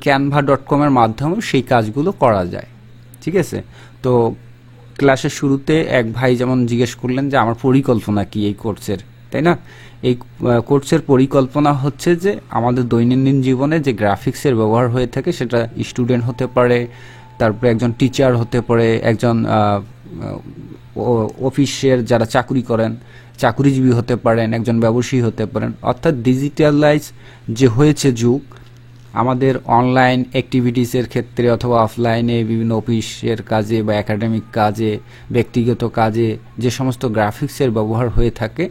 canva.com এর মাধ্যমে সেই কাজগুলো করা যায়। ঠিক আছে, তো ক্লাসের শুরুতে এক ভাই যেমন জিজ্ঞেস করলেন যে আমার পরিকল্পনা কি এই কোর্সের, তাই না? এই কোর্সের পরিকল্পনা হচ্ছে যে আমাদের দৈনন্দিন জীবনে যে গ্রাফিক্সের ব্যবহার হয়ে থাকে, সেটা স্টুডেন্ট হতে পারে, তারপরে একজন টিচার হতে পারে, একজন অফিসের যারা চাকরি করেন চাকরিজীবী হতে পারেন, একজন ব্যবসায়ী হতে পারেন। অর্থাৎ ডিজিটালাইজ যে হয়েছে যুগ, আমাদের অনলাইন অ্যাক্টিভিটিসের ক্ষেত্রে অথবা অফলাইনে বিভিন্ন অফিসের কাজে বা একাডেমিক কাজে, ব্যক্তিগত কাজে যে সমস্ত গ্রাফিক্সের ব্যবহার হয়ে থাকে,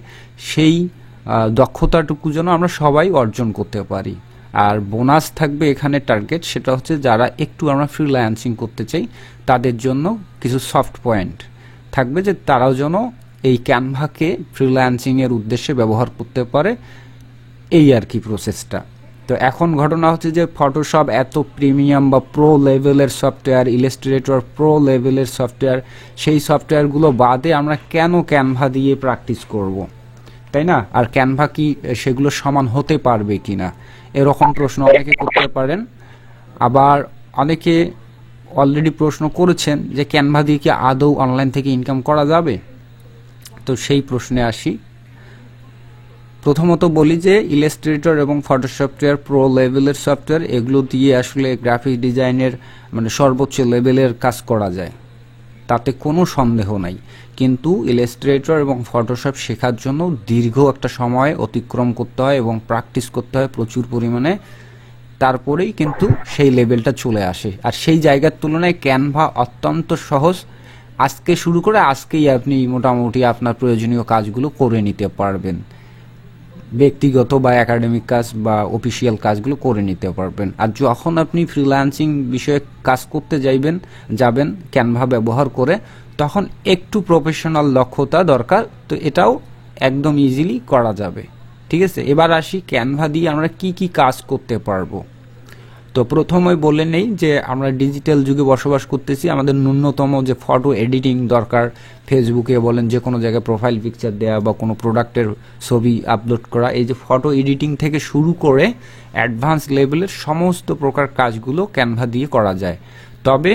সেই দক্ষতাটুকু যেন আমরা সবাই অর্জন করতে পারি। আর বোনাস থাকবে এখানে টার্গেট, সেটা হচ্ছে যারা একটু আমরা ফ্রিল্যান্সিং করতে চাই তাদের জন্য কিছু সফট পয়েন্ট থাকবে, যে তারাও যেন এই ক্যানভাকে ফ্রিল্যান্সিংয়ের উদ্দেশ্যে ব্যবহার করতে পারে। এই আর কি প্রসেসটা। তো এখন ঘটনা হচ্ছে যে ফটোশপ এত প্রিমিয়াম বা প্রো লেভেলের সফটওয়্যার, ইলাস্ট্রেটর প্রো লেভেলের সফটওয়্যার, সেই সফটওয়্যারগুলো বাদে আমরা কেন ক্যানভা দিয়ে প্র্যাকটিস করব, তাই না? আর ক্যানভা কি সেগুলো সমান হতে পারবে কি না, এরকম প্রশ্ন অনেকে করতে পারেন। আবার অনেকে অলরেডি প্রশ্ন করেছেন যে ক্যানভা দিয়ে কি আদৌ অনলাইন থেকে ইনকাম করা যাবে? তো সেই প্রশ্নে আসি। প্রথমত বলি যে ইলাস্ট্রেটর এবং ফটোশপওয়্যার প্রো লেভেলের সফটওয়্যার, এগুলো দিয়ে আসলে গ্রাফিক ডিজাইনের মানে সর্বোচ্চ লেভেলের কাজ করা যায়, তাতে কোনো সন্দেহ নাই। কিন্তু ইলাস্ট্রেটর এবং ফটোশপ শেখার জন্য দীর্ঘ একটা সময় অতিক্রম করতে হয় এবং প্র্যাকটিস করতে হয় প্রচুর পরিমাণে, তারপরেই কিন্তু সেই লেভেলটা চলে আসে। আর সেই জায়গার তুলনায় ক্যানভা অত্যন্ত সহজ। আজকে শুরু করে আজকেই আপনি মোটামুটি আপনার প্রয়োজনীয় কাজগুলো করে নিতে পারবেন, ব্যক্তিগত বা একাডেমিক কাজ বা অফিসিয়াল কাজগুলো করে নিতে পারবেন। আর যখন আপনি ফ্রিল্যান্সিং বিষয়ে কাজ করতে যাবেন ক্যানভা ব্যবহার করে, তখন একটু প্রফেশনাল দক্ষতা দরকার, তো এটাও একদম ইজিলি করা যাবে। ঠিক আছে, এবার আসি ক্যানভা দিয়ে আমরা কি কি কাজ করতে পারবো। তো প্রথমে বলে নেই যে আমরা ডিজিটাল যুগে বসবাস করতেছি, আমাদের ন্যূনতম যে ফটো এডিটিং দরকার, ফেসবুকে বলেন যে কোনো জায়গায় প্রোফাইল পিকচার দেওয়া বা কোনো প্রোডাক্টের ছবি আপলোড করা, এই যে ফটো এডিটিং থেকে শুরু করে অ্যাডভান্স লেভেলের সমস্ত প্রকার কাজগুলো ক্যানভা দিয়ে করা যায়। তবে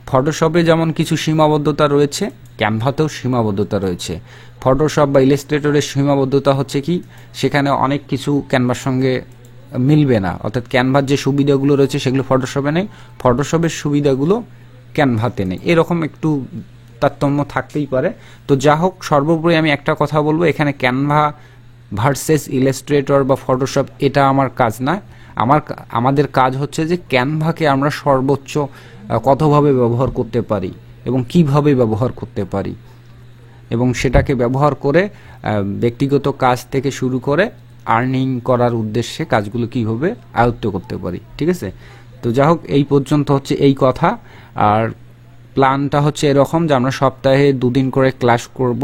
ফটোশপে যেমন কিছু সীমাবদ্ধতা রয়েছে, ক্যানভাতেও সীমাবদ্ধতা রয়েছে। ফটোশপ বা ইলাস্ট্রেটরের সীমাবদ্ধতা হচ্ছে কি, সেখানে অনেক কিছু ক্যানভার সঙ্গে মিলবে না, অর্থাৎ ক্যানভার যে সুবিধাগুলো রয়েছে সেগুলো ফটোশপে নেই, ফটোশপের সুবিধাগুলো ক্যানভাতে নেই, এরকম একটু তারতম্য থাকতেই পারে। তো যা হোক, সর্বোপরি আমি একটা কথা বলবো, এখানে ক্যানভা ভার্সেস ইলাস্ট্রেটর বা ফটোশপ এটা আমার কাজ না। আমাদের কাজ হচ্ছে যে ক্যানভাকে আমরা সর্বোচ্চ কতভাবে ব্যবহার করতে পারি এবং কিভাবে ব্যবহার করতে পারি, এবং সেটাকে ব্যবহার করে ব্যক্তিগত কাজ থেকে শুরু করে আর্নিং করার উদ্দেশ্যে কাজগুলো কীভাবে আয়ত্ত করতে পারি। ঠিক আছে, তো যা হোক, এই পর্যন্ত হচ্ছে এই কথা। আর প্ল্যানটা হচ্ছে এরকম যে আমরা সপ্তাহে 2 দিন করে ক্লাস করব।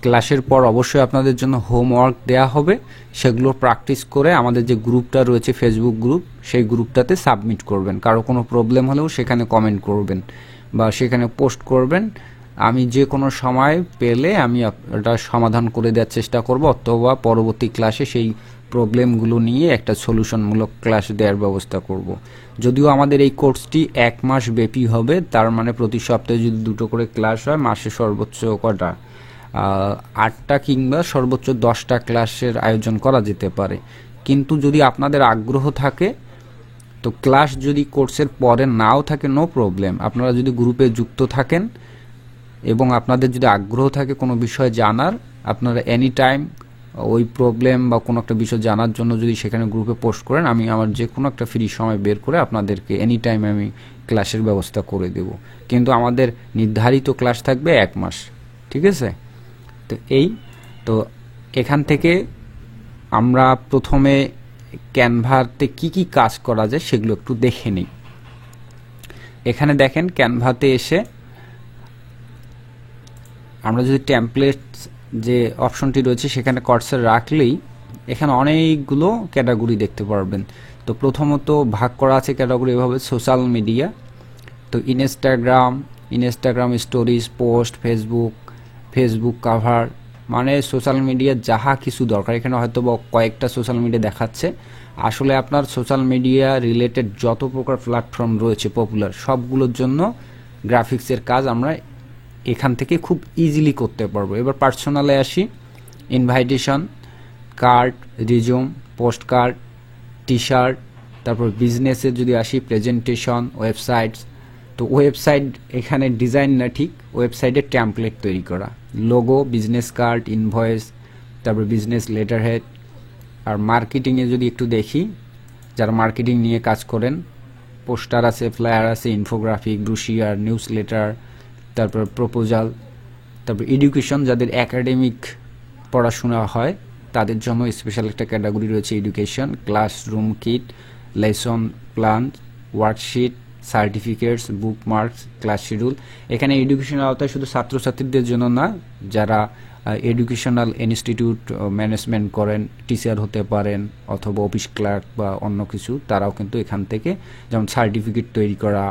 ক্লাসের পর অবশ্যই আপনাদের জন্য হোমওয়ার্ক দেয়া হবে, সেগুলো প্র্যাকটিস করে আমাদের যে গ্রুপটা রয়েছে ফেসবুক গ্রুপ, সেই গ্রুপটাতে সাবমিট করবেন। কারো কোনো প্রবলেম হলেও সেখানে কমেন্ট করবেন বা সেখানে পোস্ট করবেন। আমি যে কোনো সময় পেলে আমি এটা সমাধান করে দেওয়ার চেষ্টা করব, অথবা পরবর্তী ক্লাসে সেই প্রবলেমগুলো নিয়ে একটা সলিউশনমূলক ক্লাস দেওয়ার ব্যবস্থা করব। যদিও আমাদের এই কোর্সটি 1 মাস ব্যাপী হবে, তার মানে প্রতি সপ্তাহে যদি 2টো করে ক্লাস হয়, মাসে সর্বোচ্চ কটা 8টা কিংবা সর্বোচ্চ 10টা ক্লাসের আয়োজন করা যেতে পারে। কিন্তু যদি আপনাদের আগ্রহ থাকে, তো ক্লাস যদি কোর্সের পরে নাও থাকে নো প্রবলেম, আপনারা যদি গ্রুপে যুক্ত থাকেন এবং আপনাদের যদি আগ্রহ থাকে কোনো বিষয় জানার, আপনারা এনি টাইম ওই প্রবলেম বা কোনো একটা বিষয় জানার জন্য যদি সেখানে গ্রুপে পোস্ট করেন, আমি আমার যে কোনো একটা ফ্রি সময় বের করে আপনাদেরকে এনি টাইম আমি ক্লাসের ব্যবস্থা করে দেব। কিন্তু আমাদের নির্ধারিত ক্লাস থাকবে 1 মাস। ঠিক আছে, তো এখান থেকে আমরা প্রথমে ক্যানভাতে কি কি কাজ করা যায় সেগুলো একটু দেখে নিই। এখানে দেখেন, ক্যানভাতে এসে আমরা যদি টেমপ্লেট যে অপশনটি রয়েছে সেখানে কার্সর রাখলেই এখানে অনেকগুলো ক্যাটাগরি দেখতে পারবেন। তো প্রথমত ভাগ করা আছে ক্যাটাগরি এভাবে: সোশ্যাল মিডিয়া, তো Instagram stories, post, Facebook cover, মানে সোশ্যাল মিডিয়া যাহা কিছু দরকার, এখানে হয়তো কয়েকটা সোশ্যাল মিডিয়া দেখাচ্ছে, আসলে আপনার সোশ্যাল মিডিয়া রিলেটেড যত প্রকার প্ল্যাটফর্ম রয়েছে পপুলার, সবগুলোর জন্য গ্রাফিক্সের কাজ আমরা এখান থেকে খুব ইজিলি করতে পারবো। এবার পার্সোনালে আসি। Invitation, card, resume, post card, T shirt, তারপর বিজনেসের যদি আসি প্রেজেন্টেশন, ওয়েবসাইটস। তো ওয়েবসাইট এখানে ডিজাইন না, ঠিক ওয়েবসাইটের ট্যাম্পলেট তৈরি করা, লোগো, বিজনেস কার্ড, ইনভয়েস, তারপর বিজনেস লেটার হেড। আর মার্কেটিংয়ে যদি একটু দেখি, যারা মার্কেটিং নিয়ে কাজ করেন, পোস্টার আছে, ফ্লায়ার আছে, ইনফোগ্রাফিক, ব্রুশিয়ার, নিউজ লেটার, তারপর প্রপোজাল। তারপর এডুকেশন, যাদের একাডেমিক পড়াশোনা হয় তাদের জন্য স্পেশাল একটা ক্যাটাগরি রয়েছে education, classroom kit, lesson plan, worksheet, certificates, bookmarks, class schedule. এখানে এডুকেশনের আওতায় শুধু ছাত্রছাত্রীদের জন্য না, যারা এডুকেশনাল ইনস্টিটিউট ম্যানেজমেন্ট করেন, টিচার হতে পারেন অথবা অফিস ক্লার্ক বা অন্য কিছু, তারাও কিন্তু এখান থেকে যেমন সার্টিফিকেট তৈরি করা,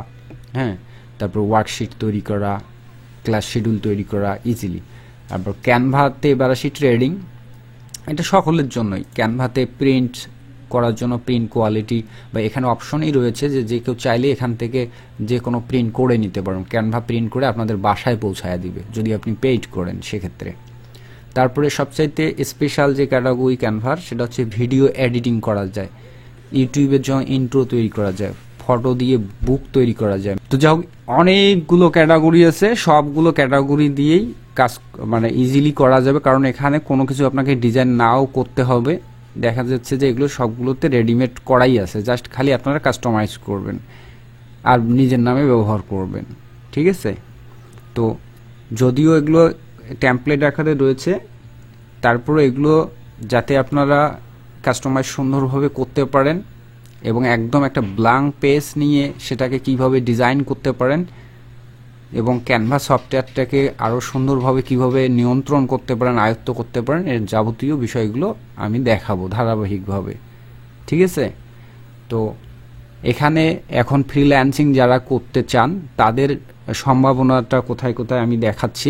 হ্যাঁ, তারপর ওয়ার্কশিট তৈরি করা, ক্লাস শিডিউল তৈরি করা ইজিলি। তারপর ক্যানভাতে এবার আসি ট্রেডিং। এটা সকলের জন্যই। ক্যানভাতে প্রিন্ট করার জন্য প্রিন্ট কোয়ালিটি বা এখানে অপশনই রয়েছে যে কেউ চাইলে এখান থেকে যে কোনো প্রিন্ট করে নিতে পারেন। ক্যানভা প্রিন্ট করে আপনাদের বাসায় পৌঁছায় দিবে যদি আপনি পেইড করেন সেক্ষেত্রে। তারপরে সবচাইতে স্পেশাল যে ক্যাটাগরি ক্যানভার, সেটা হচ্ছে ভিডিও এডিটিং করা যায়, ইউটিউবের জন্য ইন্ট্রো তৈরি করা যায়, ফটো দিয়ে বুক তৈরি করা যায়। তো যাই হোক, অনেকগুলো ক্যাটাগরি আছে, সবগুলো ক্যাটাগরি দিয়েই কাজ মানে ইজিলি করা যাবে, কারণ এখানে কোনো কিছু আপনাকে ডিজাইন নাও করতে হবে। দেখা যাচ্ছে যে এগুলো সবগুলোতে রেডিমেড করাই আছে, জাস্ট খালি আপনারা কাস্টমাইজ করবেন আর নিজের নামে ব্যবহার করবেন, ঠিক আছে। তো যদিও এগুলো টেমপ্লেট আকারে রয়েছে, তারপরে এগুলো যাতে আপনারা কাস্টমাইজ সুন্দরভাবে করতে পারেন এবং একদম একটা ব্ল্যাঙ্ক পেজ নিয়ে সেটাকে কিভাবে ডিজাইন করতে পারেন এবং ক্যানভা সফটওয়্যারটাকে আরও সুন্দরভাবে কিভাবে নিয়ন্ত্রণ করতে পারেন, আয়ত্ত করতে পারেন, এর যাবতীয় বিষয়গুলো আমি দেখাবো ধারাবাহিকভাবে, ঠিক আছে। তো এখানে এখন ফ্রিল্যান্সিং যারা করতে চান তাদের সম্ভাবনাটা কোথায় কোথায় আমি দেখাচ্ছি।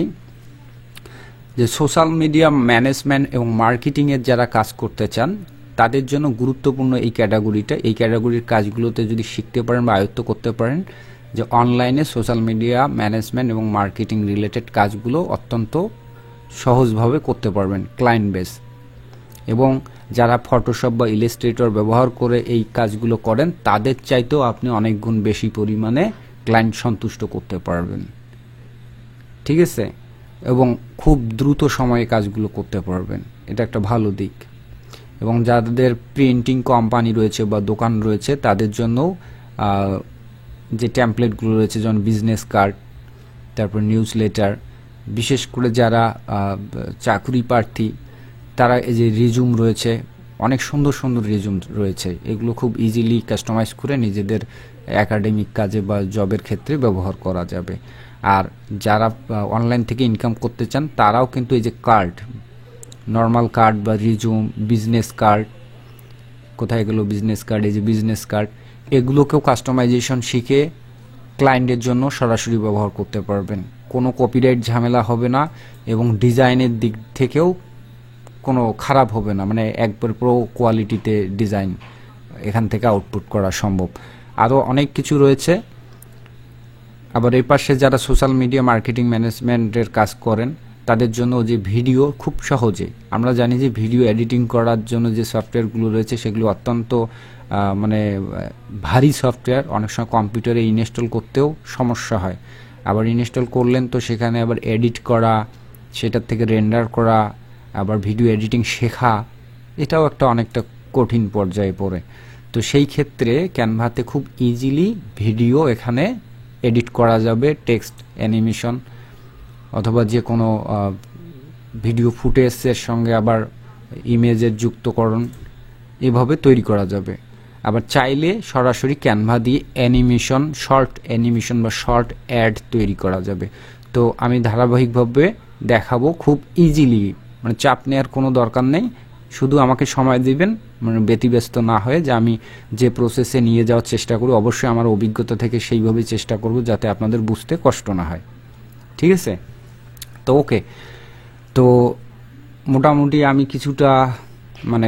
যে সোশ্যাল মিডিয়া ম্যানেজমেন্ট এবং মার্কেটিংয়ের যারা কাজ করতে চান তাদের জন্য গুরুত্বপূর্ণ এই ক্যাটাগরিটা। এই ক্যাটাগরির কাজগুলোতে যদি শিখতে পারেন বা আয়ত্ত করতে পারেন, যে অনলাইনে সোশ্যাল মিডিয়া ম্যানেজমেন্ট এবং মার্কেটিং রিলেটেড কাজগুলো অত্যন্ত সহজভাবে করতে পারবেন ক্লায়েন্ট বেস। এবং যারা ফটোশপ বা ইলাস্ট্রেটর ব্যবহার করে এই কাজগুলো করেন তাদের চাইতেও আপনি অনেক গুণ বেশি পরিমাণে ক্লায়েন্ট সন্তুষ্ট করতে পারবেন, ঠিক আছে, এবং খুব দ্রুত সময়ে কাজগুলো করতে পারবেন। এটা একটা ভালো দিক। এবং যাদের প্রিন্টিং কোম্পানি রয়েছে বা দোকান রয়েছে তাদের জন্য যে টেমপ্লেটগুলো রয়েছে, যেমন বিজনেস কার্ড, তারপর নিউজ লেটার, বিশেষ করে যারা চাকরি প্রার্থী তারা এই যে রিজুম রয়েছে, অনেক সুন্দর সুন্দর রিজুম রয়েছে, এগুলো খুব ইজিলি কাস্টমাইজ করে নিজেদের একাডেমিক কাজে বা জবের ক্ষেত্রে ব্যবহার করা যাবে। আর যারা অনলাইন থেকে ইনকাম করতে চান তারাও কিন্তু এই যে কার্ড, নর্মাল কার্ড বা রিজুম, বিজনেস কার্ড, কোথায় গেল বিজনেস কার্ড, এই যে বিজনেস কার্ড, এগুলোকেও কাস্টমাইজেশন শিখে ক্লায়েন্টের জন্য সরাসরি ব্যবহার করতে পারবেন। কোনো কপিরাইট ঝামেলা হবে না এবং ডিজাইনের দিক থেকেও কোনো খারাপ হবে না, মানে একবার প্রো কোয়ালিটিতে ডিজাইন এখান থেকে আউটপুট করা সম্ভব। আরও অনেক কিছু রয়েছে। আবার এই পাশে যারা সোশ্যাল মিডিয়া মার্কেটিং ম্যানেজমেন্টের কাজ করেন তাদের জন্য যে ভিডিও খুব সহজে, আমরা জানি যে ভিডিও এডিটিং করার জন্য যে সফটওয়্যারগুলো রয়েছে সেগুলো অত্যন্ত মানে ভারী সফটওয়্যার, অনেক সময় কম্পিউটারে ইনস্টল করতেও সমস্যা হয়। আবার ইনস্টল করলেন তো সেখানে আবার এডিট করা, সেটার থেকে রেন্ডার করা, আবার ভিডিও এডিটিং শেখা, এটাও একটা অনেকটা কঠিন পর্যায়ে পড়ে। তো সেই ক্ষেত্রে ক্যানভাতে খুব ইজিলি ভিডিও এখানে এডিট করা যাবে, টেক্সট, অ্যানিমেশন অথবা যে কোনো ভিডিও ফুটেজের সঙ্গে আবার ইমেজের যুক্তকরণ এভাবে তৈরি করা যাবে। আবার চাইলে সরাসরি ক্যানভা দিয়ে অ্যানিমেশন, শর্ট অ্যানিমেশন বা শর্ট অ্যাড তৈরি করা যাবে। তো আমি ধারাবাহিকভাবে দেখাবো খুব ইজিলি, মানে চাপ নেওয়ার কোনো দরকার নেই, শুধু আমাকে সময় দিবেন, মানে ব্যতিব্যস্ত না হয়ে যে আমি যে প্রসেসে নিয়ে যাওয়ার চেষ্টা করি অবশ্যই আমার অভিজ্ঞতা থেকে সেইভাবেই চেষ্টা করব যাতে আপনাদের বুঝতে কষ্ট না হয়, ঠিক আছে। তো ওকে, তো মোটামুটি আমি কিছুটা মানে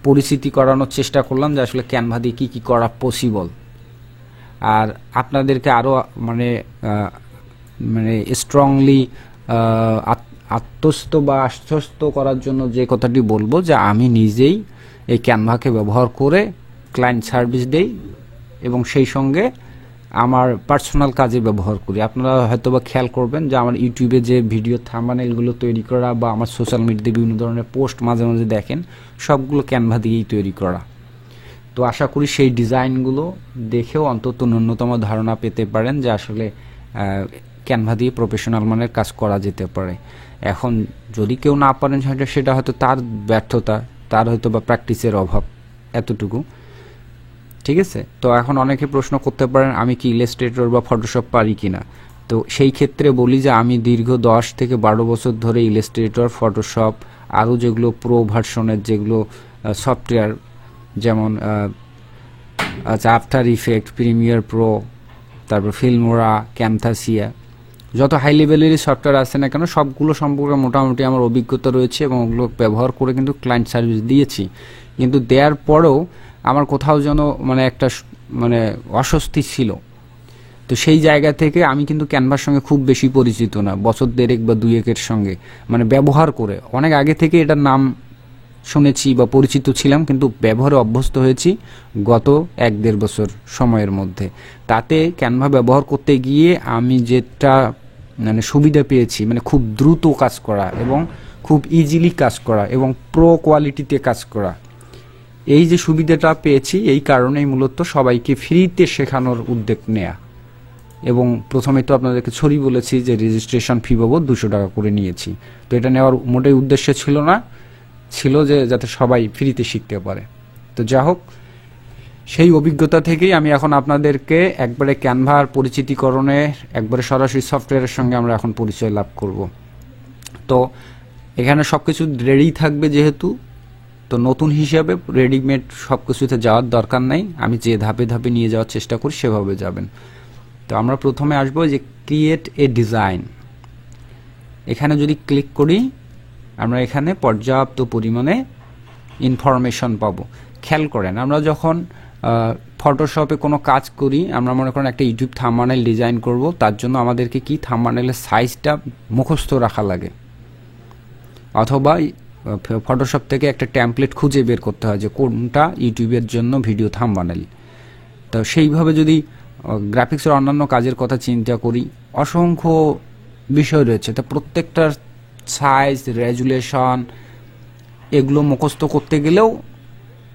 পরিচিতি করানোর চেষ্টা করলাম যে আসলে ক্যানভা দিয়ে কী কী করা পসিবল। আর আপনাদেরকে আরও মানে মানে স্ট্রংলি আত্মস্থ বা আশ্বস্ত করার জন্য যে কথাটি বলবো যে আমি নিজেই এই ক্যানভাকে ব্যবহার করে ক্লায়েন্ট সার্ভিস দেই এবং সেই সঙ্গে আমার পার্সোনাল কাজে ব্যবহার করি। আপনারা হয়তো বা খেয়াল করবেন যে আমার ইউটিউবে যে ভিডিও থাম্বনেইলগুলো তৈরি করা বা আমার সোশ্যাল মিডিয়াতে বিভিন্ন ধরনের পোস্ট মাঝে মাঝে দেখেন, সবগুলো ক্যানভা দিয়েই তৈরি করা। তো আশা করি সেই ডিজাইনগুলো দেখেও অন্তত ন্যূনতম ধারণা পেতে পারেন যে আসলে ক্যানভা দিয়ে প্রফেশনাল মানের কাজ করা যেতে পারে। এখন যদি কেউ না পারেন সেটা হয়তো তার ব্যর্থতা, তার হয়তো বা প্র্যাকটিসের অভাব, এতটুকু। ঠিক আছে? তো এখন অনেকে প্রশ্ন করতে পারেন আমি কি ইলাস্ট্রেটর বা ফটোশপ পারি কিনা। তো সেই ক্ষেত্রে বলি যে আমি দীর্ঘ 10 থেকে 12 বছর ধরে ইলাস্ট্রেটর, ফটোশপ, আরও যেগুলো প্রো ভার্সনের যেগুলো সফটওয়্যার, যেমন আফটার ইফেক্ট, প্রিমিয়ার প্রো, তারপর ফিল্মোরা, ক্যামথাসিয়া, যত হাই লেভেলেরই সফটওয়্যার আছে না কেন সবগুলো সম্পর্কে মোটামুটি আমার অভিজ্ঞতা রয়েছে এবং ওগুলো ব্যবহার করে কিন্তু ক্লায়েন্ট সার্ভিস দিয়েছি। কিন্তু দেওয়ার পরেও আমার কোথাও যেন মানে একটা মানে অস্বস্তি ছিল। তো সেই জায়গা থেকে আমি কিন্তু ক্যানভার সঙ্গে খুব বেশি পরিচিত না, বছর 1.5 বা 2-1 সঙ্গে মানে ব্যবহার করে অনেক আগে থেকে এটার নাম শুনেছি বা পরিচিত ছিলাম, কিন্তু ব্যবহারে অভ্যস্ত হয়েছি গত 1-1.5 বছর সময়ের মধ্যে। তাতে ক্যানভা ব্যবহার করতে গিয়ে আমি যেটা মানে সুবিধা পেয়েছি, মানে খুব দ্রুত কাজ করা এবং খুব ইজিলি কাজ করা এবং প্রো কোয়ালিটিতে কাজ করা, এই যে সুবিধাটা পেয়েছি এই কারণেই মূলত সবাইকে ফ্রিতে শেখানোর উদ্যোগ নেয়া। এবং প্রথমে তো আপনাদেরকে ছড়ি বলেছি যে রেজিস্ট্রেশন ফি বাবদ 200 টাকা করে নিয়েছি। তো এটা নেওয়ার মোটেই উদ্দেশ্য ছিল না, ছিল যে যাতে সবাই ফ্রিতে শিখতে পারে। তো যা হোক, সেই অভিজ্ঞতা থেকেই আমি এখন আপনাদেরকে একবারে ক্যানভার পরিচিতিকরণে একবারে সরাসরি সফটওয়্যারের সঙ্গে আমরা এখন পরিচয় লাভ করব। তো এখানে সব কিছু রেডি থাকবে যেহেতু, তো নতুন হিসাবে রেডিমেড সব কিছুতে যাওয়ার দরকার নাই, আমি যে ধাপে ধাপে নিয়ে যাওয়ার চেষ্টা করি সেভাবে যাবেন। তো আমরা প্রথমে আসবো যে ক্রিয়েট এ ডিজাইন, এখানে যদি ক্লিক করি আমরা এখানে পর্যাপ্ত পরিমাণে ইনফরমেশন পাবো। খেয়াল করেন আমরা যখন ফটোশপে কোনো কাজ করি, আমরা মনে করেন একটা ইউটিউব থাম্বনেইল ডিজাইন করব, তার জন্য আমাদেরকে কি থাম্বনেইলের সাইজটা মুখস্থ রাখা লাগে, অথবা ফটোশপ থেকে একটা টেমপ্লেট খুঁজে বের করতে হয় যে কোনটা ইউটিউবের জন্য ভিডিও থাম্বনেইল। তো সেইভাবে যদি গ্রাফিক্সের অন্যান্য কাজের কথা চিন্তা করি, অসংখ্য বিষয় রয়েছে। তো প্রত্যেকটার সাইজ, রেজুলেশন এগুলো মুখস্থ করতে গেলেও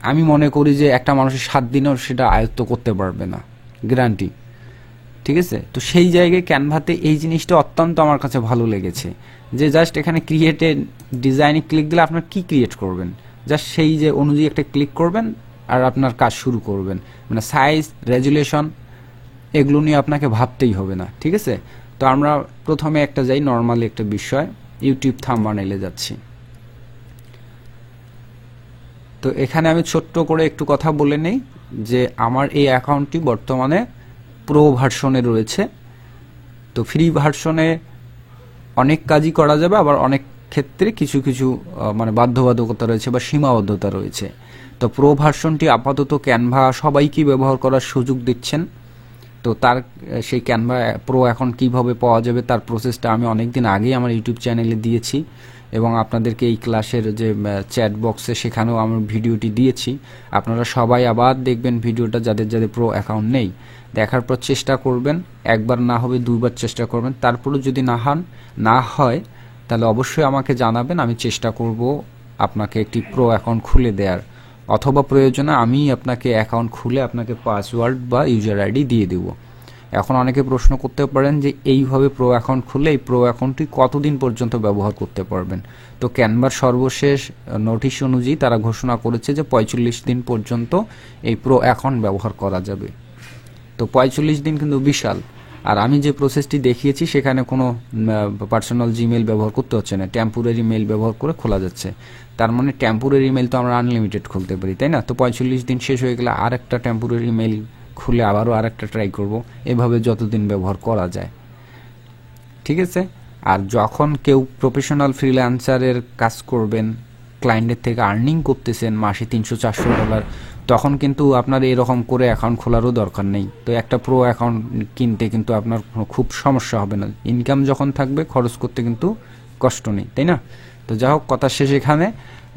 আমি মনে করি যে একটা মানুষের 7 দিনেও সেটা আয়ত্ত করতে পারবে না, গ্যারান্টি। ঠিক আছে? তো সেই জায়গায় ক্যানভাতে এই জিনিসটা অত্যন্ত আমার কাছে ভালো লেগেছে যে জাস্ট এখানে ক্রিয়েটে ডিজাইনে ক্লিক দিলে আপনার কি ক্রিয়েট করবেন, জাস্ট সেই যে অনুযায়ী একটা ক্লিক করবেন আর আপনার কাজ শুরু করবেন। মানে সাইজ, রেজুলেশন এগুলো নিয়ে আপনাকে ভাবতেই হবে না। ঠিক আছে? তো আমরা প্রথমে একটা যাই, নর্মালি একটা বিষয়, ইউটিউব থাম্বনেইলে যাচ্ছি। তো এখানে আমি ছোট্ট করে একটু কথা বলে নেই যে আমার এই অ্যাকাউন্টটি বর্তমানে প্রো ভার্সনে রয়েছে। তো ফ্রি ভার্সনে অনেক কাজই করা যাবে, আবার অনেক ক্ষেত্রে কিছু কিছু মানে বাধ্যবাধকতা রয়েছে বা সীমাবদ্ধতা রয়েছে। তো প্রো ভার্সনটি আপাতত ক্যানভা সবাইকে ব্যবহার করার সুযোগ দিচ্ছেন। তো তার সেই ক্যানভা প্রো এখন কিভাবে পাওয়া যাবে তার প্রসেসটা আমি অনেকদিন আগেই আমার ইউটিউব চ্যানেলে দিয়েছি এবং আপনাদেরকে এই ক্লাসের যে চ্যাট বক্সে সেখানেও আমার ভিডিওটি দিয়েছি। আপনারা সবাই আবার দেখবেন ভিডিওটা, যাদের যাদের প্রো অ্যাকাউন্ট নেই, দেখার পর চেষ্টা করবেন, একবার না হবে 2বার চেষ্টা করবেন। তারপরেও যদি না হয় তাহলে অবশ্যই আমাকে জানাবেন, আমি চেষ্টা করব আপনাকে একটি প্রো অ্যাকাউন্ট খুলে দেওয়ার, অথবা প্রয়োজনে আমি আপনাকে অ্যাকাউন্ট খুলে আপনাকে পাসওয়ার্ড বা ইউজার আইডি দিয়ে দেব। এখন অনেকে প্রশ্ন করতে পারেন যে এইভাবে প্রো অ্যাকাউন্ট খুলে এই প্রো অ্যাকাউন্টটি কতদিন পর্যন্ত ব্যবহার করতে পারবেন। তো ক্যানভার সর্বশেষ নোটিশ অনুযায়ী তারা ঘোষণা করেছে যে 45 দিন পর্যন্ত এই প্রো অ্যাকাউন্ট ব্যবহার করা যাবে। তো 45 দিন কিন্তু বিশাল। আর আমি যে প্রসেসটি দেখিয়েছি সেখানে কোনো পার্সোনাল জিমেইল ব্যবহার করতে হচ্ছে না, টেম্পোরারি মেইল ব্যবহার করে খোলা যাচ্ছে। তার মানে টেম্পোরারি মেইল তো আমরা আনলিমিটেড খুলতে পারি, তাই না? তো 45 দিন শেষ হয়ে গেলে আর একটা টেম্পোরারি মেইল খুলে আবারও আর একটা ট্রাই করব, এভাবে যতদিন ব্যবহার করা যায়। ঠিক আছে? আর যখন কেউ প্রফেশনাল ফ্রিল্যান্সারের কাজ করবেন, ক্লায়েন্টের থেকে আর্নিং করতেছেন মাসে $300-400, তখন কিন্তু আপনার এরকম করে অ্যাকাউন্ট খোলারও দরকার নেই। তো একটা প্রো অ্যাকাউন্ট কিনতে কিন্তু আপনার খুব সমস্যা হবে না। ইনকাম যখন থাকবে খরচ করতে কিন্তু কষ্ট নেই, তাই না? তো যা হোক, কথা শেষ এখানে।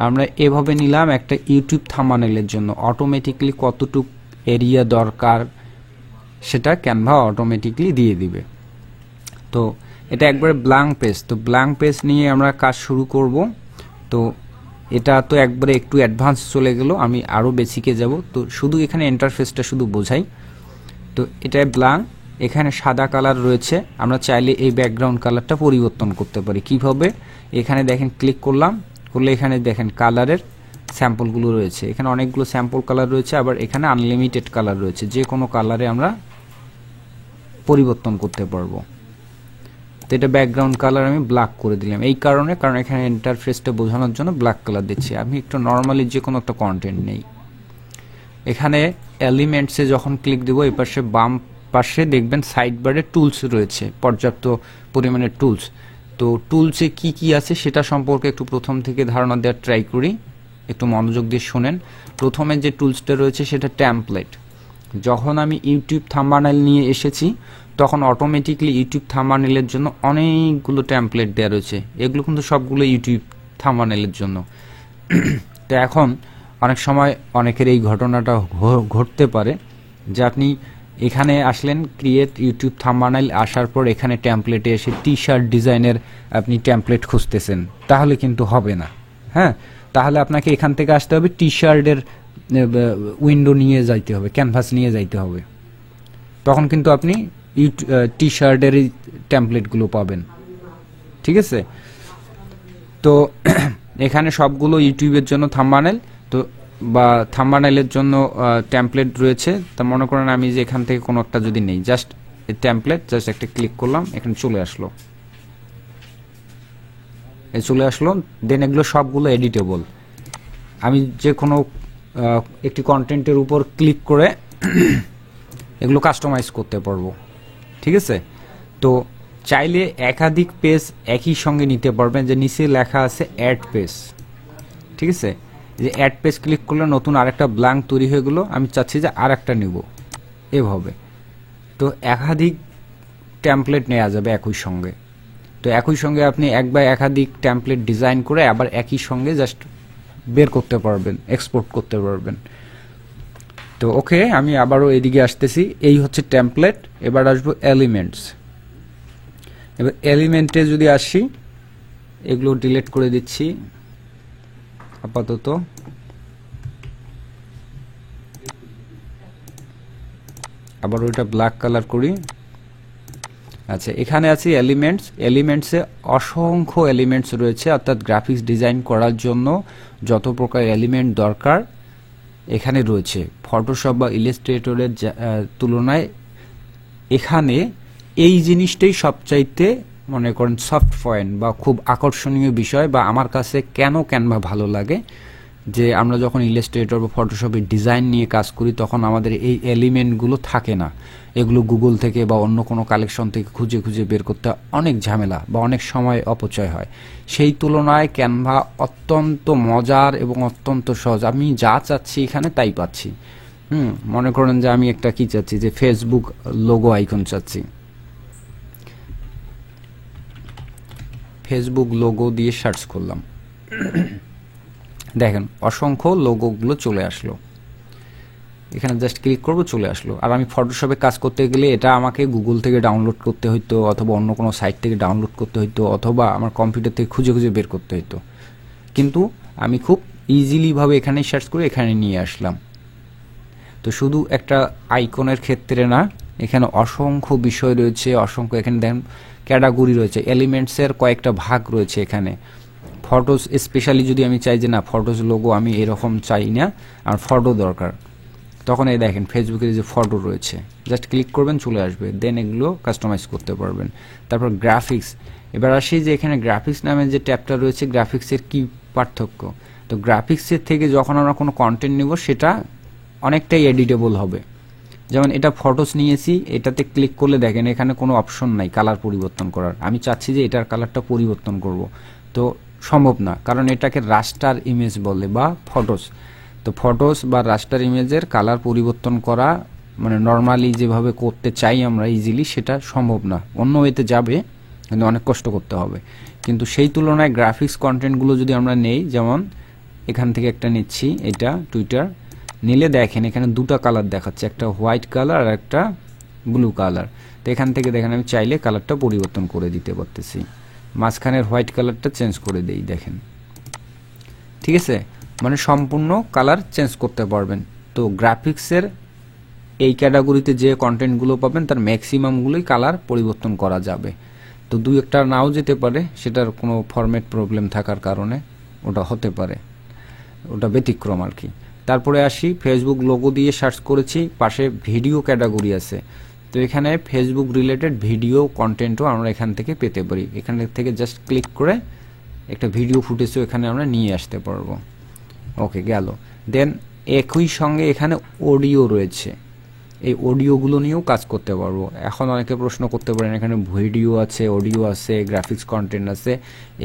আমরা এভাবে নিলাম একটা ইউটিউব থাম্বনেইলের জন্য অটোমেটিকলি কতটুকু এরিয়া দরকার সেটা ক্যানভা অটোমেটিকলি দিয়ে দিবে। তো এটা একবারে ব্ল্যাঙ্ক পেজ। তো ব্ল্যাঙ্ক পেজ নিয়ে আমরা কাজ শুরু করব। তো এটা তো একবারে একটু অ্যাডভান্স চলে গেল, আমি আরও বেসিকে যাব। তো শুধু এখানে ইন্টারফেসটা শুধু বোঝাই। তো এটা ব্ল্যাঙ্ক, এখানে সাদা কালার রয়েছে। আমরা চাইলে এই ব্যাকগ্রাউন্ড কালারটা পরিবর্তন করতে পারি। কিভাবে? এখানে দেখেন ক্লিক করলাম, করলে এখানে দেখেন কালারের স্যাম্পলগুলো রয়েছে। এখানে অনেকগুলো স্যাম্পল কালার রয়েছে, আবার এখানে আনলিমিটেড কালার রয়েছে। যে কোনো কালারে আমরা পরিবর্তন করতে পারবো। তো এটা ব্যাকগ্রাউন্ড কালার আমি ব্ল্যাক করে দিলাম এই কারণে, কারণ এখানে ইন্টারফেসটা বোঝানোর জন্য ব্ল্যাক কালার দিচ্ছি। আমি একটু নর্মালি যে কোনো একটা কন্টেন্ট নেই। এখানে এলিমেন্টসে যখন ক্লিক দেবো, এই পাশে বাম পাশে দেখবেন সাইড বারে টুলস রয়েছে, পর্যাপ্ত পরিমাণে টুলস। তো টুলসে কি কি আছে সেটা সম্পর্কে একটু প্রথম থেকে ধারণা দেওয়ার ট্রাই করি, একটু মনোযোগ দিয়ে শোনেন। প্রথমে যে টুলসটা রয়েছে সেটা টেমপ্লেট। যখন আমি ইউটিউব থাম্বনেইল নিয়ে এসেছি তখন অটোমেটিকলি ইউটিউব থাম্বনেইলের জন্য অনেকগুলো টেমপ্লেট দেওয়া রয়েছে। এগুলো কিন্তু সবগুলো ইউটিউব থাম্বনেইলের জন্য। তো এখন অনেক সময় অনেকের এই ঘটনাটা ঘটতে পারে যে আপনি এখানে আসলেন ক্রিয়েট ইউটিউব থাম্বনেইল, আসার পর এখানে টেমপ্লেটে এসে টি শার্ট ডিজাইনের আপনি টেমপ্লেট খুঁজতেছেন, তাহলে কিন্তু হবে না। হ্যাঁ, তাহলে আপনাকে এখান থেকে আসতে হবে, টি শার্টের উইন্ডো নিয়ে যাইতে হবে, ক্যানভাস নিয়ে যাইতে হবে। তখন কিন্তু আপনি টি শার্টেরই টেমপ্লেটগুলো পাবেন। ঠিক আছে? তো এখানে সবগুলো ইউটিউবের জন্য থাম্বনেইল তো বা থাম্বনেইলের জন্য টেমপ্লেট রয়েছে। তা মনে করেন আমি যে এখান থেকে কোনো একটা যদি নেই, জাস্ট টেমপ্লেট, জাস্ট একটা ক্লিক করলাম, এখানে চলে আসলো, চলে আসলো। দেন এগুলো সবগুলো এডিটেবল। আমি যে কোনো একটি কন্টেন্টের উপর ক্লিক করে এগুলো কাস্টমাইজ করতে পারবো। ঠিক আছে? তো চাইলে একাধিক পেজ একই সঙ্গে নিতে পারবেন। যে নিচে লেখা আছে অ্যাড পেজ, ঠিক আছে? যে অ্যাড পেজ ক্লিক করলে নতুন আরেকটা ব্ল্যাঙ্ক তৈরি হয়ে গেলো। আমি চাচ্ছি যে আরেকটা নেব এভাবে। তো একাধিক টেমপ্লেট নেওয়া যাবে একই সঙ্গে। তো একই সঙ্গে আপনি এক বা একাধিক টেমপ্লেট ডিজাইন করে আবার একই সঙ্গে জাস্ট বের করতে পারবেন, এক্সপোর্ট করতে পারবেন। তো ওকে, আমি আবারও এদিকে আসতেছি। এই হচ্ছে টেমপ্লেট। এবার আসবো এলিমেন্টস। এবার এলিমেন্টে যদি আসি, এগুলো ডিলিট করে দিচ্ছি আপাতত। আবার ওইটা ব্ল্যাক কালার করি। আচ্ছা, এখানে আছে এলিমেন্টস। এলিমেন্টসে অসংখ্য এলিমেন্টস রয়েছে, অর্থাৎ গ্রাফিক্স ডিজাইন করার জন্য যত প্রকার এলিমেন্ট দরকার এখানে রয়েছে। ফটোশপ বা ইলাস্ট্রেটরের তুলনায় এখানে এই জিনিসটাই সবচাইতে মনে করেন সফট পয়েন্ট বা খুব আকর্ষণীয় বিষয়, বা আমার কাছে কেন ক্যানভা ভালো লাগে, যে আমরা যখন ইলাস্ট্রেটর বা ফটোশপের ডিজাইন নিয়ে কাজ করি তখন আমাদের এই এলিমেন্টগুলো থাকে না। এগুলো গুগল থেকে বা অন্য কোনো কালেকশন থেকে খুঁজে খুঁজে বের করতে অনেক ঝামেলা বা অনেক সময় অপচয় হয়। সেই তুলনায় ক্যানভা অত্যন্ত মজার এবং অত্যন্ত সহজ। আমি যা চাচ্ছি এখানে তাই পাচ্ছি। মনে করেন যে আমি একটা কি চাচ্ছি, যে ফেসবুক লোগো আইকন চাচ্ছি। ফেসবুক লোগো দিয়ে সার্চ করলাম, দেখেন অসংখ্য লোগোগুলো চলে আসলো। এখানে জাস্ট ক্লিক করব, চলে আসলো। আর আমি ফটোশপে কাজ করতে গেলে এটা আমাকে গুগল থেকে ডাউনলোড করতে হইতো, অথবা অন্য কোনো সাইট থেকে ডাউনলোড করতে হইতো, অথবা আমার কম্পিউটার থেকে খুঁজে খুঁজে বের করতে হইতো। কিন্তু আমি খুব ইজিলিভাবে এখানে সার্চ করে এখানে নিয়ে আসলাম। তো শুধু একটা আইকনের ক্ষেত্রে না, এখানে অসংখ্য বিষয় রয়েছে, অসংখ্য। এখানে দেখেন ক্যাটাগরি রয়েছে, এলিমেন্টসের কয়েকটা ভাগ রয়েছে এখানে। ফটোস স্পেশালি যদি আমি চাই যে না ফটোস লোগো আমি এরকম চাই না, আমার ফটো দরকার, তখন এই দেখেন ফেসবুকের যে ফটো রয়েছে, জাস্ট ক্লিক করবেন চলে আসবে। দেন এগুলো কাস্টমাইজ করতে পারবেন। তারপর গ্রাফিক্স। এবার আসি যে এখানে গ্রাফিক্স নামে যে ট্যাবটা রয়েছে, গ্রাফিক্সের কি পার্থক্য। তো গ্রাফিক্সের থেকে যখন আমরা কোনো কন্টেন্ট নেব সেটা অনেকটাই এডিটেবল হবে। যেমন এটা ফটোস নিয়েছি, এটাতে ক্লিক করলে দেখেন এখানে কোনো অপশন নাই কালার পরিবর্তন করার। আমি চাচ্ছি যে এটার কালারটা পরিবর্তন করব। তো সম্ভব না, কারণ এটাকে রাস্টার ইমেজ বলে বা ফটোস। তো ফটোস বা রাস্টার ইমেজের কালার পরিবর্তন করা মানে নর্মালি যেভাবে করতে চাই আমরা ইজিলি, সেটা সম্ভব না। অন্য ওয়েতে যাবে কিন্তু অনেক কষ্ট করতে হবে। কিন্তু সেই তুলনায় গ্রাফিক্স কন্টেন্টগুলো যদি আমরা নেই, যেমন এখান থেকে একটা নিচ্ছি, এটা টুইটার নিলে দেখেন এখানে দুটা কালার দেখাচ্ছে, একটা হোয়াইট কালার আর একটা ব্লু কালার। তো এখান থেকে দেখেন আমি চাইলে কালারটা পরিবর্তন করে দিতে পারতেছি, মাঝখানের হোয়াইট কালারটা চেঞ্জ করে দেই, দেখেন ঠিক আছে, মানে সম্পূর্ণ কালার চেঞ্জ করতে পারবেন। তো গ্রাফিক্সের এই ক্যাটাগরিতে যে কন্টেন্টগুলো পাবেন তার ম্যাক্সিমামগুলোই কালার পরিবর্তন করা যাবে। তো দুই একটা নাও যেতে পারে, সেটার কোনো ফরম্যাট প্রবলেম থাকার কারণে ওটা হতে পারে, ওটা ব্যতিক্রম আর কি। তারপরে আসি, ফেসবুক লোগো দিয়ে সার্চ করেছি, পাশে ভিডিও ক্যাটাগরি আছে। তো এখানে ফেসবুক রিলেটেড ভিডিও কন্টেন্টও আমরা এখান থেকে পেতে পারি। এখান থেকে জাস্ট ক্লিক করে একটা ভিডিও ফুটেজও এখানে আমরা নিয়ে আসতে পারবো। ওকে, গেল। দেন একই সঙ্গে এখানে অডিও রয়েছে, এই অডিওগুলো নিয়েও কাজ করতে পারবো। এখন অনেকে প্রশ্ন করতে পারেন এখানে ভিডিও আছে, অডিও আছে, গ্রাফিক্স কন্টেন্ট আছে,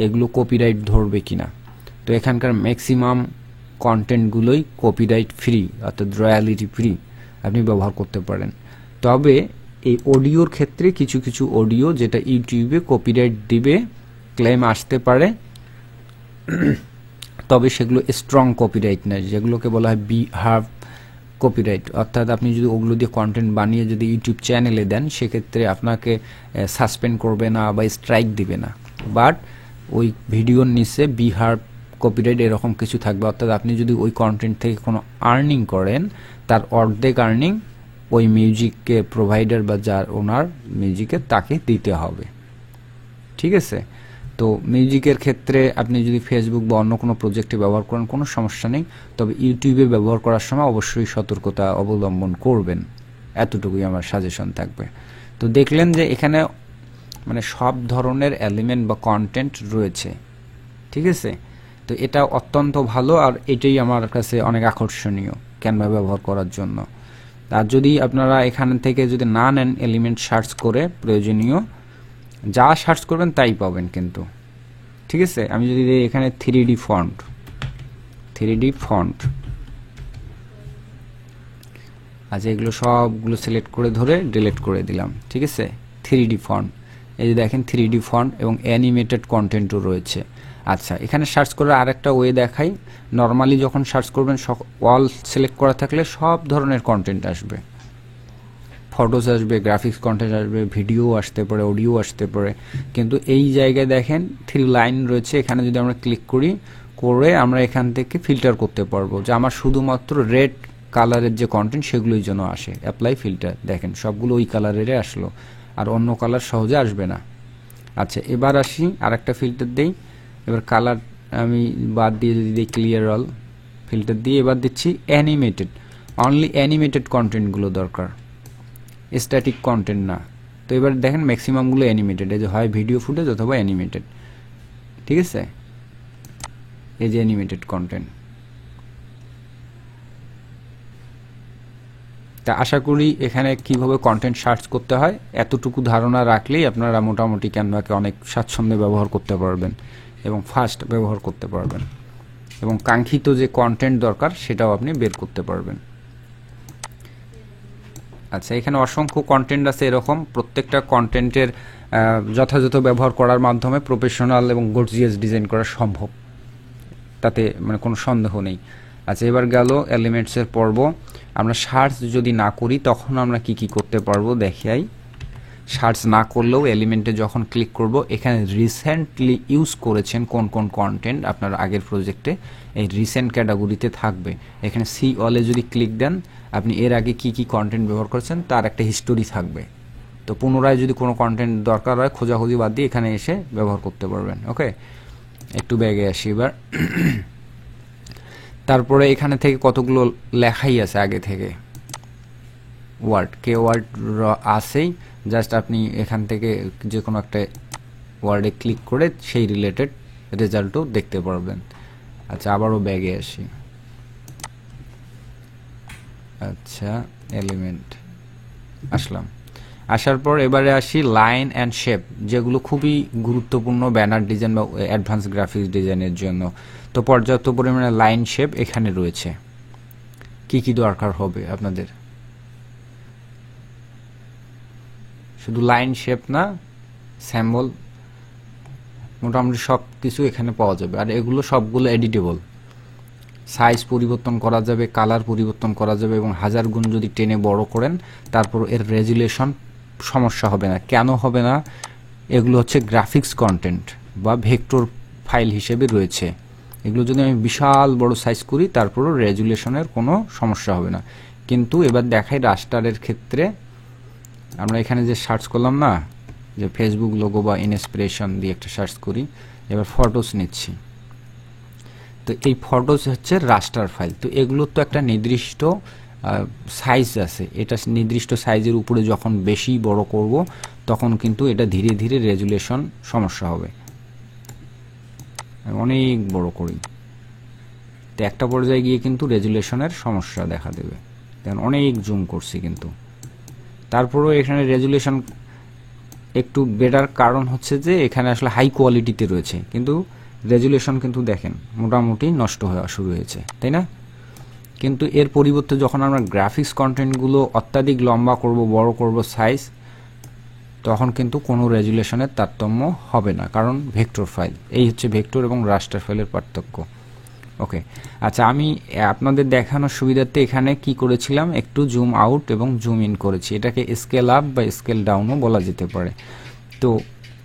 এগুলো কপিরাইট ধরবে কিনা। তো এখানকার ম্যাক্সিমাম কন্টেন্টগুলোই কপিরাইট ফ্রি, অর্থাৎ রয়্যালিটি ফ্রি, আপনি ব্যবহার করতে পারেন। তবে এই অডিওর ক্ষেত্রে কিছু কিছু অডিও যেটা ইউটিউবে কপিরাইট দিবে, ক্লেম আসতে পারে, তবে সেগুলো স্ট্রং কপিরাইট নয়, যেগুলোকে বলা হয় বিহার্ভ কপিরাইট। অর্থাৎ আপনি যদি ওগুলো দিয়ে কন্টেন্ট বানিয়ে যদি ইউটিউব চ্যানেলে দেন, সেক্ষেত্রে আপনাকে সাসপেন্ড করবে না বা স্ট্রাইক দিবে না, বাট ওই ভিডিওর নিচে বিহার্ভ কপিরাইট এরকম কিছু থাকবে। অর্থাৎ আপনি যদি ওই কন্টেন্ট থেকে কোনো আর্নিং করেন, তার অর্ধেক আর্নিং ওই মিউজিককে প্রোভাইডার বা যার ওনার মিউজিকে তাকে দিতে হবে, ঠিক আছে। তো মিউজিকের ক্ষেত্রে আপনি যদি ফেসবুক বা অন্য কোনো প্রজেক্টে ব্যবহার করেন কোনো সমস্যা নেই, তবে ইউটিউবে ব্যবহার করার সময় অবশ্যই সতর্কতা অবলম্বন করবেন, এতটুকুই আমার সাজেশন থাকবে। তো দেখলেন যে এখানে মানে সব ধরনের এলিমেন্ট বা কন্টেন্ট রয়েছে, ঠিক আছে। তো এটা অত্যন্ত ভালো, আর এটাই আমার কাছে অনেক আকর্ষণীয় ক্যানভা ব্যবহার করার জন্য। আর যদি আপনারা এখান থেকে যদি না নেন এলিমেন্ট সার্চ করে, প্রয়োজনীয় যা সার্চ করবেন তাই পাবেন কিন্তু, ঠিক আছে। আমি যদি এখানে 3D ফন্ট, আচ্ছা এগুলো সবগুলো সিলেক্ট করে ধরে ডিলিট করে দিলাম, ঠিক আছে। 3D ফন্ট, এই যে দেখেন 3D ফন্ট এবং অ্যানিমেটেড কন্টেন্টও রয়েছে। আচ্ছা, এখানে সার্চ করার আরেকটা ওয়ে দেখাই। নর্মালি যখন সার্চ করবেন অল সিলেক্ট করা থাকলে সব ধরনের কন্টেন্ট আসবে, ফটোস আসবে, গ্রাফিক্স কন্টেন্ট আসবে, ভিডিও আসতে পারে, অডিও আসতে পারে। কিন্তু এই জায়গায় দেখেন 3 লাইন রয়েছে, এখানে যদি আমরা ক্লিক করে আমরা এখান থেকে ফিল্টার করতে পারবো যে আমার শুধুমাত্র রেড কালারের যে কন্টেন্ট সেগুলোই যেন আসে। অ্যাপ্লাই ফিল্টার, দেখেন সবগুলো ওই কালারেরই আসলো, আর অন্য কালার সহজে আসবে না। আচ্ছা, এবার আসি আরেকটা ফিল্টার দেই। এবার কালার আমি বাদ দিয়ে যদি দিই ক্লিয়ার অল ফিল্টার দিয়ে, এবার দিচ্ছি অ্যানিমেটেড, অনলি অ্যানিমেটেড কন্টেন্টগুলো দরকার, স্ট্যাটিক কন্টেন্ট না। তো এবার দেখেন ম্যাক্সিমামগুলো অ্যানিমেটেড, এই যে হয় ভিডিও ফুটেজ অথবা অ্যানিমেটেড, ঠিক আছে। এই যে অ্যানিমেটেড কন্টেন্ট। তা আশা করি এখানে কিভাবে কন্টেন্ট সার্চ করতে হয় এতটুকু ধারণা রাখলেই আপনারা মোটামুটি ক্যানভাকে অনেক স্বাচ্ছন্দ্যে ব্যবহার করতে পারবেন এবং ফাস্ট ব্যবহার করতে পারবেন, এবং কাঙ্ক্ষিত যে কন্টেন্ট দরকার সেটাও আপনি বের করতে পারবেন। আচ্ছা, এখানে অসংখ্য কন্টেন্ট আছে এরকম, প্রত্যেকটা কন্টেন্টের যথাযথ ব্যবহার করার মাধ্যমে প্রফেশনাল এবং গর্জিয়াস ডিজাইন করা সম্ভব, তাতে মানে কোনো সন্দেহ নেই। আচ্ছা, এবার গেল এলিমেন্টসের পর্ব। আমরা সার্চ যদি না করি তখন আমরা কি কি করতে পারবো দেখাই। সার্চ না করলেও এলিমেন্টে যখন ক্লিক করব, এখানে রিসেন্টলি ইউজ করেছেন কোন কোন কন্টেন্ট আপনার আগের প্রজেক্টে, এই রিসেন্ট ক্যাটাগরিতে থাকবে। এখানে সি অলে যদি ক্লিক দেন, আপনি এর আগে কি কি কন্টেন্ট ব্যবহার করেছেন তার একটা হিস্টোরি থাকবে। তো পুনরায় যদি কোনো কন্টেন্ট দরকার হয়, খোঁজাখুঁজি বাদ দিয়ে এখানে এসে ব্যবহার করতে পারবেন। ওকে, একটু ব্যাগে আসি এবার। তারপরে এখানে থেকে কতগুলো লেখাই আছে আগে থেকে, ওয়ার্ড আছেই, জাস্ট আপনি এখান থেকে যে কোনো একটা ওয়ার্ডে ক্লিক করে সেই রিলেটেড রেজাল্টও দেখতে পারবেন। আচ্ছা, আবারও ব্যাগে আসি। আচ্ছা, এলিমেন্ট আসলাম। আসার পর এবারে আসি লাইন অ্যান্ড শেপ, যেগুলো খুবই গুরুত্বপূর্ণ ব্যানার ডিজাইন বা অ্যাডভান্স গ্রাফিক্স ডিজাইনের জন্য। তো পর্যাপ্ত পরিমাণে লাইন শেপ এখানে রয়েছে। কি কি দরকার হবে আপনাদের? শুধু লাইন শেপ না, স্যাম্বল, মোটামুটি সব কিছু এখানে পাওয়া যাবে। আর এগুলো সবগুলো এডিটেবল, সাইজ পরিবর্তন করা যাবে, কালার পরিবর্তন করা যাবে, এবং 1000 গুণ যদি টেনে বড় করেন তারপর এর রেজুলেশন সমস্যা হবে না। কেন হবে না? এগুলো হচ্ছে গ্রাফিক্স কন্টেন্ট বা ভেক্টর ফাইল হিসেবে রয়েছে। এগুলো যদি আমি বিশাল বড় সাইজ করি তারপরও রেজুলেশনের কোনো সমস্যা হবে না। কিন্তু এবার দেখাই রাস্টারের ক্ষেত্রে, আমরা এখানে যে সার্চ করলাম না, যে ফেসবুক লোগো বা ইন্সপিরেশন দিয়ে একটা সার্চ করি, এবার ফটোস নিচ্ছি। তো এই ফটোস হচ্ছে রাস্টার ফাইল। তো এগুলোর তো একটা নির্দিষ্ট সাইজ আছে, এটা নির্দিষ্ট সাইজের উপরে যখন বেশি বড় করব তখন কিন্তু এটা ধীরে ধীরে রেজুলেশন সমস্যা হবে। অনেক বড় করি তো একটা পর্যায়ে গিয়ে কিন্তু রেজুলেশনের সমস্যা দেখা দেবে। দেখেন অনেক জুম করছি, কিন্তু তারপরেও এখানে রেজুলেশন একটু বেটার, কারণ হচ্ছে যে এখানে আসলে হাই কোয়ালিটিতে রয়েছে, কিন্তু রেজুলেশন কিন্তু দেখেন মোটামুটি নষ্ট হওয়া শুরু হয়েছে, তাই না? কিন্তু এর পরিবর্তে যখন আমরা গ্রাফিক্স কন্টেন্টগুলো অত্যাধিক লম্বা করব, বড় করব সাইজ, তখন কিন্তু কোনো রেজুলেশনের তারতম্য হবে না, কারণ ভেক্টর ফাইল। এই হচ্ছে ভেক্টর এবং রাস্টার ফাইলের পার্থক্য। ওকে, আচ্ছা, আমি আপনাদের দেখানোর সুবিধার্থে এখানে কি করেছিলাম, একটু জুম আউট এবং জুম ইন করেছি। এটাকে স্কেল আপ বা স্কেল ডাউনও বলা যেতে পারে। তো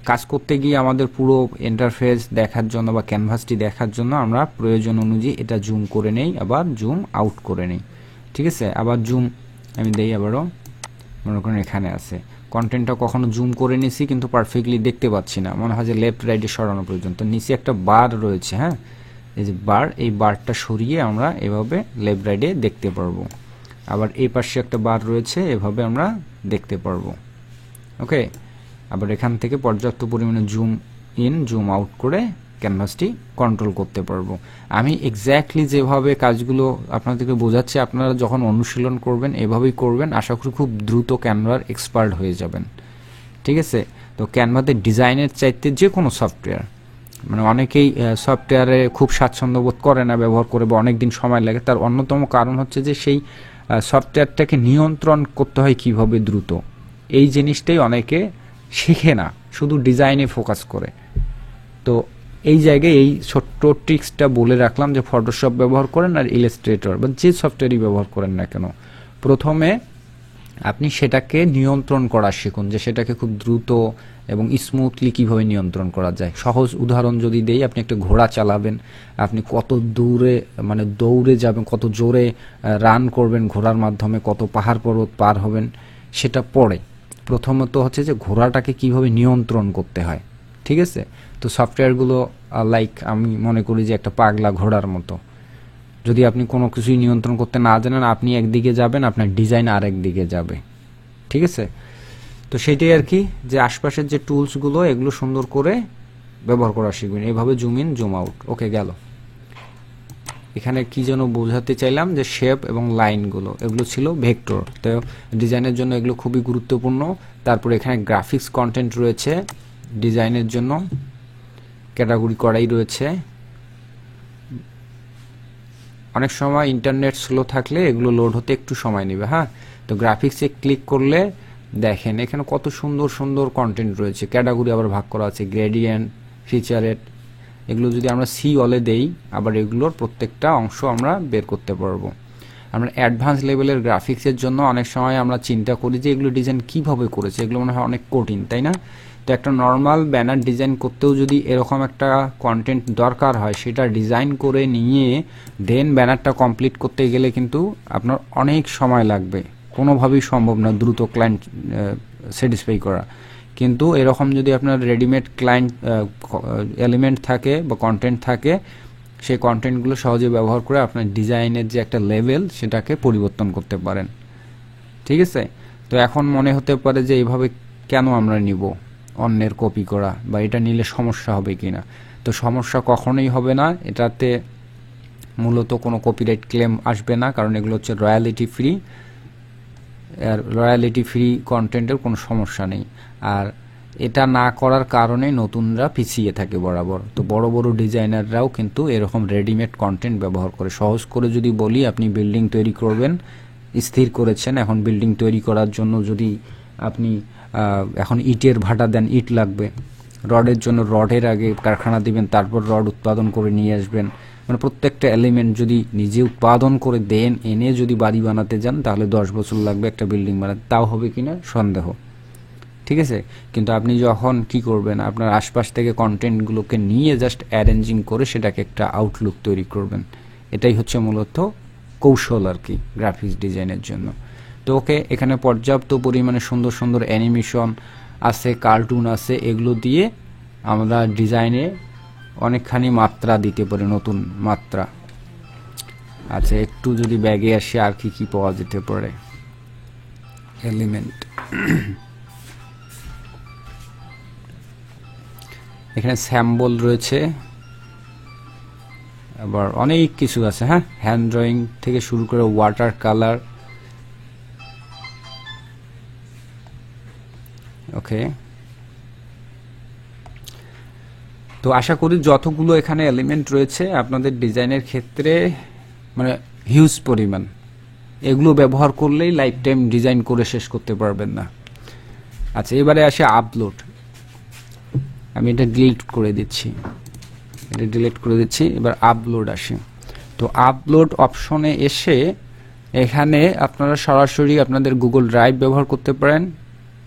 কাজ করতে গিয়ে আমাদের পুরো ইন্টারফেস দেখার জন্য বা ক্যানভাসটি দেখার জন্য আমরা প্রয়োজন অনুযায়ী এটা জুম করে নেই, আবার জুম আউট করে নেই। ঠিক আছে, আবার জুম আমি দেই, আবারও মনে করেন এখানে আছে কন্টেন্টটা, কখনো জুম করে নিছি কিন্তু পারফেক্টলি দেখতে পাচ্ছি না, মনে হয় যে লেফট রাইটে সরানো প্রয়োজন। তো নিচে একটা বার রয়েছে, হ্যাঁ, এই যে বার, এই বারটা সরিয়ে আমরা এভাবে লেফট রাইটে দেখতে পারবো। আবার এই পাশে একটা বার রয়েছে, এভাবে আমরা দেখতে পারবো। ওকে, আবার এখান থেকে পর্যাপ্ত পরিমাণে জুম ইন জুম আউট করে ক্যানভাসটি কন্ট্রোল করতে পারবো। আমি এক্স্যাক্টলি যেভাবে কাজগুলো আপনাদেরকে বোঝাচ্ছি, আপনারা যখন অনুশীলন করবেন এভাবেই করবেন, আশা করি খুব দ্রুত ক্যানভার এক্সপার্ট হয়ে যাবেন। ঠিক আছে, তো ক্যানভাতে ডিজাইনের চাইতে যে কোনো সফটওয়্যার, মানে অনেকেই সফটওয়্যারে খুব স্বাচ্ছন্দ্য বোধ করে না ব্যবহার করে, বা অনেক দিন সময় লাগে। তার অন্যতম কারণ হচ্ছে যে সেই সফটওয়্যারটাকে নিয়ন্ত্রণ করতে হয় কিভাবে দ্রুত, এই জিনিসটাই অনেকে শেখে না, শুধু ডিজাইনে ফোকাস করে। তো এই জায়গায় এই ছোট্ট ট্রিক্সটা বলে রাখলাম যে ফটোশপ ব্যবহার করেন আর ইলাস্ট্রেটর বা যে সফটওয়্যারই ব্যবহার করেন না কেন, প্রথমে আপনি সেটাকে নিয়ন্ত্রণ করা শিখুন, যে সেটাকে খুব দ্রুত এবং স্মুথলি কিভাবে নিয়ন্ত্রণ করা যায়। সহজ উদাহরণ যদি দেই, আপনি একটা ঘোড়া চালাবেন, আপনি কত দূরে মানে দৌড়ে যাবেন, কত জোরে রান করবেন ঘোড়ার মাধ্যমে, কত পাহাড় পর্বত পার হবেন, সেটা পরে। প্রথমত হচ্ছে যে ঘোড়াটাকে কিভাবে নিয়ন্ত্রণ করতে হয়। ঠিক আছে, তো সফটওয়্যারগুলো লাইক আমি মনে করি যে একটা পাগলা ঘোড়ার মতো। যদি আপনি কোনো কিছুই নিয়ন্ত্রণ করতে না জানেন, আপনি একদিকে যাবেন, আপনার ডিজাইন আরেক দিকে যাবে। ঠিক আছে, তো সেটাই আর কি, যে আশপাশের যে টুলসগুলো এগুলো সুন্দর করে ব্যবহার করা শিখবেন, এইভাবে জুম ইন জুম আউট। ওকে, গেল। এখানে কি যেন বোঝাতে চাইলাম, যে শেপ এবং লাইনগুলো এগুলো ছিল ভেক্টর, তো ডিজাইনের জন্য এগুলো খুবই গুরুত্বপূর্ণ। তারপরে এখানে গ্রাফিক্স কন্টেন্ট রয়েছে, ডিজাইনের জন্য ক্যাটাগরি করাই রয়েছে। অনেক সময় ইন্টারনেট স্লো থাকলে এগুলো লোড হতে একটু সময় নেবে। হ্যাঁ, তো গ্রাফিক্সে ক্লিক করলে দেখেন এখানে কত সুন্দর সুন্দর কন্টেন্ট রয়েছে, ক্যাটাগরি আবার ভাগ করা আছে, গ্রেডিয়েন্ট, ফিচারেট। এগুলো যদি আমরা সি অলে দেই, আবার এগুলোর প্রত্যেকটা অংশ আমরা বের করতে পারবো। আমরা অ্যাডভান্স লেভেলের গ্রাফিক্সের জন্য অনেক সময় আমরা চিন্তা করি যে এগুলো ডিজাইন কিভাবে করেছে, এগুলো মনে হয় অনেক কঠিন, তাই না? তো একটা নর্মাল ব্যানার ডিজাইন করতেও যদি এরকম একটা কন্টেন্ট দরকার হয়, সেটা ডিজাইন করে নিয়ে দেন ব্যানারটা কমপ্লিট করতে গেলে কিন্তু আপনার অনেক সময় লাগবে, কোনোভাবেই সম্ভব না দ্রুত ক্লায়েন্ট স্যাটিসফাই করা। কিন্তু এরকম যদি আপনার রেডিমেড ক্লায়েন্ট এলিমেন্ট থাকে বা কন্টেন্ট থাকে, সেই কন্টেন্টগুলো সহজে ব্যবহার করে আপনার ডিজাইনের যে একটা লেভেল সেটাকে পরিবর্তন করতে পারেন। ঠিক আছে, তো এখন মনে হতে পারে যে এইভাবে কেন আমরা নিব অন্যের কপি করা, বা এটা নিলে সমস্যা হবে কিনা। তো সমস্যা কখনোই হবে না, এটাতে মূলত কোনো কপিরাইট ক্লেম আসবে না, কারণ এগুলো হচ্ছে রয়্যালিটি ফ্রি। আর রয়্যালিটি ফ্রি কন্টেন্টের কোনো সমস্যা নেই। আর এটা না করার কারণে নতুনরা পিছিয়ে থাকে বরাবর। তো বড় বড় ডিজাইনাররাও কিন্তু এরকম রেডিমেড কন্টেন্ট ব্যবহার করে। সহজ করে যদি বলি, আপনি বিল্ডিং তৈরি করবেন, স্থির করেছেন, এখন বিল্ডিং তৈরি করার জন্য যদি আপনি এখন ইটের ভাটা দেন, ইট লাগবে, রডের জন্য রডের আগে কারখানা দিবেন, তারপর রড উৎপাদন করে নিয়ে আসবেন, মানে প্রত্যেকটা এলিমেন্ট যদি নিজে উৎপাদন করে দেন, এনে যদি বাড়ি বানাতে যান, তাহলে 10 বছর লাগবে একটা বিল্ডিং বানাতে। তাও হবে কিনা সন্দেহ, ঠিক আছে? কিন্তু আপনি যখন কি করবেন, আপনার আশপাশ থেকে কন্টেন্টগুলোকে নিয়ে জাস্ট অ্যারেঞ্জিং করে সেটাকে একটা আউটলুক তৈরি করবেন। এটাই হচ্ছে মূলত কৌশল আর কি গ্রাফিক্স ডিজাইনের জন্য। তো ওকে, এখানে পর্যাপ্ত পরিমাণে সুন্দর সুন্দর অ্যানিমেশন আছে, কার্টুন আছে, এগুলো দিয়ে আমরা ডিজাইনে অনেকখানি মাত্রা দিতে পারি, নতুন মাত্রা। আচ্ছা, একটু যদি ব্যাগে আসে আর কি কি পাওয়া যেতে পারে এলিমেন্ট। এখানে স্যাম্বল রয়েছে, আবার অনেক কিছু আছে। হ্যাঁ, হ্যান্ড ড্রয়িং থেকে শুরু করে ওয়াটার কালার। ওকে, তো আশা করি যতগুলো এখানে এলিমেন্ট রয়েছে আপনাদের ডিজাইনের ক্ষেত্রে মানে হিউজ পরিমাণ, এগুলো ব্যবহার করলেই লাইফ টাইম ডিজাইন করে শেষ করতে পারবেন না। আচ্ছা, এবারে আসে আপলোড। আমি এটা ডিলিট করে দিচ্ছি, এবার আপলোড আসে। তো আপলোড অপশনে এসে এখানে আপনারা সরাসরি আপনাদের গুগল ড্রাইভ ব্যবহার করতে পারেন,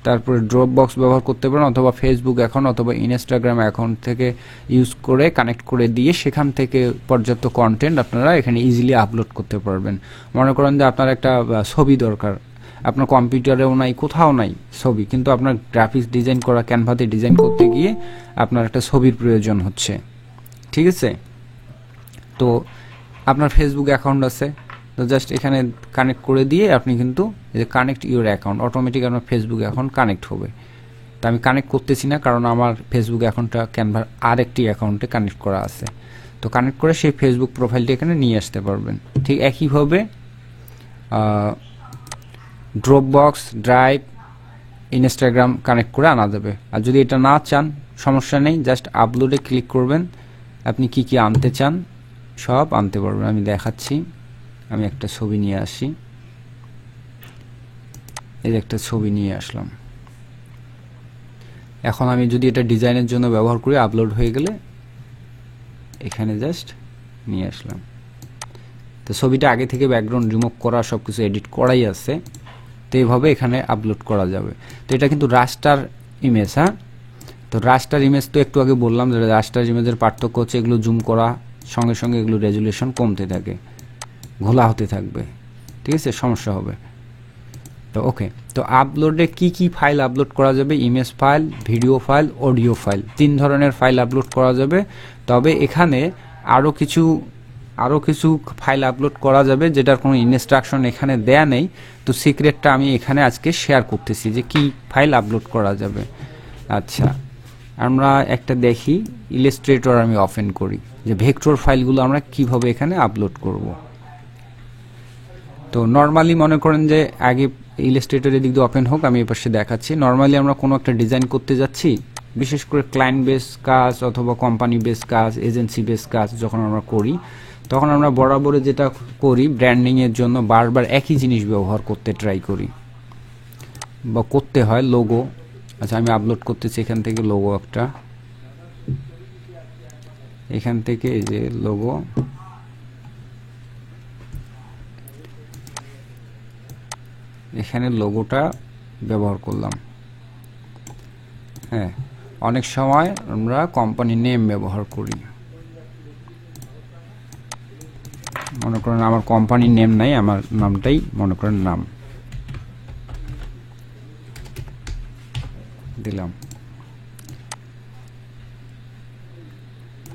তারপরে ড্রপ বক্স ব্যবহার করতে পারেন, অথবা ফেসবুক অ্যাকাউন্ট অথবা ইনস্টাগ্রাম অ্যাকাউন্ট থেকে ইউজ করে কানেক্ট করে দিয়ে সেখান থেকে পর্যাপ্ত কন্টেন্ট আপনারা এখানে ইজিলি আপলোড করতে পারবেন। মনে করেন যে আপনার একটা ছবি দরকার, আপনার কম্পিউটারেও নাই, কোথাও নাই ছবি, কিন্তু আপনার গ্রাফিক্স ডিজাইন করা ক্যানভাতে ডিজাইন করতে গিয়ে আপনার একটা ছবির প্রয়োজন হচ্ছে, ঠিক আছে? তো আপনার ফেসবুক অ্যাকাউন্ট আছে, তো জাস্ট এখানে কানেক্ট করে দিয়ে আপনি কিন্তু কানেক্ট ইউর অ্যাকাউন্ট, অটোমেটিক আপনার ফেসবুক অ্যাকাউন্ট কানেক্ট হবে। তো আমি কানেক্ট করতেছি না, কারণ আমার ফেসবুক অ্যাকাউন্টটা ক্যানভার আরেকটি অ্যাকাউন্টে কানেক্ট করা আছে। তো কানেক্ট করে সেই ফেসবুক প্রোফাইলটি এখানে নিয়ে আসতে পারবেন। ঠিক একইভাবে drop box, drive, Instagram connect করে আনা যাবে। আর যদি এটা না চান সমস্যা নেই, জাস্ট আপলোডে ক্লিক করবেন, আপনি কি কি আনতে চান সব আনতে পারবেন। আমি দেখাচ্ছি, আমি একটা ছবি নিয়ে আসি, এই একটা ছবি নিয়ে আসলাম। এখন আমি যদি এটা ডিজাইনের জন্য ব্যবহার করি, আপলোড হয়ে গেলে এখানে জাস্ট নিয়ে আসলাম। তো ছবিটা আগে থেকে ব্যাকগ্রাউন্ড রিমুভ করা, সব কিছু এডিট করাই আছে, তো এইভাবে এখানে আপলোড করা যাবে। তো এটা কিন্তু রাস্টার ইমেজ। হ্যাঁ, তো রাস্টার ইমেজ তো একটু আগে বললাম যে রাস্টার ইমেজের পার্থক্য হচ্ছে এগুলো জুম করা সঙ্গে সঙ্গে এগুলো রেজুলেশন কমতে থাকে, ঘোলা হতে থাকবে, ঠিক আছে, সমস্যা হবে। তো ওকে, তো আপলোডে কি কি ফাইল আপলোড করা যাবে? Image file, video file, audio file, 3 ধরনের ফাইল আপলোড করা যাবে। তবে এখানে আরও কিছু ফাইল আপলোড করা যাবে যেটার কোনো ইনস্ট্রাকশন এখানে দেয়া নেই। তো সিক্রেটটা আমি এখানে আজকে শেয়ার করতেছি যে কি ফাইল আপলোড করা যাবে। আচ্ছা, আমরা একটা দেখি, ইলাস্ট্রেটর আমি ওপেন করি যে ভেক্টর ফাইলগুলো আমরা কিভাবে এখানে আপলোড করব। তো নর্মালি মনে করেন যে আগে ইলাস্ট্রেটরের দিক দিয়ে ওপেন হোক, আমি এপাশে দেখাচ্ছি। নর্মালি আমরা কোনো একটা ডিজাইন করতে যাচ্ছি, বিশেষ করে ক্লায়েন্ট বেস কাজ অথবা কোম্পানি বেস কাজ, এজেন্সি বেস কাজ যখন আমরা করি, তখন আমরা বরাবরে যেটা করি, ব্র্যান্ডিংয়ের জন্য বারবার একই জিনিস ব্যবহার করতে ট্রাই করি বা করতে হয়, লোগো। আচ্ছা, আমি আপলোড করতেছি এখান থেকে লোগো একটা, এখান থেকে এই যে লোগো, এখানে লোগোটা ব্যবহার করলাম। হ্যাঁ, অনেক সময় আমরা কোম্পানি নেম ব্যবহার করি। মনে করেন আমার কোম্পানির নেম নাই, আমার নামটাই মনে করেন নাম দিলাম।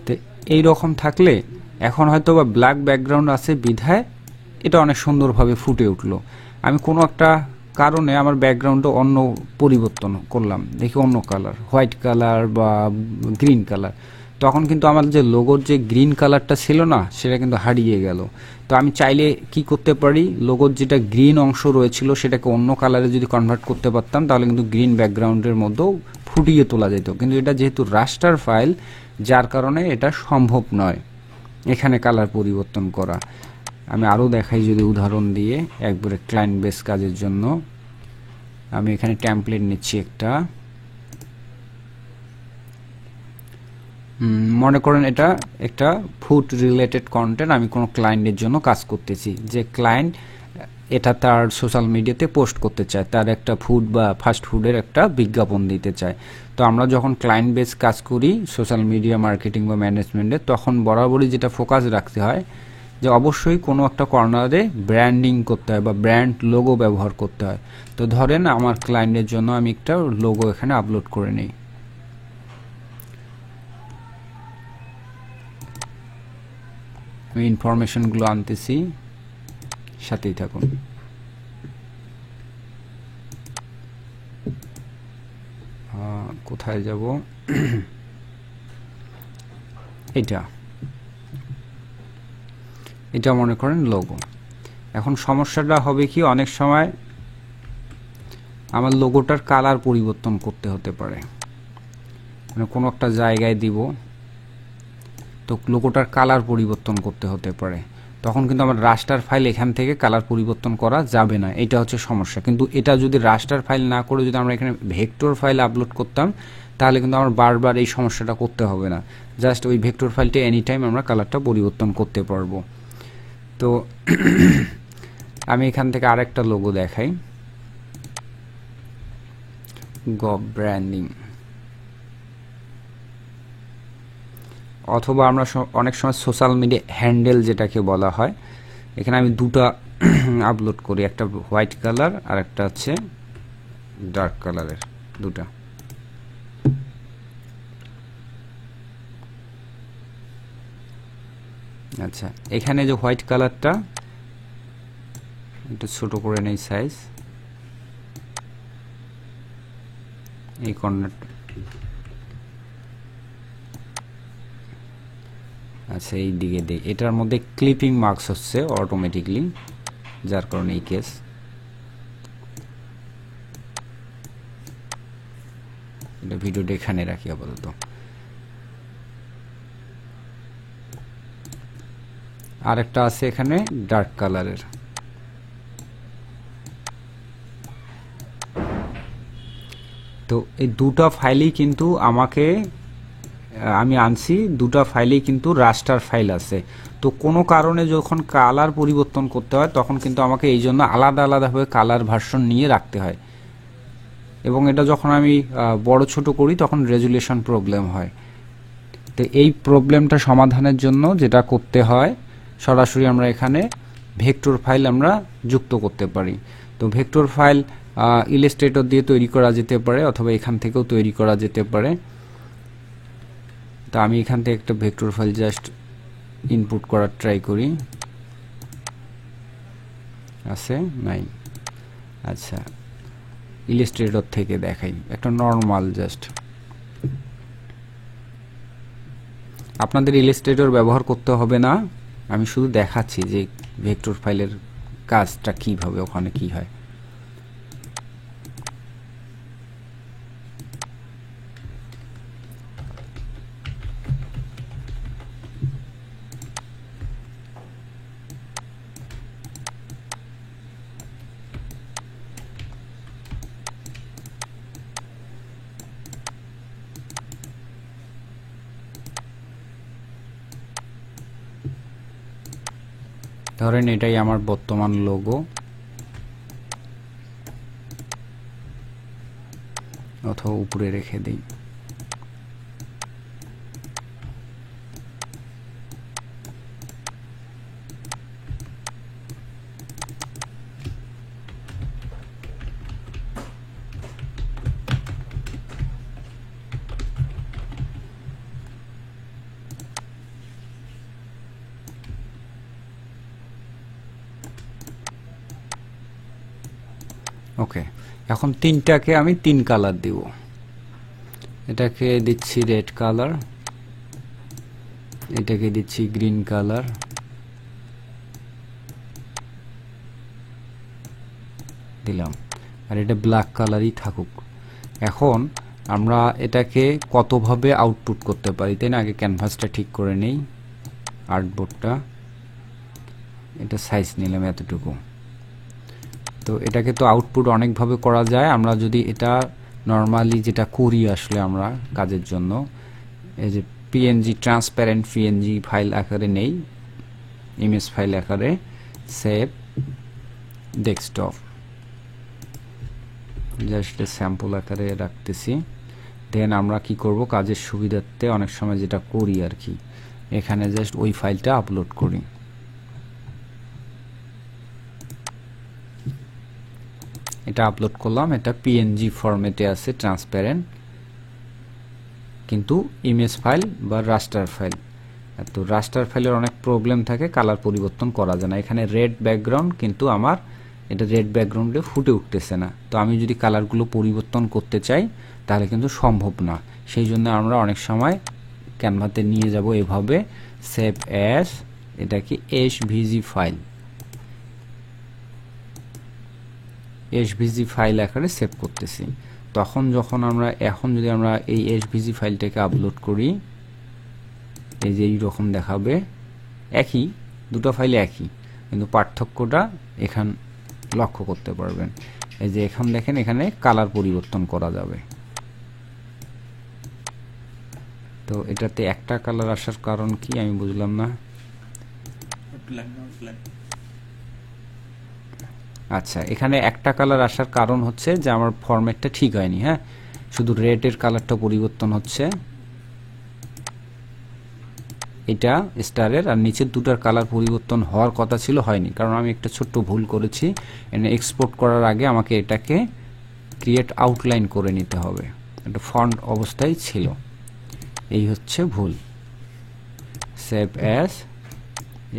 তো এইরকম থাকলে এখন হয়তো বা ব্ল্যাক ব্যাকগ্রাউন্ড আছে বিধায় এটা অনেক সুন্দরভাবে ফুটে উঠলো। আমি কোনো একটা কারণে আমার ব্যাকগ্রাউন্ডটা অন্য পরিবর্তন করলাম, দেখি অন্য কালার, হোয়াইট কালার বা গ্রিন কালার, তখন কিন্তু আমার যে লোগোর যে গ্রিন কালারটা ছিল না, সেটা কিন্তু হারিয়ে গেল। তো আমি চাইলে কি করতে পারি, লোগোর যেটা গ্রিন অংশ রয়েছিল সেটাকে অন্য কালারে যদি কনভার্ট করতে পারতাম, তাহলে কিন্তু গ্রিন ব্যাকগ্রাউন্ডের মধ্যেও ফুটিয়ে তোলা যেত। কিন্তু এটা যেহেতু রাস্টার ফাইল, যার কারণে এটা সম্ভব নয় এখানে কালার পরিবর্তন করা। আমি আরও দেখাই যদি উদাহরণ দিয়ে, একবারে ক্লায়েন্ট বেস কাজের জন্য আমি এখানে টেমপ্লেট নিচ্ছি একটা। মনে করেন এটা একটা ফুড রিলেটেড কন্টেন্ট, আমি কোনো ক্লায়েন্টের জন্য কাজ করতেছি, যে ক্লায়েন্ট এটা তার সোশ্যাল মিডিয়াতে পোস্ট করতে চায়, তার একটা ফুড বা ফাস্ট ফুডের একটা বিজ্ঞাপন দিতে চায়। তো আমরা যখন ক্লায়েন্ট বেস কাজ করি সোশ্যাল মিডিয়া মার্কেটিং বা ম্যানেজমেন্টে, তখন বরাবরই যেটা ফোকাস রাখতে হয় যে অবশ্যই কোনো একটা কর্নারে ব্র্যান্ডিং করতে হয় বা ব্র্যান্ড লোগো ব্যবহার করতে হয়। তো ধরেন আমার ক্লায়েন্টের জন্য আমি একটা লোগো এখানে আপলোড করে নিই। আমি ইনফরমেশনগুলো আনতেছি, সাথেই থাকুন। কোথায় যাব, এটা মনে করেন লোগো। এখন সমস্যাটা হবে কি, অনেক সময় আমার লোগোটার কালার পরিবর্তন করতে হতে পারে, মানে কোনো একটা জায়গায় দিব, তো লোগোটার কালার পরিবর্তন করতে হতে পারে। তখন কিন্তু আমার রাস্টার ফাইল এখান থেকে কালার পরিবর্তন করা যাবে না, এটা হচ্ছে সমস্যা। কিন্তু এটা যদি রাস্টার ফাইল না করে যদি আমরা এখানে ভেক্টর ফাইল আপলোড করতাম, তাহলে কিন্তু আমার বারবার এই সমস্যাটা করতে হবে না। জাস্ট ওই ভেক্টর ফাইলটা এনি টাইম আমরা কালারটা পরিবর্তন করতে পারবো। তো আমি এখান থেকে আরেকটা লোগো দেখাই, গভ ব্র্যান্ডিং। অথবা আমরা অনেক সময় সোশ্যাল মিডিয়া হ্যান্ডেল যেটাকে বলা হয়, এখানে আমি দুটা আপলোড করি, একটা হোয়াইট কালার আর একটা হচ্ছে ডার্ক কালারের, দুটা। আচ্ছা, এখানে যে হোয়াইট কালারটা একটু ছোট করে নেই সাইজ, এই কর্নারটা, আচ্ছা এই দিকে দিই, এটার মধ্যে ক্লিপিং মার্কস হচ্ছে অটোমেটিকলি, যার কারণে এই কেস। এটা ভিডিওটা এখানে রাখি আপাতত। আরেকটা আছে এখানে ডার্ক কালারের। তো এই দুটো ফাইলই কিন্তু আমি আনছি, দুটো ফাইলেই কিন্তু রাস্টার ফাইল আছে। তো কোনো কারণে যখন কালার পরিবর্তন করতে হয়, তখন কিন্তু আমাকে এই জন্য আলাদা আলাদাভাবে কালার ভার্সন নিয়ে রাখতে হয়, এবং এটা যখন আমি বড় ছোট করি তখন রেজুলেশন প্রবলেম হয়। তো এই প্রবলেমটা সমাধানের জন্য যেটা করতে হয়, সরাসরি আমরা এখানে ভেক্টর ফাইল আমরা যুক্ত করতে পারি। তো ভেক্টর ফাইল ইলাস্ট্রেটর দিয়ে তৈরি করা যেতে পারে, অথবা এখান থেকেও তৈরি করা যেতে পারে। তো আমি এখান থেকে একটা ভেক্টর ফাইল জাস্ট ইনপুট করার ট্রাই করি, আছে নাই? আচ্ছা, ইলাস্ট্রেটর থেকে দেখাই একটা নরমাল জাস্ট। আপনাদের ইলাস্ট্রেটর ব্যবহার করতে হবে না, আমি শুধু দেখাচ্ছি যে ভেক্টর ফাইলের কাজটা কিভাবে, ওখানে কি হয়। ধরেন এটাই আমার বর্তমান লোগো, অথবা উপরে রেখে দিই। ওকে, এখন তিনটাকে আমি তিন কালার দিব। এটাকে দিচ্ছি রেড কালার, এটাকে দিচ্ছি গ্রিন কালার, দিলাম, আর এটা ব্ল্যাক কালারই থাকুক। এখন আমরা এটাকে কতভাবে আউটপুট করতে পারি তাই না? আগে ক্যানভাসটা ঠিক করে নেই, আর্টবোর্ডটা, এটা সাইজ নিলাম এতটুকু। তো এটাকে তো আউটপুট অনেকভাবে করা যায়। আমরা যদি এটা নর্মালি যেটা করি আসলে আমরা কাজের জন্য, এই যে পিএনজি, ট্রান্সপারেন্ট পিএনজি ফাইল আকারে নেই, ইমেজ ফাইল আকারে, সেভ ডেস্কটপ, জাস্ট স্যাম্পল আকারে রাখতেছি। দেন আমরা কি করব, কাজের সুবিধার্থে অনেক সময় যেটা করি আর কি, এখানে জাস্ট ওই ফাইলটা আপলোড করি। এটা আপলোড করলাম, এটা পিএনজি ফরম্যাটে আছে, ট্রান্সপারেন্ট, কিন্তু ইমেজ ফাইল বা রাস্টার ফাইল। তো রাস্টার ফাইলের অনেক প্রবলেম থাকে, কালার পরিবর্তন করা যায় না। এখানে রেড ব্যাকগ্রাউন্ড, কিন্তু আমার এটা রেড ব্যাকগ্রাউন্ডে ফুটে উঠতেছে না। তো আমি যদি কালারগুলো পরিবর্তন করতে চাই তাহলে কিন্তু সম্ভব না। সেই জন্য আমরা অনেক সময় ক্যানভাতে নিয়ে যাব এভাবে, সেভ অ্যাজ, এটা কি এসভিজি ফাইল, এসভিজি ফাইল আকারে সেভ করতেছি। তখন যখন আমরা এখন যদি আমরা এই এসভিজি ফাইলটাকে আপলোড করি, এই যে এইরকম দেখাবে, একই, দুটো ফাইল একই, কিন্তু পার্থক্যটা এখান লক্ষ্য করতে পারবেন। এই যে এখন দেখেন এখানে কালার পরিবর্তন করা যাবে। তো এটাতে একটা কালার আসার কারণ কি আমি বুঝলাম না। আচ্ছা, এখানে একটা কালার আসার কারণ হচ্ছে যে আমার ফরম্যাটটা ঠিক হয়নি। হ্যাঁ, শুধু রেডের কালারটা পরিবর্তন হচ্ছে, এটা স্টারের, আর নিচের দুটার কালার পরিবর্তন হওয়ার কথা ছিল, হয়নি, কারণ আমি একটা ছোট্ট ভুল করেছি। এনে এক্সপোর্ট করার আগে আমাকে এটাকে ক্রিয়েট আউটলাইন করে নিতে হবে, এটা ফন্ট অবস্থায় ছিল, এই হচ্ছে ভুল। সেভ অ্যাজ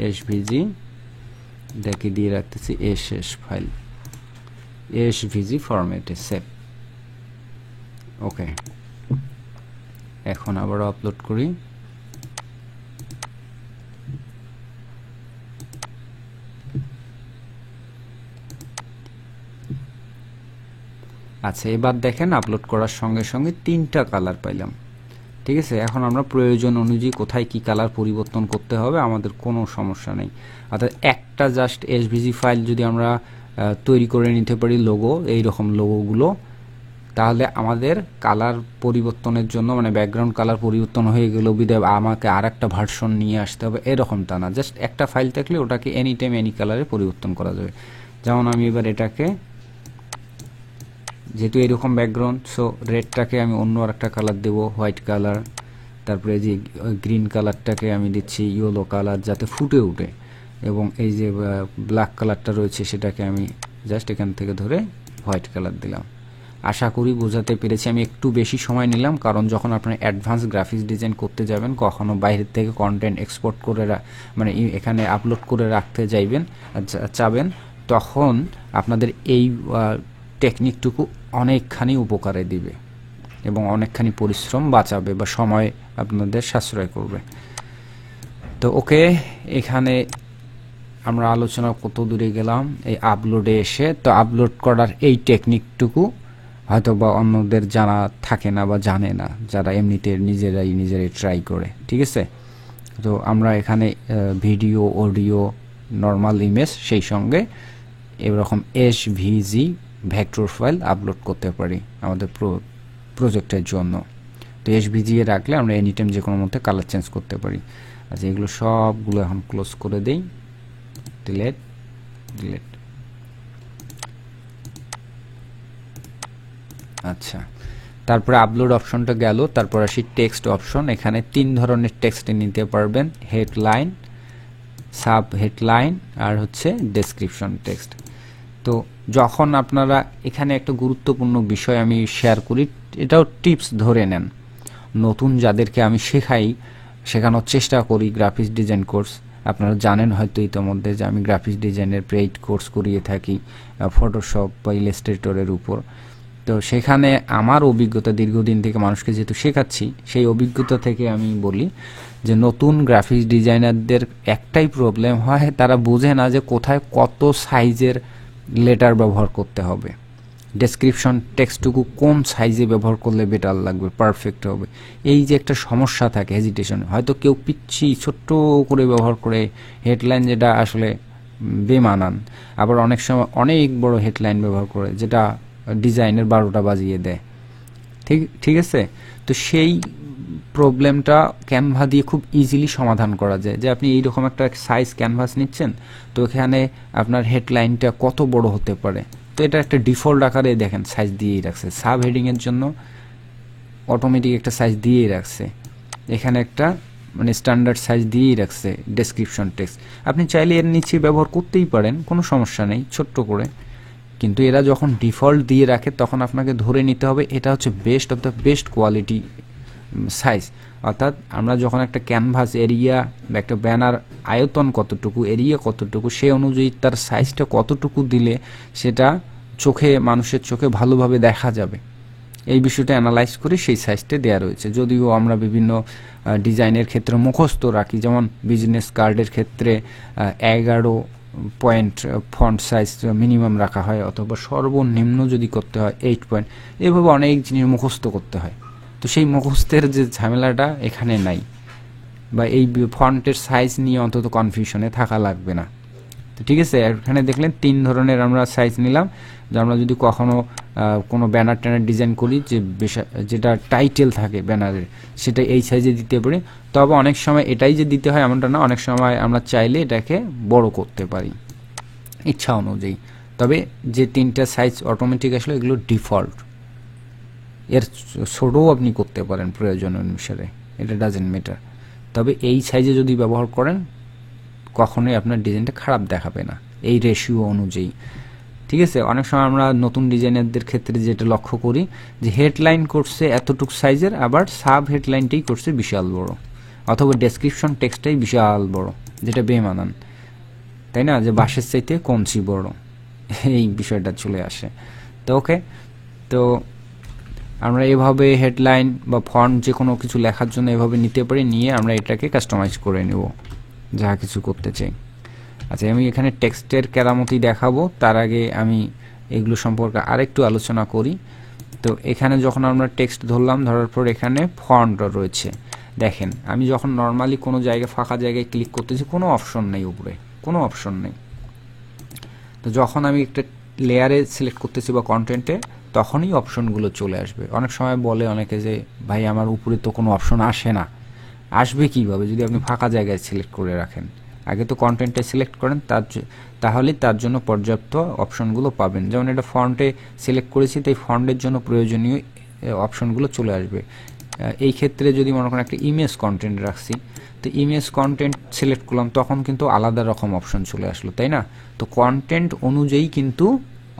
এসভিজি, এটাকে দিয়ে রাখতেছি এসএস ফাইল, এসভিজি ফরম্যাটে সেভ। ওকে, এখন আবার আপলোড করি। আচ্ছা, এবার দেখেন আপলোড করার সঙ্গে সঙ্গে 3টা কালার পাইলাম। ঠিক আছে, এখন আমরা প্রয়োজন অনুযায়ী কোথায় কি কালার পরিবর্তন করতে হবে আমাদের কোনো সমস্যা নেই। অর্থাৎ একটা জাস্ট এসভিজি ফাইল যদি আমরা তৈরি করে নিতে পারি, লোগো, এইরকম লোগোগুলো, তাহলে আমাদের কালার পরিবর্তনের জন্য, মানে ব্যাকগ্রাউন্ড কালার পরিবর্তন হয়ে গেল বিধায় আমাকে আর একটা ভার্সন নিয়ে আসতে হবে, এরকমটা না। জাস্ট একটা ফাইল থাকলে ওটাকে এনি টাইম এনি কালারে পরিবর্তন করা যাবে। যেমন আমি এবার এটাকে, যেহেতু এরকম ব্যাকগ্রাউন্ড, সো রেডটাকে আমি অন্য আরেকটা কালার দেবো, হোয়াইট কালার, তারপরে যে গ্রিন কালারটাকে আমি দিচ্ছি ইয়েলো কালার, যাতে ফুটে উঠে, এবং এই যে ব্ল্যাক কালারটা রয়েছে সেটাকে আমি জাস্ট এখান থেকে ধরে হোয়াইট কালার দিলাম। আশা করি বোঝাতে পেরেছি। আমি একটু বেশি সময় নিলাম, কারণ যখন আপনারা অ্যাডভান্স গ্রাফিক্স ডিজাইন করতে যাবেন, কখনো বাইরের থেকে কন্টেন্ট এক্সপোর্ট করে মানে এখানে আপলোড করে রাখতে চাবেন, তখন আপনাদের এই টেকনিকটুকু অনেকখানি উপকারে দিবে এবং অনেকখানি পরিশ্রম বাঁচাবে বা সময় আপনাদের সাশ্রয় করবে। তো ওকে, এখানে আমরা আলোচনা কত দূরে গেলাম এই আপলোডে এসে। তো আপলোড করার এই টেকনিকটুকু হয়তো বা অন্যদের জানা থাকে না বা জানে না, যারা এমনিতে নিজেরাই ট্রাই করে। ঠিক আছে, তো আমরা এখানে ভিডিও, অডিও, নর্মাল ইমেজ, সেই সঙ্গে এরকম এসভিজি ভেক্টর ফাইল আপলোড করতে পারি আমাদের প্রজেক্টের জন্য। তো এসভিজি এ রাখলে আমরা এনি টাইম যে কোনো মধ্যে কালার চেঞ্জ করতে পারি। আচ্ছা, এগুলো সবগুলো এখন ক্লোজ করে দেই, ডিলেট। আচ্ছা, তারপরে আপলোড অপশনটা গেল। তারপর আসি টেক্সট অপশন। এখানে 3 ধরনের টেক্সট নিতে পারবেন, হেডলাইন, সাব হেডলাইন, আর হচ্ছে ডেসক্রিপশন টেক্সট। তো যখন আপনারা, এখানে একটা গুরুত্বপূর্ণ বিষয় আমি শেয়ার করি, এটাও টিপস ধরে নেন, নতুন যাদেরকে আমি শেখানোর চেষ্টা করি গ্রাফিক্স ডিজাইন কোর্স। আপনারা জানেন হয়তো ইতিমধ্যে যে আমি গ্রাফিক্স ডিজাইনের পেইড কোর্স করিয়ে থাকি ফটোশপ বা ইলাস্ট্রেটরের উপর। তো সেখানে আমার অভিজ্ঞতা, দীর্ঘদিন থেকে মানুষকে যেহেতু শেখাচ্ছি, সেই অভিজ্ঞতা থেকে আমি বলি যে নতুন গ্রাফিক্স ডিজাইনারদের একটাই প্রবলেম হয়, তারা বোঝে না যে কোথায় কত সাইজের লেটার ব্যবহার করতে হবে, ডেসক্রিপশন টেক্সটটুকু কোন সাইজে ব্যবহার করলে বেটার লাগবে, পারফেক্ট হবে। এই যে একটা সমস্যা থাকে হেজিটেশন, হয়তো কেউ পিচ্ছি ছোট্ট করে ব্যবহার করে হেডলাইন, যেটা আসলে বেমানান, আবার অনেক সময় অনেক বড় হেডলাইন ব্যবহার করে যেটা ডিজাইনের 12টা বাজিয়ে দেয়। ঠিক আছে। তো সেই প্রবলেমটা ক্যানভা দিয়ে খুব ইজিলি সমাধান করা যায়, যে আপনি এইরকম একটা সাইজ ক্যানভাস নিচ্ছেন, তো এখানে আপনার হেডলাইনটা কত বড় হতে পারে, তো এটা একটা ডিফল্ট আকারে দেখেন সাইজ দিয়েই রাখছে, সাব হেডিংয়ের জন্য অটোমেটিক একটা সাইজ দিয়েই রাখছে, এখানে একটা মানে স্ট্যান্ডার্ড সাইজ দিয়েই রাখছে ডেসক্রিপশন টেক্সট। আপনি চাইলে এর নিচে ব্যবহার করতেই পারেন, কোনো সমস্যা নেই ছোট্ট করে, কিন্তু এরা যখন ডিফল্ট দিয়ে রাখে তখন আপনাকে ধরে নিতে হবে এটা হচ্ছে best of the best quality size. অর্থাৎ আমরা যখন একটা ক্যানভাস এরিয়া বা একটা ব্যানার আয়তন কতটুকু, এরিয়া কতটুকু, সেই অনুযায়ী তার সাইজটা কতটুকু দিলে সেটা মানুষের চোখে ভালোভাবে দেখা যাবে, এই বিষয়টা অ্যানালাইজ করে সেই সাইজটা দেওয়া রয়েছে। যদিও আমরা বিভিন্ন ডিজাইনের ক্ষেত্রে মুখস্থ রাখি, যেমন বিজনেস কার্ডের ক্ষেত্রে 11 পয়েন্ট ফন্ট সাইজ মিনিমাম রাখা হয়, অথবা সর্বনিম্ন যদি করতে হয় 8 পয়েন্ট, এভাবে অনেক জিনিস মুখস্থ করতে হয়। তো সেই মুখস্থের যে ঝামেলাটা এখানে নাই, বা এই ফন্টের সাইজ নিয়ে অন্তত কনফিউশনে থাকা লাগবে না। তো ঠিক আছে, এখানে দেখলেন 3 ধরনের আমরা সাইজ নিলাম, যে আমরা যদি কখনো কোনো ব্যানার ট্যানার ডিজাইন করি, যে যেটা টাইটেল থাকে ব্যানারের, সেটা এই সাইজে দিতে পারি। তবে অনেক সময় এটাই যে দিতে হয় এমনটা না, অনেক সময় আমরা চাইলে এটাকে বড় করতে পারি ইচ্ছা অনুযায়ী। তবে যে 3টা সাইজ অটোমেটিক আসলে এগুলো ডিফল্ট, এর ছোটও আপনি করতে পারেন প্রয়োজন অনুসারে, এটা ডাজেন্ট ম্যাটার। তবে এই সাইজে যদি ব্যবহার করেন কখনোই আপনার ডিজাইনটা খারাপ দেখাবে না এই রেশিও অনুযায়ী। ঠিক আছে, অনেক সময় আমরা নতুন ডিজাইনারদের ক্ষেত্রে যেটা লক্ষ্য করি, যে হেডলাইন করছে এতটুক সাইজের, আবার সাব হেডলাইনটাই করছে বিশাল বড়, অথবা ডেসক্রিপশন টেক্সটটাই বিশাল বড়, যেটা বেমানান, তাই না, যে বাঁশের চাইতে কঞ্চি বড়, এই বিষয়টা চলে আসে। তো ওকে, তো আমরা এভাবে হেডলাইন বা ফন্ট যে কোনো কিছু লেখার জন্য এভাবে নিতে পারি, নিয়ে আমরা এটাকে কাস্টমাইজ করে নেব যা কিছু করতে চাই। আচ্ছা, আমি এখানে টেক্সটের কেরামতি দেখাবো, তার আগে আমি এগুলো সম্পর্কে আরেকটু আলোচনা করি। তো এখানে যখন আমরা টেক্সট ধরলাম, ধরার পর এখানে ফন্ট রয়েছে। দেখেন, আমি যখন নর্মালি কোনো জায়গায় ফাঁকা জায়গায় ক্লিক করতেছি, কোনো অপশন নেই, উপরে কোনো অপশন নেই। তো যখন আমি একটা লেয়ারে সিলেক্ট করতেছি বা কন্টেন্টে, তখনই অপশনগুলো চলে আসবে। অনেক সময় বলে অনেকে যে ভাই আমার উপরে তো কোনো অপশন আসে না, আসবে কীভাবে যদি আপনি ফাঁকা জায়গায় সিলেক্ট করে রাখেন? আগে তো কন্টেন্টে সিলেক্ট করেন, তাহলেই তার জন্য পর্যাপ্ত অপশনগুলো পাবেন। যেমন এটা ফন্টে সিলেক্ট করেছি, তাই ফন্টের জন্য প্রয়োজনীয় অপশনগুলো চলে আসবে। এই ক্ষেত্রে যদি মনে করেন একটা ইমেজ কন্টেন্ট রাখছি, তো ইমেজ কন্টেন্ট সিলেক্ট করলাম, তখন কিন্তু আলাদা রকম অপশন চলে আসলো, তাই না? তো কন্টেন্ট অনুযায়ী কিন্তু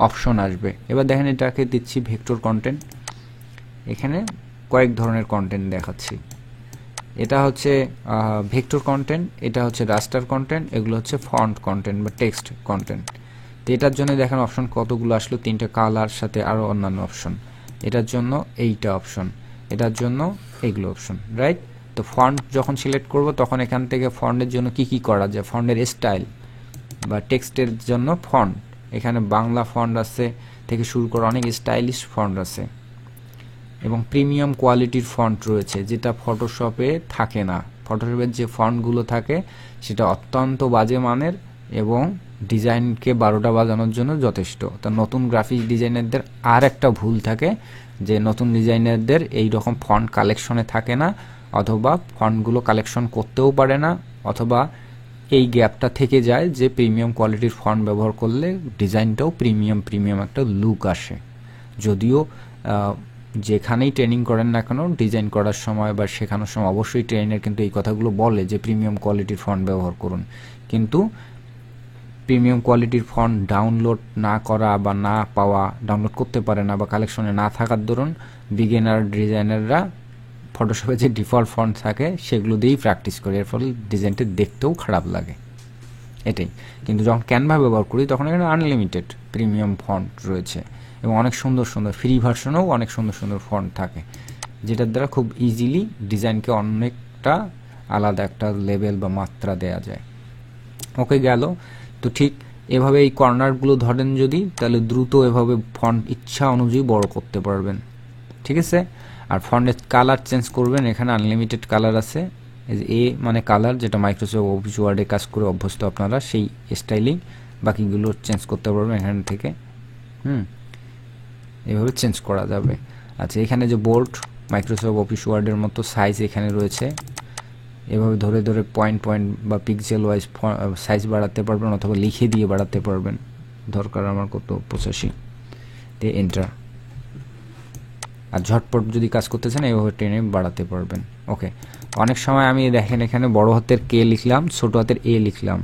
অপশন আসবে। এবার দেখেন, এটাকে দিচ্ছি ভেক্টর কন্টেন্ট, এখানে কয়েক ধরনের কন্টেন্ট দেখাচ্ছি। এটা হচ্ছে ভেক্টর কন্টেন্ট, এটা হচ্ছে রাস্টার কন্টেন্ট, এগুলো হচ্ছে ফন্ট কন্টেন্ট বা টেক্সট কন্টেন্ট। তো এটার জন্য দেখেন অপশন কতগুলো আসলো, 3টা কালার সাথে আরও অন্যান্য অপশন। এটার জন্য এইটা অপশন, এটার জন্য এইগুলো অপশন, রাইট? তো ফন্ট যখন সিলেক্ট করব, তখন এখান থেকে ফন্টের জন্য কি কি করা যায়, ফন্টের স্টাইল বা টেক্সটের জন্য ফন্ট, এখানে বাংলা ফন্ট আছে থেকে শুরু করে অনেক স্টাইলিশ ফন্ট আছে, এবং প্রিমিয়াম কোয়ালিটির ফন্ট রয়েছে, যেটা ফটোশপে থাকে না। ফটোশপের যে ফন্টগুলো থাকে সেটা অত্যন্ত বাজে মানের এবং ডিজাইনকে 12টা বাজানোর জন্য যথেষ্ট। তা নতুন গ্রাফিক্স ডিজাইনারদের আর একটা ভুল থাকে, যে নতুন ডিজাইনারদের এই রকম ফন্ট কালেকশনে থাকে না, অথবা ফন্টগুলো কালেকশন করতেও পারে না, অথবা এই গ্যাপটা থেকে যায় যে প্রিমিয়াম কোয়ালিটির ফন্ট ব্যবহার করলে ডিজাইনটাও প্রিমিয়াম একটা লুক আসে। যদিও যেখানেই ট্রেনিং করেন না কেন, ডিজাইন করার সময় বা শেখানোর সময় অবশ্যই ট্রেনার কিন্তু এই কথাগুলো বলে যে প্রিমিয়াম কোয়ালিটির ফন্ট ব্যবহার করুন। কিন্তু প্রিমিয়াম কোয়ালিটির ফন্ট ডাউনলোড না করা বা না পাওয়া, ডাউনলোড করতে পারে না বা কালেকশনে না থাকার দরুন বিগিনার ডিজাইনাররা ফটোশপে যে ডিফল্ট ফন্ট থাকে সেগুলো দিয়েই প্র্যাকটিস করে, এর ফলে ডিজাইনটা দেখতেও খারাপ লাগে, এটাই। কিন্তু যখন ক্যানভা ব্যবহার করি তখন এখানে আনলিমিটেড প্রিমিয়াম ফন্ট রয়েছে এবং অনেক সুন্দর সুন্দর ফ্রি ভার্সনেও অনেক সুন্দর সুন্দর ফন্ট থাকে, যেটার দ্বারা খুব ইজিলি ডিজাইনকে অনেকটা আলাদা একটা লেভেল বা মাত্রা দেয়া যায়। ওকে গেল। তো ঠিক এভাবে এই কর্নারগুলো ধরেন যদি, তাহলে দ্রুত এভাবে ফন্ট ইচ্ছা অনুযায়ী বড় করতে পারবেন, ঠিক আছে। আর ফন্টের কালার চেঞ্জ করবেন, এখানে আনলিমিটেড কালার আছে। এ মানে কালার, যেটা মাইক্রোসফট অফিস ওয়ার্ডে কাজ করে অভ্যস্ত আপনারা, সেই স্টাইলিং বাকিগুলো চেঞ্জ করতে পারবেন এখান থেকে। এভাবে চেঞ্জ করা যাবে। আচ্ছা, এখানে যে বোল্ড মাইক্রোসফট অফিস ওয়ার্ডের মতো সাইজ এখানে রয়েছে, এভাবে ধরে ধরে পয়েন্ট পয়েন্ট বা পিক্সেল ওয়াইজ সাইজ বাড়াতে পারবেন, অথবা লিখে দিয়ে বাড়াতে পারবেন। দরকার আমার কত 85 দিয়ে এন্টার। আর ঝটপট যদি কাজ করতে চান এইভাবে টেনে বাড়াতে পারবেন। ওকে, অনেক সময় আমি দেখেন এখানে বড় হাতের কে লিখলাম, ছোট হাতের এ লিখলাম,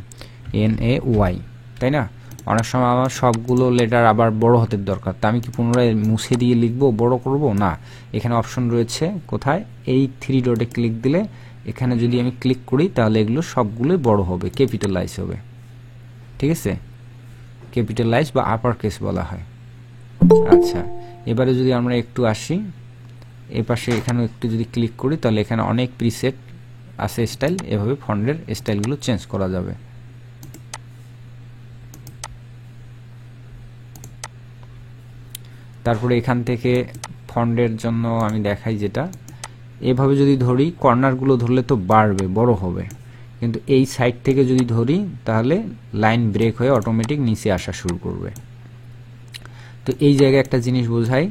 NAY, তাই না? অনেক সময় আমার সবগুলো লেটার আবার বড় হাতের দরকার, তা আমি কি পুনরায় মুছে দিয়ে লিখবো, বড় করব না? এখানে অপশন রয়েছে কোথায়, এই 3 ডটে ক্লিক দিলে এখানে যদি আমি ক্লিক করি তাহলে এগুলো সবগুলোই বড় হবে, ক্যাপিটালাইজ হবে, ঠিক আছে? ক্যাপিটালাইজ বা আপার কেস বলা হয়। আচ্ছা, এবারে যদি আমরা একটু আসি এই পাশে, এখানে একটু যদি ক্লিক করি তাহলে এখানে অনেক প্রিসেট আছে স্টাইল, এভাবে ফন্টের স্টাইলগুলো চেঞ্জ করা যাবে। তারপরে এখান থেকে ফন্টের জন্য আমি দেখাই, যেটা এভাবে যদি ধরি, কর্নারগুলো ধরলে তো বাড়বে, বড় হবে, কিন্তু এই সাইড থেকে যদি ধরি তাহলে লাইন ব্রেক হয়ে অটোমেটিক নিচে আসা শুরু করবে। তো এই জায়গায় একটা জিনিস বোঝাই,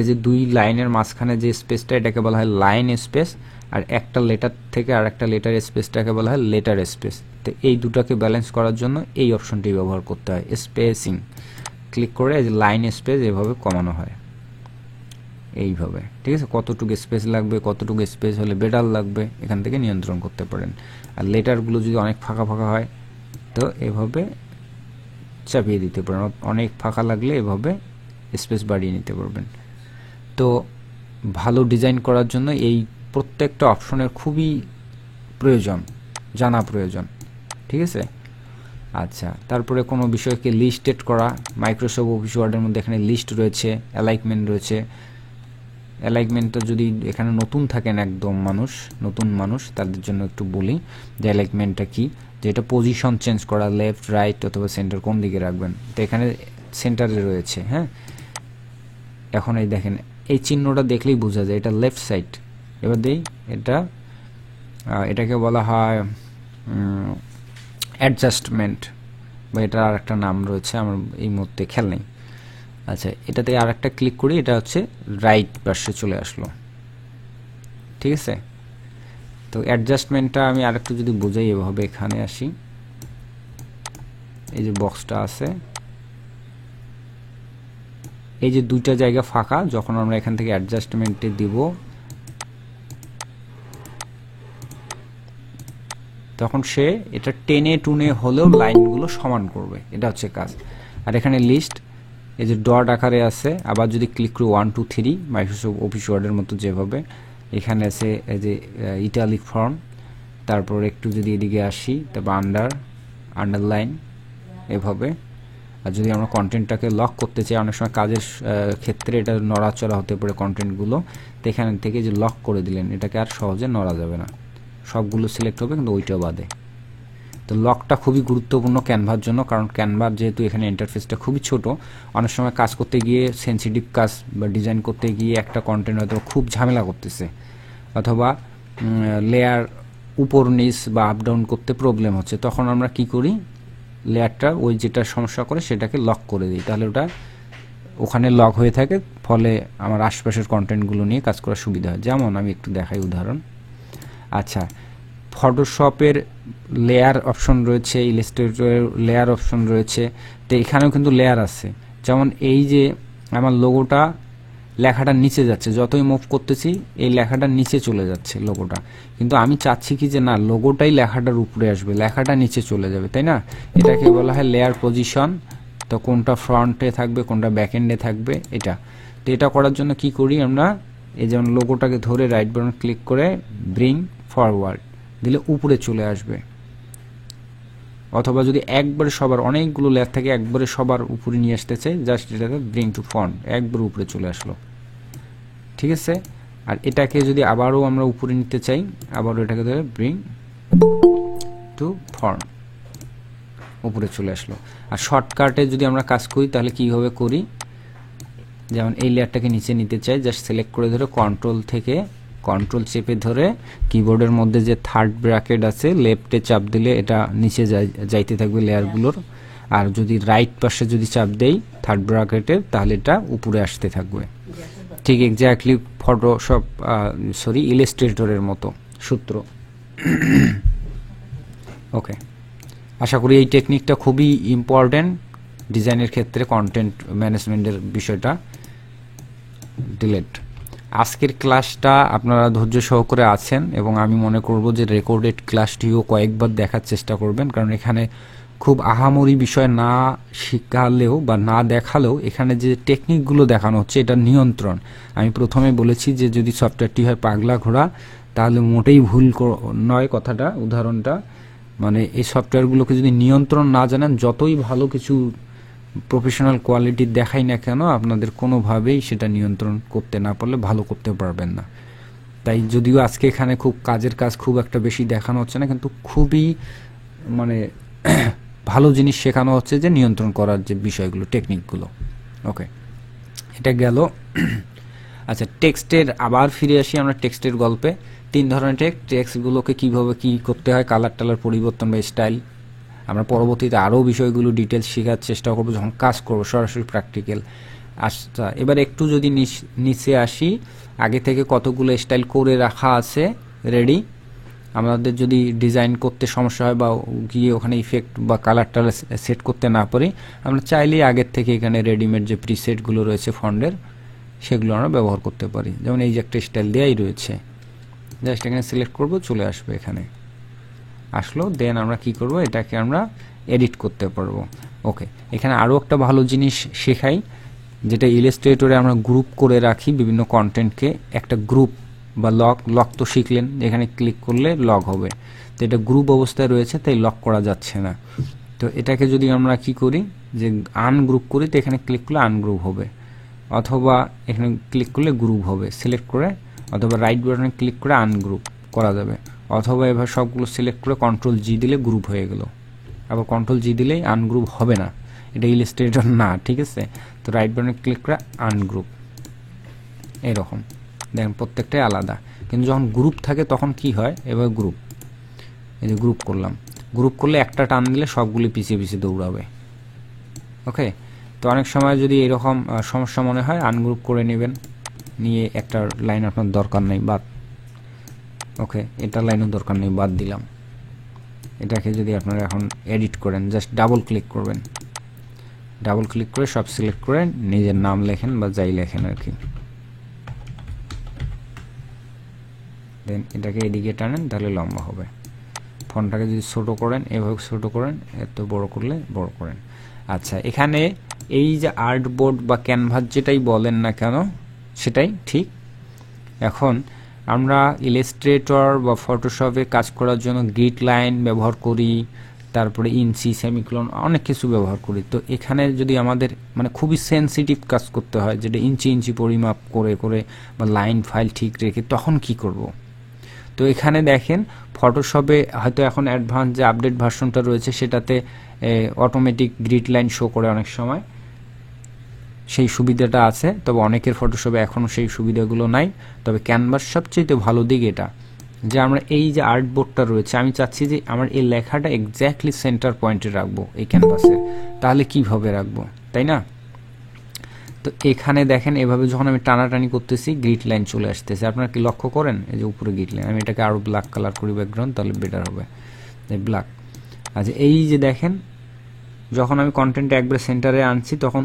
যে দুই লাইনের মাঝখানে যে স্পেসটা, এটাকে বলা হয় লাইন স্পেস, আর একটা লেটার থেকে আর একটা লেটার স্পেসটাকে বলা হয় লেটার স্পেস। তো এই দুটাকে ব্যালেন্স করার জন্য এই অপশনটি ব্যবহার করতে হয়, স্পেসিং। ক্লিক করে লাইন স্পেস এভাবে কমানো হয়, এইভাবে, ঠিক আছে? কতটুকু স্পেস লাগবে, কতটুকু স্পেস হলে বেটার লাগবে, এখান থেকে নিয়ন্ত্রণ করতে পারেন। আর লেটারগুলো যদি অনেক ফাঁকা ফাঁকা হয় তো এভাবে চাপিয়ে দিতে পারেন, অনেক ফাঁকা লাগলে এভাবে স্পেস বাড়িয়ে নিতে পারবেন। তো ভালো ডিজাইন করার জন্য এই প্রত্যেকটা অপশনের খুবই প্রয়োজন, জানা প্রয়োজন, ঠিক আছে? আচ্ছা, তারপরে কোনো বিষয়কে লিস্টেড করা, মাইক্রোসফট অফিস ওয়ার্ডের মধ্যে এখানে লিস্ট রয়েছে, অ্যালাইনমেন্ট রয়েছে। অ্যালাইনমেন্টটা যদি এখানে নতুন থাকেন, একদম নতুন মানুষ, তাদের জন্য একটু বলি যে অ্যালাইনমেন্টটা কি, যে এটা পজিশন চেঞ্জ করা, লেফট, রাইট অথবা সেন্টার কোন দিকে রাখবেন। তো এখানে সেন্টারে রয়েছে। হ্যাঁ, এখন এই দেখেন, এই চিহ্নটা দেখলেই বোঝা যায় এটা লেফট সাইড। এবার দিই এটাকে বলা হয় অ্যাডজাস্টমেন্ট, বা এটা আর একটা নাম রয়েছে, আমার এই মুহূর্তে খেয়াল নেই। আচ্ছা, এটাতে আর একটা ক্লিক করি, এটা হচ্ছে রাইট পাশে চলে আসলো, ঠিক আছে? তো অ্যাডজাস্টমেন্টটা আমি আর একটু যদি বোঝাই, এভাবে এখানে আসি, এই যে বক্সটা আছে, এই যে দুইটা জায়গা ফাঁকা, যখন আমরা এখান থেকে অ্যাডজাস্টমেন্টে দিব তখন সে এটা টেনে টুনে হলেও লাইনগুলো সমান করবে, এটা হচ্ছে কাজ। আর এখানে লিস্ট, এই যে ডট আকারে আছে, আবার যদি ক্লিক করি 1 2 3 মাইক্রোসফট অফিস ওয়ার্ডের মতো যেভাবে এখানে আছে, এই যে ইটালিক ফর্ম, তারপর একটু যদি এদিকে আসি, তারপর আন্ডারলাইন এভাবে। আর যদি আমরা কন্টেন্টটাকে লক করতে চাই, অনেক সময় কাজের ক্ষেত্রে এটা নড়াচড়া হতে পারে কন্টেন্টগুলো, তো এখান থেকে যে লক করে দিলেন, এটাকে আর সহজে নড়া যাবে না, সবগুলো সিলেক্ট হবে কিন্তু ওইটা বাদে। তো লকটা খুবই গুরুত্বপূর্ণ ক্যানভার জন্য, কারণ ক্যানভার যেহেতু এখানে ইন্টারফেসটা খুবই ছোট, অনেক সময় কাজ করতে গিয়ে, সেন্সিটিভ কাজ বা ডিজাইন করতে গিয়ে একটা কন্টেন্ট হয়তো খুব ঝামেলা করতেছে, অথবা লেয়ার উপর নিচ বা আপ ডাউন করতে প্রবলেম হচ্ছে, তখন আমরা কি করি, লেয়ারটা ওই যেটা সমস্যা করে সেটাকে লক করে দিই, তাহলে ওটা ওখানে লক হয়ে থাকে, ফলে আমার আশপাশের কন্টেন্টগুলো নিয়ে কাজ করার সুবিধা হয়। যেমন আমি একটু দেখাই উদাহরণ। আচ্ছা, ফটোশপের লেয়ার অপশন রয়েছে, ইলাস্ট্রেটরের লেয়ার অপশন রয়েছে, তো এখানেও কিন্তু লেয়ার আছে। যেমন এই যে আমার লোগোটা, লেখাটা নিচে যাচ্ছে, যতই মুভ করতেছি এই লেখাটা নিচে চলে যাচ্ছে লোগোটা, কিন্তু আমি চাচ্ছি কি যে না, লোগোটাই লেখাটার উপরে আসবে, লেখাটা নিচে চলে যাবে, তাই না? এটাকে বলা হয় লেয়ার পজিশন। তো কোনটা ফ্রন্টে থাকবে, কোনটা ব্যাক এন্ডে থাকবে, এটা। তো এটা করার জন্য কি করি আমরা, এই যেমন লোগোটাকে ধরে রাইট বাটন ক্লিক করে ব্রিং ফরওয়ার্ড দিলে উপরে চলে আসবে, অথবা যদি একবারে সবার অনেকগুলো লেয়ার থেকে একবারে সবার উপরে নিয়ে আসতে চাই, জাস্ট এটাকে ব্রিং টু ফ্রন্ট, একবারে উপরে চলে আসলো। ঠিক আছে, আর এটাকে যদি আবারও আমরা উপরে নিতে চাই, আবারও এটাকে ধরে ব্রিং টু ফ্রন্ট, উপরে চলে আসলো। আর শর্টকাটে যদি আমরা কাজ করি তাহলে কীভাবে করি, যেমন এই লেয়ারটাকে নিচে নিতে চাই, জাস্ট সিলেক্ট করে ধরে কন্ট্রোল থেকে কন্ট্রোল চেপে ধরে কিবোর্ডের মধ্যে যে থার্ড ব্র্যাকেট আছে লেফটে চাপ দিলে এটা নিচে যাইতে থাকবে লেয়ারগুলোর, আর যদি রাইট পাশে যদি চাপ দেই থার্ড ব্র্যাকেটের তাহলে এটা উপরে আসতে থাকবে। ঠিক এক্স্যাক্টলি ফটোশপ ইলাস্ট্রেটরের মতো সূত্র। ওকে, আশা করি এই টেকনিকটা খুবই ইম্পর্টেন্ট ডিজাইনের ক্ষেত্রে, কন্টেন্ট ম্যানেজমেন্টের বিষয়টা। ডিলেট। আজকের ক্লাসটা আপনারা ধৈর্য সহকারে আছেন এবং আমি মনে করব যে রেকর্ডেড ক্লাসটিও কয়েকবার দেখার চেষ্টা করবেন, কারণ এখানে খুব আহামরি বিষয় না শেখালেও বা না দেখালেও এখানে যে টেকনিকগুলো দেখানো হচ্ছে এটা নিয়ন্ত্রণ। আমি প্রথমে বলেছি যে যদি সফটওয়্যারটি হয় পাগলা ঘোড়া তাহলে মোটেই ভুল নয় কথাটা, উদাহরণটা। মানে এই সফটওয়্যারগুলোকে যদি নিয়ন্ত্রণ না জানেন, যতই ভালো কিছু প্রফেশনাল কোয়ালিটি দেখাই না কেন, আপনাদের কোনোভাবেই সেটা নিয়ন্ত্রণ করতে না পারলে ভালো করতে পারবেন না। তাই যদিও আজকে এখানে খুব কাজের কাজ খুব একটা বেশি দেখানো হচ্ছে না, কিন্তু খুবই মানে ভালো জিনিস শেখানো হচ্ছে যে নিয়ন্ত্রণ করার যে বিষয়গুলো, টেকনিকগুলো। ওকে, এটা গেল। আচ্ছা, টেক্সটের আবার ফিরে আসি আমরা টেক্সটের গল্পে। 3 ধরনের টেক্সটগুলোকে কীভাবে কী করতে হয়, কালার টালার পরিবর্তন বা স্টাইল, আমরা পরবর্তীতে আরও বিষয়গুলো ডিটেলস শেখার চেষ্টা করবো যখন কাজ করবো সরাসরি প্র্যাকটিক্যাল। আচ্ছা, এবার একটু যদি নিচে আসি, আগে থেকে কতগুলো স্টাইল করে রাখা আছে রেডি। আমাদের যদি ডিজাইন করতে সমস্যা হয় বা গিয়ে ওখানে ইফেক্ট বা কালার টালার সেট করতে না পারি, আমরা চাইলেই আগের থেকে এখানে রেডিমেড যে প্রিসেটগুলো রয়েছে ফন্ডের সেগুলো আমরা ব্যবহার করতে পারি। যেমন এই যে একটা স্টাইল দেওয়াই রয়েছে, জাস্ট এখানে সিলেক্ট করব, চলে আসবে, এখানে আসলো। দেন আমরা কি করব, এটাকে আমরা এডিট করতে পারবো। ওকে, এখানে আরও একটা ভালো জিনিস শেখাই, যেটা ইলাস্ট্রেটরে আমরা গ্রুপ করে রাখি বিভিন্ন কন্টেন্টকে। একটা গ্রুপ বা লক তো শিখলেন, এখানে ক্লিক করলে লক হবে, তো এটা গ্রুপ অবস্থায় রয়েছে তাই লক করা যাচ্ছে না। তো এটাকে যদি আমরা কি করি, যে আনগ্রুপ করি, তো এখানে ক্লিক করলে আনগ্রুপ হবে, অথবা এখানে ক্লিক করলে গ্রুপ হবে, সিলেক্ট করে, অথবা রাইট বাটনে ক্লিক করে আনগ্রুপ করা যাবে, অথবা এবার সবগুলো সিলেক্ট করে কন্ট্রোল জি দিলে গ্রুপ হয়ে গেল। আবার কন্ট্রোল জি দিলেই আনগ্রুপ হবে না, এটা ইলাস্ট্রেটর না, ঠিক আছে। তো রাইট বাটনে ক্লিক করে আনগ্রুপ, এরকম দেখেন প্রত্যেকটাই আলাদা। কিন্তু যখন গ্রুপ থাকে তখন কি হয়, এবার গ্রুপ, এই যে গ্রুপ করলাম, গ্রুপ করলে একটা টান দিলে সবগুলি পিছিয়ে পিছিয়ে দৌড়াবে। ওকে, তো অনেক সময় যদি এরকম সমস্যা মনে হয় আনগ্রুপ করে নেবেন, নিয়ে একটা লাইন আপনার দরকার নেই, বাদ। ওকে, এটা লাইনও দরকার নেই, বাদ দিলাম। এটাকে যদি আপনারা এখন এডিট করেন, জাস্ট ডাবল ক্লিক করবেন, ডাবল ক্লিক করে সব সিলেক্ট করে নিজের নাম লেখেন বা যাই লেখেন আর কি, দেন এটাকে এদিকে টানেন, তাহলে লম্বা হবে। ফন্টটাকে যদি ছোট করেন, এভাবে ছোট করেন, এত বড় করলে বড় করেন। আচ্ছা, এখানে এই যে আর্টবোর্ড বা ক্যানভাস যেটাই বলেন না কেন সেটাই ঠিক। এখন আমরা ইলাস্ট্রেটর বা ফটোশপে কাজ করার জন্য গ্রিড লাইন ব্যবহার করি, তারপরে ইঞ্চি, সেমিকোলন, অনেক কিছু ব্যবহার করি। তো এখানে যদি আমাদের মানে খুবই সেন্সিটিভ কাজ করতে হয়, যেটা ইঞ্চি ইঞ্চি পরিমাপ করে করে বা লাইন ফাইল ঠিক রেখে, তখন কি করব। তো এখানে দেখেন ফটোশপে হয়তো এখন অ্যাডভান্স যে আপডেট ভার্সনটা রয়েছে সেটাতে অটোমেটিক গ্রিড লাইন শো করে অনেক সময়, সেই সুবিধাটা আছে। তবে অনেকের ফটোশপে এখনও সেই সুবিধাগুলো নাই। তবে ক্যানভাস সবচেয়ে ভালো দিক এটা, যে আমরা এই যে আর্টবোর্ডটা রয়েছে, আমি চাচ্ছি যে আমার এই লেখাটা এক্স্যাক্টলি সেন্টার পয়েন্টে রাখবো এই ক্যানভাসের, তাহলে কিভাবে রাখবো, তাই না? তো এখানে দেখেন এভাবে যখন আমি টানাটানি করতেছি গ্রিড লাইন চলে আসতেছে, আপনারা কি লক্ষ্য করেন? এই যে উপরে গ্রিড লাইন, আমি এটাকে আরও ব্ল্যাক কালার করি ব্যাকগ্রাউন্ড, তাহলে বেটার হবে, ব্ল্যাক। আচ্ছা, এই যে দেখেন যখন আমি কন্টেন্টটা একবারে সেন্টারে আনছি তখন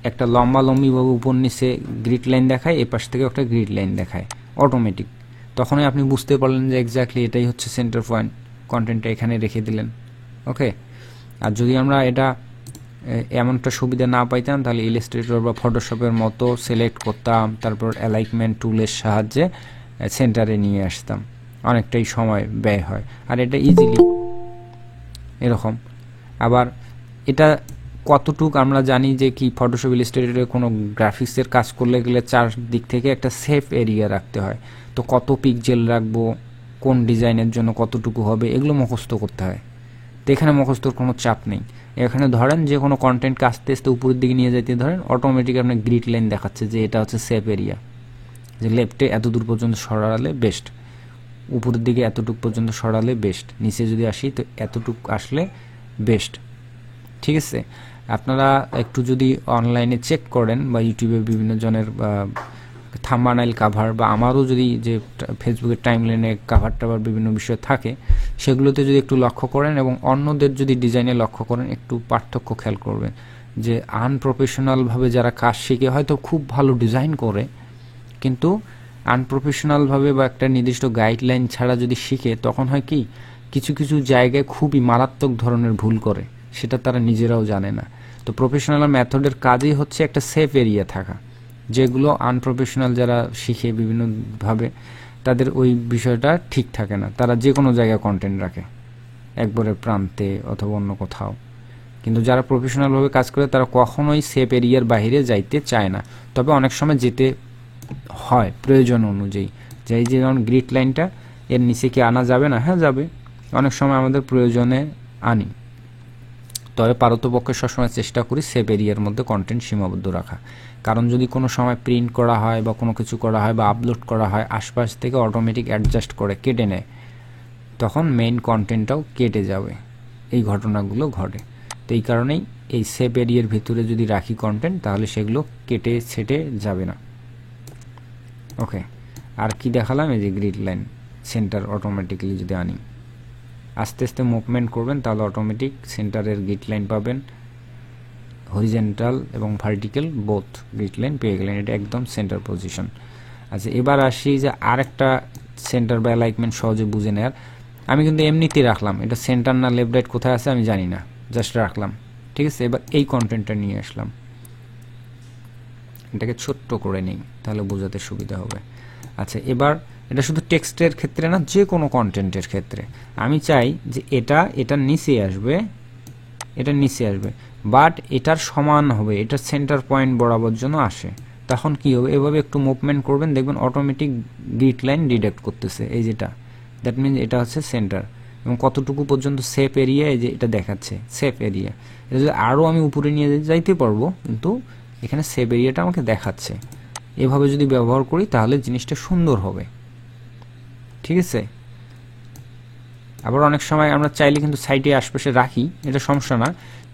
একটা লম্বা লম্বিভাবে উপর নিচে গ্রিড লাইন দেখায়, এ পাশ থেকে একটা গ্রিড লাইন দেখায় অটোমেটিক। তখনই আপনি বুঝতে পারলেন যে এক্স্যাক্টলি এটাই হচ্ছে সেন্টার পয়েন্ট, কন্টেন্টটা এখানে রেখে দিলেন। ওকে, আর যদি আমরা এটা এমনটা সুবিধা না পাইতাম তাহলে ইলাস্ট্রেটর বা ফটোশপের মতো সিলেক্ট করতাম, তারপর অ্যালাইনমেন্ট টুলের সাহায্যে সেন্টারে নিয়ে আসতাম, অনেকটাই সময় ব্যয় হয়। আর এটা ইজিলি এরকম আবার এটা কতটুক আমরা জানি যে কি ফটোশপ ইলাস্ট্রেটরে কোনো গ্রাফিক্সের কাজ করলে গেলে চারদিক থেকে একটা সেফ এরিয়া রাখতে হয়। তো কত পিক্সেল রাখবো, কোন ডিজাইনের জন্য কতটুকু হবে, এগুলো মুখস্থ করতে হয়। তো এখানে মুখস্থর কোনো চাপ নেই। এখানে ধরেন যে কোনো কন্টেন্টকে আস্তে আস্তে উপরের দিকে নিয়ে যাইতে ধরেন অটোমেটিক আপনার গ্রিড লাইন দেখাচ্ছে যে এটা হচ্ছে সেফ এরিয়া, যে লেফটে এত দূর পর্যন্ত সরালে বেস্ট, উপরের দিকে এতটুকু পর্যন্ত সরালে বেস্ট, নিচে যদি আসি তো এতটুকু আসলে বেস্ট। ঠিক আছে, আপনারা একটু যদি অনলাইনে চেক করেন বা ইউটিউবে বিভিন্ন জনের থাম্বনেইল কাভার বা আমারও যদি যে ফেসবুকের টাইমলাইনে কাভার টাভার বিভিন্ন বিষয় থাকে সেগুলোতে যদি একটু লক্ষ্য করেন এবং অন্যদের যদি ডিজাইনে লক্ষ্য করেন একটু পার্থক্য খেয়াল করবেন যে আনপ্রফেশনালভাবে যারা কাজ শিখে হয়তো খুব ভালো ডিজাইন করে, কিন্তু আনপ্রফেশনালভাবে বা একটা নির্দিষ্ট গাইডলাইন ছাড়া যদি শিখে তখন হয় কি কিছু কিছু জায়গায় খুবই মারাত্মক ধরনের ভুল করে, সেটা তারা নিজেরাও জানে না। তো প্রফেশনাল মেথডের কাজই হচ্ছে একটা সেফ এরিয়া থাকা, যেগুলো আনপ্রফেশনাল যারা শিখে বিভিন্নভাবে তাদের ওই বিষয়টা ঠিক থাকে না, তারা যে কোনো জায়গায় কন্টেন্ট রাখে একবারে প্রান্তে অথবা অন্য কোথাও। কিন্তু যারা প্রফেশনালভাবে কাজ করে তারা কখনোই সেফ এরিয়ার বাইরে যাইতে চায় না, তবে অনেক সময় যেতে হয় প্রয়োজন অনুযায়ী। যে এই যে যেমন গ্রিড লাইনটা এর নিচে কি আনা যাবে না, হ্যাঁ যাবে, অনেক সময় আমাদের প্রয়োজনে আনি, তবে পারতপক্ষে সবসময় চেষ্টা করি সেফ এরিয়ার মধ্যে কন্টেন্ট সীমাবদ্ধ রাখা। কারণ যদি কোনো সময় প্রিন্ট করা হয় বা কোনো কিছু করা হয় বা আপলোড করা হয় আশপাশ থেকে অটোমেটিক অ্যাডজাস্ট করে কেটে নেয়, তখন মেইন কন্টেন্টটাও কেটে যাবে, এই ঘটনাগুলো ঘটে। তো এই কারণেই এই সেফ এরিয়ার ভিতরে যদি রাখি কন্টেন্ট তাহলে সেগুলো কেটে ছেটে যাবে না। ওকে, আর কি দেখালাম, এই যে গ্রিড লাইন সেন্টার অটোমেটিক্যালি যদি আনি, আস্তে আস্তে মুভমেন্ট করবেন তাহলে অটোমেটিক সেন্টারের গ্রিড লাইন পাবেন, হরিজেন্টাল এবং ভার্টিক্যাল বোথ গ্রিড লাইন পেয়ে গেলেন, এটা একদম সেন্টার পজিশন। আচ্ছা এবার আসি যে আরেকটা সেন্টার বা অ্যালাইনমেন্ট সহজে বুঝে নেওয়ার। আমি কিন্তু এমনিতেই রাখলাম, এটা সেন্টার না লেফট রাইট কোথায় আছে আমি জানি না, জাস্ট রাখলাম। ঠিক আছে, এবার এই কন্টেন্টটা নিয়ে আসলাম, এটাকে ছোট্ট করে নেই তাহলে বোঝাতে সুবিধা হবে। আচ্ছা এবার এটা শুধু টেক্সটের ক্ষেত্রে না, যে কোনো কন্টেন্টের ক্ষেত্রে আমি চাই যে এটার নিচে আসবে, এটার নিচে আসবে, বাট এটার সমান হবে, এটার সেন্টার পয়েন্ট বরাবর জন্য আসে। তখন কি হবে, এভাবে একটু মুভমেন্ট করবেন দেখবেন অটোমেটিক গ্রিড লাইন ডিডাক্ট করতেছে, এই যেটা, দ্যাট মিনস এটা হচ্ছে সেন্টার এবং কতটুকু পর্যন্ত সেফ এরিয়া, এই যে এটা দেখাচ্ছে সেফ এরিয়া। এটা যদি আরও আমি উপরে নিয়ে যাইতে পারবো, কিন্তু এখানে সেফ এরিয়াটা আমাকে দেখাচ্ছে। এভাবে যদি ব্যবহার করি তাহলে জিনিসটা সুন্দর হবে। ঠিক আছে, আবার অনেক সময় আমরা চাইলে কিন্তু সাইডে আশপাশে রাখি, এটা সমস্যা না,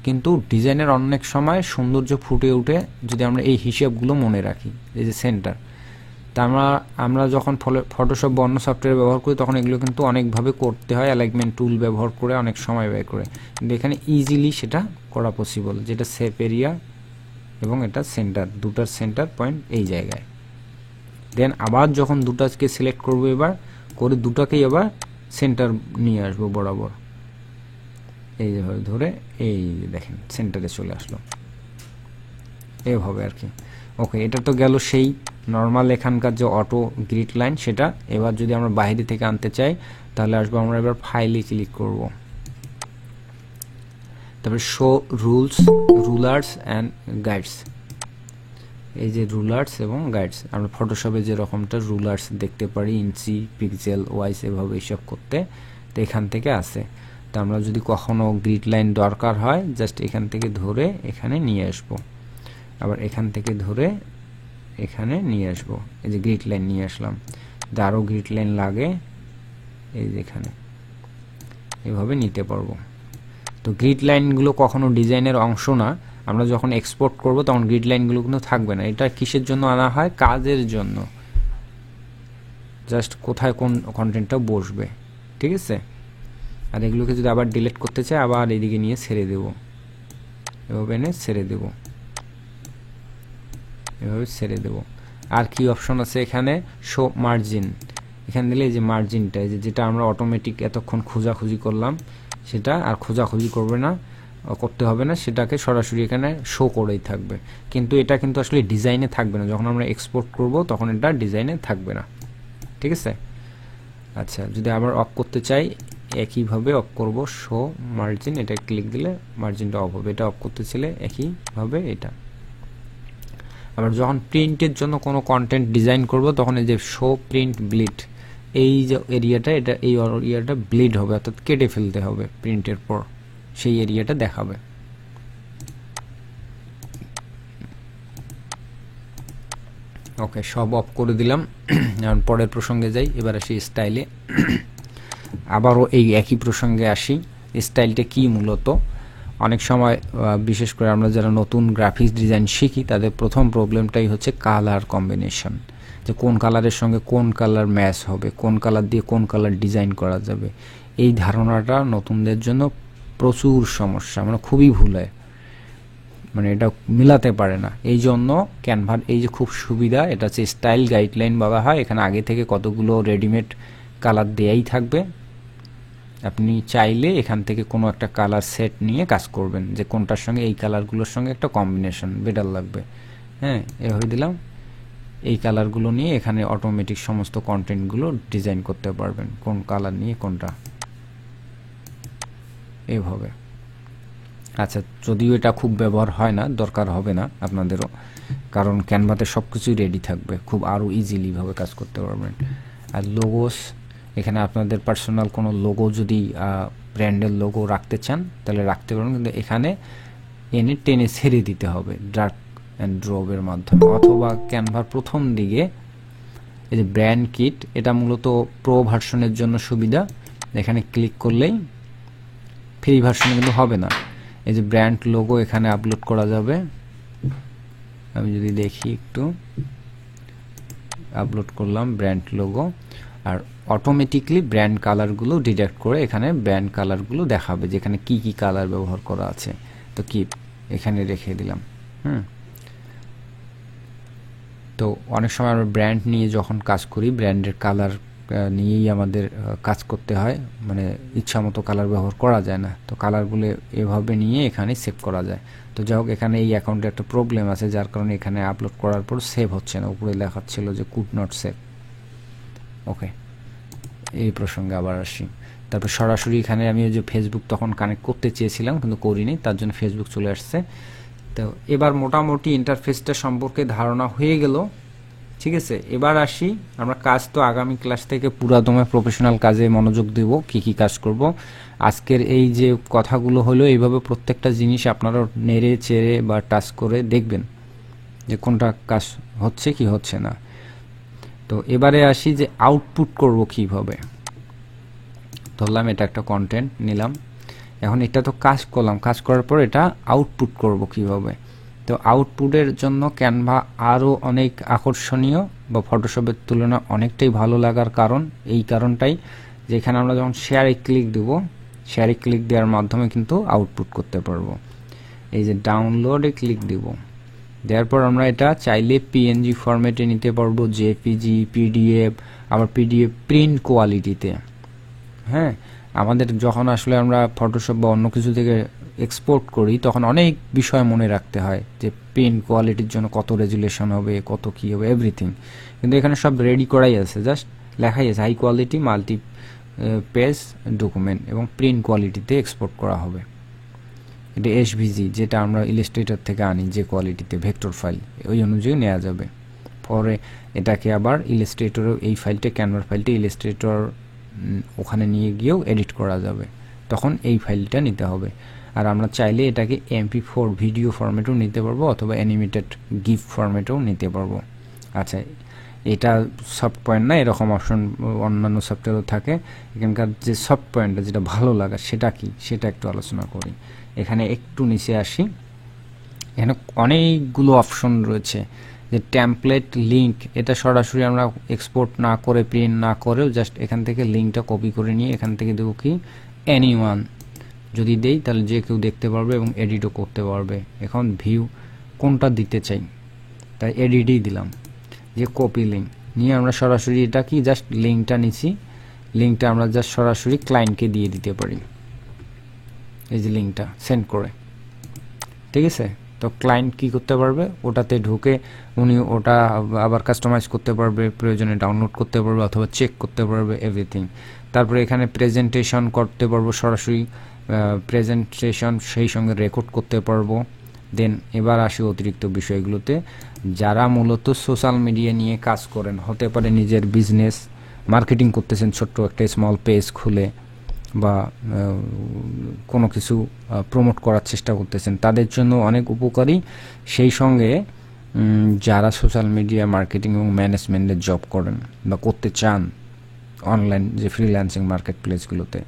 কিন্তু ডিজাইনের অনেক সময় সৌন্দর্য ফুটে উঠে যদি আমরা এই হিসাবগুলো মনে রাখি, এই যে সেন্টার। তা আমরা যখন ফটোশপ বা অন্য সফটওয়্যার ব্যবহার করি তখন এগুলো কিন্তু অনেকভাবে করতে হয়, অ্যালাইনমেন্ট টুল ব্যবহার করে অনেক সময় ব্যয় করে, কিন্তু এখানে ইজিলি সেটা করা পসিবল, যেটা সেফ এরিয়া এবং এটা সেন্টার, দুটার সেন্টার পয়েন্ট এই জায়গায়। দেন আবার যখন দুটাকে সিলেক্ট করবো এবার করে দুটাকেই আবার সেন্টার নিয়ে আসবো বরাবর, এই যেভাবে ধরে এই দেখেন সেন্টারে চলে আসলো, এভাবে আর কি। ওকে, এটা তো গেল সেই নর্মাল এখানকার যে অটো গ্রিড লাইন সেটা। এবার যদি আমরা বাইরে থেকে আনতে চাই তাহলে আসবো আমরা এবার ফাইলে ক্লিক করব, তারপরে শো রুলার্স অ্যান্ড গাইডস, এই যে রুলার্স এবং গাইডস, আমরা ফটোশপে যেরকমটা রুলার্স দেখতে পারি ইঞ্চি পিক্সেল ওয়াইজ এভাবে এইসব করতে, তো এখান থেকে আসে। তো আমরা যদি কখনো গ্রিড লাইন দরকার হয় জাস্ট এখান থেকে ধরে এখানে নিয়ে আসবো, আবার এখান থেকে ধরে এখানে নিয়ে আসবো, এই যে গ্রিড লাইন নিয়ে আসলাম। আরও গ্রিড লাইন লাগে এই যে এখানে, এভাবে নিতে পারবো। তো গ্রিড লাইনগুলো কখনো ডিজাইনের অংশ না, আমরা যখন এক্সপোর্ট করব তখন গ্রিড লাইনগুলো কিন্তু থাকবে না। এটা কিসের জন্য আনা হয়, কাজের জন্য, জাস্ট কোথায় কোন কন্টেন্টটা বসবে। ঠিক আছে, আর এগুলোকে যদি আবার ডিলিট করতে চাই আবার এইদিকে নিয়ে ছেড়ে দেব, এভাবে এনে ছেড়ে দেব, এভাবে ছেড়ে দেব। আর কি অপশন আছে এখানে, শো মার্জিন, এখানে দিলে এই যে মার্জিনটা, যেটা আমরা অটোমেটিক এতক্ষণ খোঁজাখুঁজি করলাম সেটা আর খোঁজাখুঁজি করতে হবে না, সেটাকে সরাসরি এখানে শো করেই থাকবে। কিন্তু এটা কিন্তু আসলে ডিজাইনে থাকবে না, যখন আমরা এক্সপোর্ট করব তখন এটা ডিজাইনে থাকবে না। ঠিক আছে, আচ্ছা যদি আবার অফ করতে চাই একইভাবে অফ করব শো মার্জিন, এটা ক্লিক দিলে মার্জিনটা অফ হবে, এটা অফ করতে চাইলে একইভাবে এটা। আবার যখন প্রিন্টের জন্য কোনো কন্টেন্ট ডিজাইন করব তখন এই যে শো প্রিন্ট ব্লিড, এই যে এরিয়াটা, এটা এই এরিয়াটা ব্লিড হবে, অর্থাৎ কেটে ফেলতে হবে প্রিন্টের পর, সেই এরিয়াটা দেখাবে। ওকে, সব অফ করে দিলাম। এখন পরের প্রসঙ্গে যাই, এবার আসি স্টাইলে। আবারও এই একই প্রসঙ্গে আসি, স্টাইলটা কি মূলত। অনেক সময় বিশেষ করে আমরা যারা নতুন গ্রাফিক্স ডিজাইন শিখি তাদের প্রথম প্রবলেমটাই হচ্ছে কালার কম্বিনেশন, যে কোন কালারের সঙ্গে কোন কালার ম্যাচ হবে, কোন কালার দিয়ে কোন কালার ডিজাইন করা যাবে। এই ধারণাটা নতুনদের জন্য প্রচুর সমস্যা, মানে খুবই ভুল হয়, মানে এটা মিলাতে পারে না। এই জন্য ক্যানভার এই যে খুব সুবিধা, এটা হচ্ছে স্টাইল গাইডলাইন বলা হয়। এখানে আগে থেকে কতগুলো রেডিমেড কালার দেয়াই থাকবে, আপনি চাইলে এখান থেকে কোনো একটা কালার সেট নিয়ে কাজ করবেন, যে কোনটার সঙ্গে এই কালারগুলোর সঙ্গে একটা কম্বিনেশন বেটার লাগবে। হ্যাঁ, এভাবে দিলাম, এই কালারগুলো নিয়ে এখানে অটোমেটিক সমস্ত কন্টেন্টগুলো ডিজাইন করতে পারবেন, কোন কালার নিয়ে কোনটা, এইভাবে। আচ্ছা, যদিও এটা খুব ব্যবহার হয় না, দরকার হবে না আপনাদেরও, কারণ ক্যানভাতে সব কিছুই রেডি থাকবে, খুব আরও ইজিলিভাবে কাজ করতে পারবেন। আর লোগোস, এখানে আপনাদের পার্সোনাল কোনো লোগো যদি ব্র্যান্ডের লোগো রাখতে চান তাহলে রাখতে পারবেন, কিন্তু এখানে এনে টেনে ছেড়ে দিতে হবে ড্র্যাগ অ্যান্ড ড্রপের মাধ্যমে। অথবা ক্যানভার প্রথম দিকে এই যে ব্র্যান্ড কিট, এটা মূলত প্রো ভার্সনের জন্য সুবিধা, এখানে ক্লিক করলেই ফ্রি ভার্সনে কিন্তু হবে না। এই যে ব্র্যান্ড লোগো এখানে আপলোড করা যাবে, আমি যদি দেখি একটু, আপলোড করলাম ব্র্যান্ড লোগো, আর অটোমেটিকলি ব্র্যান্ড কালারগুলো ডিটেক্ট করে এখানে ব্র্যান্ড কালারগুলো দেখাবে, যেখানে কি কি কালার ব্যবহার করা আছে। তো কি এখানে রেখে দিলাম। তো অনেক সময় আমরা ব্র্যান্ড নিয়ে যখন কাজ করি, ব্র্যান্ডের কালার নিয়েই আমাদের কাজ করতে হয়, মানে ইচ্ছা মতো কালার ব্যবহার করা যায় না, তো কালারগুলো এভাবে নিয়ে এখানে সেভ করা যায়। তো যাই হোক, এখানে এই অ্যাকাউন্টে একটা প্রবলেম আছে, যার কারণে এখানে আপলোড করার পর সেভ হচ্ছে না, উপরে লেখাচ্ছিল যে কুড নট সেভ। ওকে, এই প্রসঙ্গে আবার আসি। তারপর সরাসরি এখানে আমি ওই যে ফেসবুক তখন কানেক্ট করতে চেয়েছিলাম কিন্তু করিনি, তার জন্য ফেসবুক চলে আসছে। তো এবার মোটামুটি ইন্টারফেসটা সম্পর্কে ধারণা হয়ে গেল, ঠিক আছে। এবার আসি, আমরা কাজ তো আগামী ক্লাস থেকে পুরাদমে প্রফেশনাল কাজে মনোযোগ দেব, কি কি কাজ করব। আজকের এই যে কথাগুলো হলো, এইভাবে প্রত্যেকটা জিনিস আপনারা নেড়ে চেড়ে বা টাচ করে দেখবেন যে কোনটা কাজ হচ্ছে কি হচ্ছে না। তো এবারে আসি যে আউটপুট করব কিভাবে। ধরলাম এটা একটা কন্টেন্ট নিলাম, এখন এটা তো কাজ করলাম, কাজ করার পর এটা আউটপুট করব কিভাবে। তো আউটপুটের জন্য ক্যানভা আরও অনেক আকর্ষণীয়, বা ফটোশপের তুলনা অনেকটাই ভালো লাগার কারণ এই কারণটাই, যে এখানে আমরা যখন শেয়ারে ক্লিক দেবো, শেয়ারে ক্লিক দেওয়ার মাধ্যমে কিন্তু আউটপুট করতে পারবো। এই যে ডাউনলোডে ক্লিক দেব, দেওয়ার পর আমরা এটা চাইলে পিএনজি ফরম্যাটে নিতে পারবো, জেপিজি, পিডিএফ, আবার পিডিএফ প্রিন্ট কোয়ালিটিতে। হ্যাঁ, আমাদের যখন আসলে আমরা ফটোশপ বা অন্য কিছু থেকে এক্সপোর্ট করি তখন অনেক বিষয় মনে রাখতে হয়, যে প্রিন্ট কোয়ালিটির জন্য কত রেজুলেশন হবে, কত কী হবে, এভরিথিং। কিন্তু এখানে সব রেডি করাই আছে, জাস্ট লেখাই আছে high quality multi page document, এবং প্রিন্ট কোয়ালিটিতে এক্সপোর্ট করা হবে। এটা এসভিজি, যেটা আমরা ইলাস্ট্রেটর থেকে আনি যে কোয়ালিটিতে, ভেক্টর ফাইল, ওই অনুযায়ী নেওয়া যাবে। পরে এটাকে আবার ইলাস্ট্রেটরে, এই ফাইলটা ক্যানভার ফাইলটা ইলাস্ট্রেটর ওখানে নিয়ে গিয়েও এডিট করা যাবে, তখন এই ফাইলটা নিতে হবে। আর আমরা চাইলে এটাকে MP4 ভিডিও ফরম্যাটেও নিতে পারবো, অথবা অ্যানিমেটেড গিফ ফরম্যাটেও নিতে পারবো। আচ্ছা, এটা সফট পয়েন্ট না, এরকম অপশন অন্যান্য সফটওয়্যারও থাকে। এখানকার যে সফট পয়েন্টটা যেটা ভালো লাগা সেটা কি, সেটা একটু আলোচনা করি। এখানে একটু নিচে আসি, এখানে অনেকগুলো অপশন রয়েছে, যে টেমপ্লেট লিঙ্ক, এটা সরাসরি আমরা এক্সপোর্ট না করে প্রিন্ট না করেও জাস্ট এখান থেকে লিঙ্কটা কপি করে নিয়ে এখান থেকে দেবো কি এনিওয়ান, যদি দেই তাহলে যে কেউ দেখতে পারবে এবং এডিটও করতে পারবে। এখন ভিউ কোনটা দিতে চাই, তাই এডিটই দিলাম। যে কপি লিঙ্ক নিয়ে আমরা সরাসরি এটা কি জাস্ট লিঙ্কটা নিচ্ছি, লিঙ্কটা আমরা জাস্ট সরাসরি ক্লায়েন্টকে দিয়ে দিতে পারি, এই যে লিঙ্কটা সেন্ড করে, ঠিক আছে। তো ক্লায়েন্ট কি করতে পারবে, ওটাতে ঢুকে উনি ওটা আবার কাস্টমাইজ করতে পারবে, প্রয়োজনে ডাউনলোড করতে পারবে অথবা চেক করতে পারবে এভরিথিং। তারপরে এখানে প্রেজেন্টেশন করতে পারবো, সরাসরি প্রেজেন্টেশন সেই সঙ্গে রেকর্ড করতে পারবো। দেন এবার আসি অতিরিক্ত বিষয়গুলোতে। যারা মূলত সোশ্যাল মিডিয়া নিয়ে কাজ করেন, হতে পারে নিজের বিজনেস মার্কেটিং করতেছেন, ছোট্ট একটা স্মল পেজ খুলে বা কোনো কিছু প্রমোট করার চেষ্টা করতেছেন, তাদের জন্য অনেক উপকারী। সেই সঙ্গে যারা সোশ্যাল মিডিয়া মার্কেটিং এবং ম্যানেজমেন্টের জব করেন বা করতে চান অনলাইন যে ফ্রিল্যান্সিং মার্কেট প্লেসগুলোতে,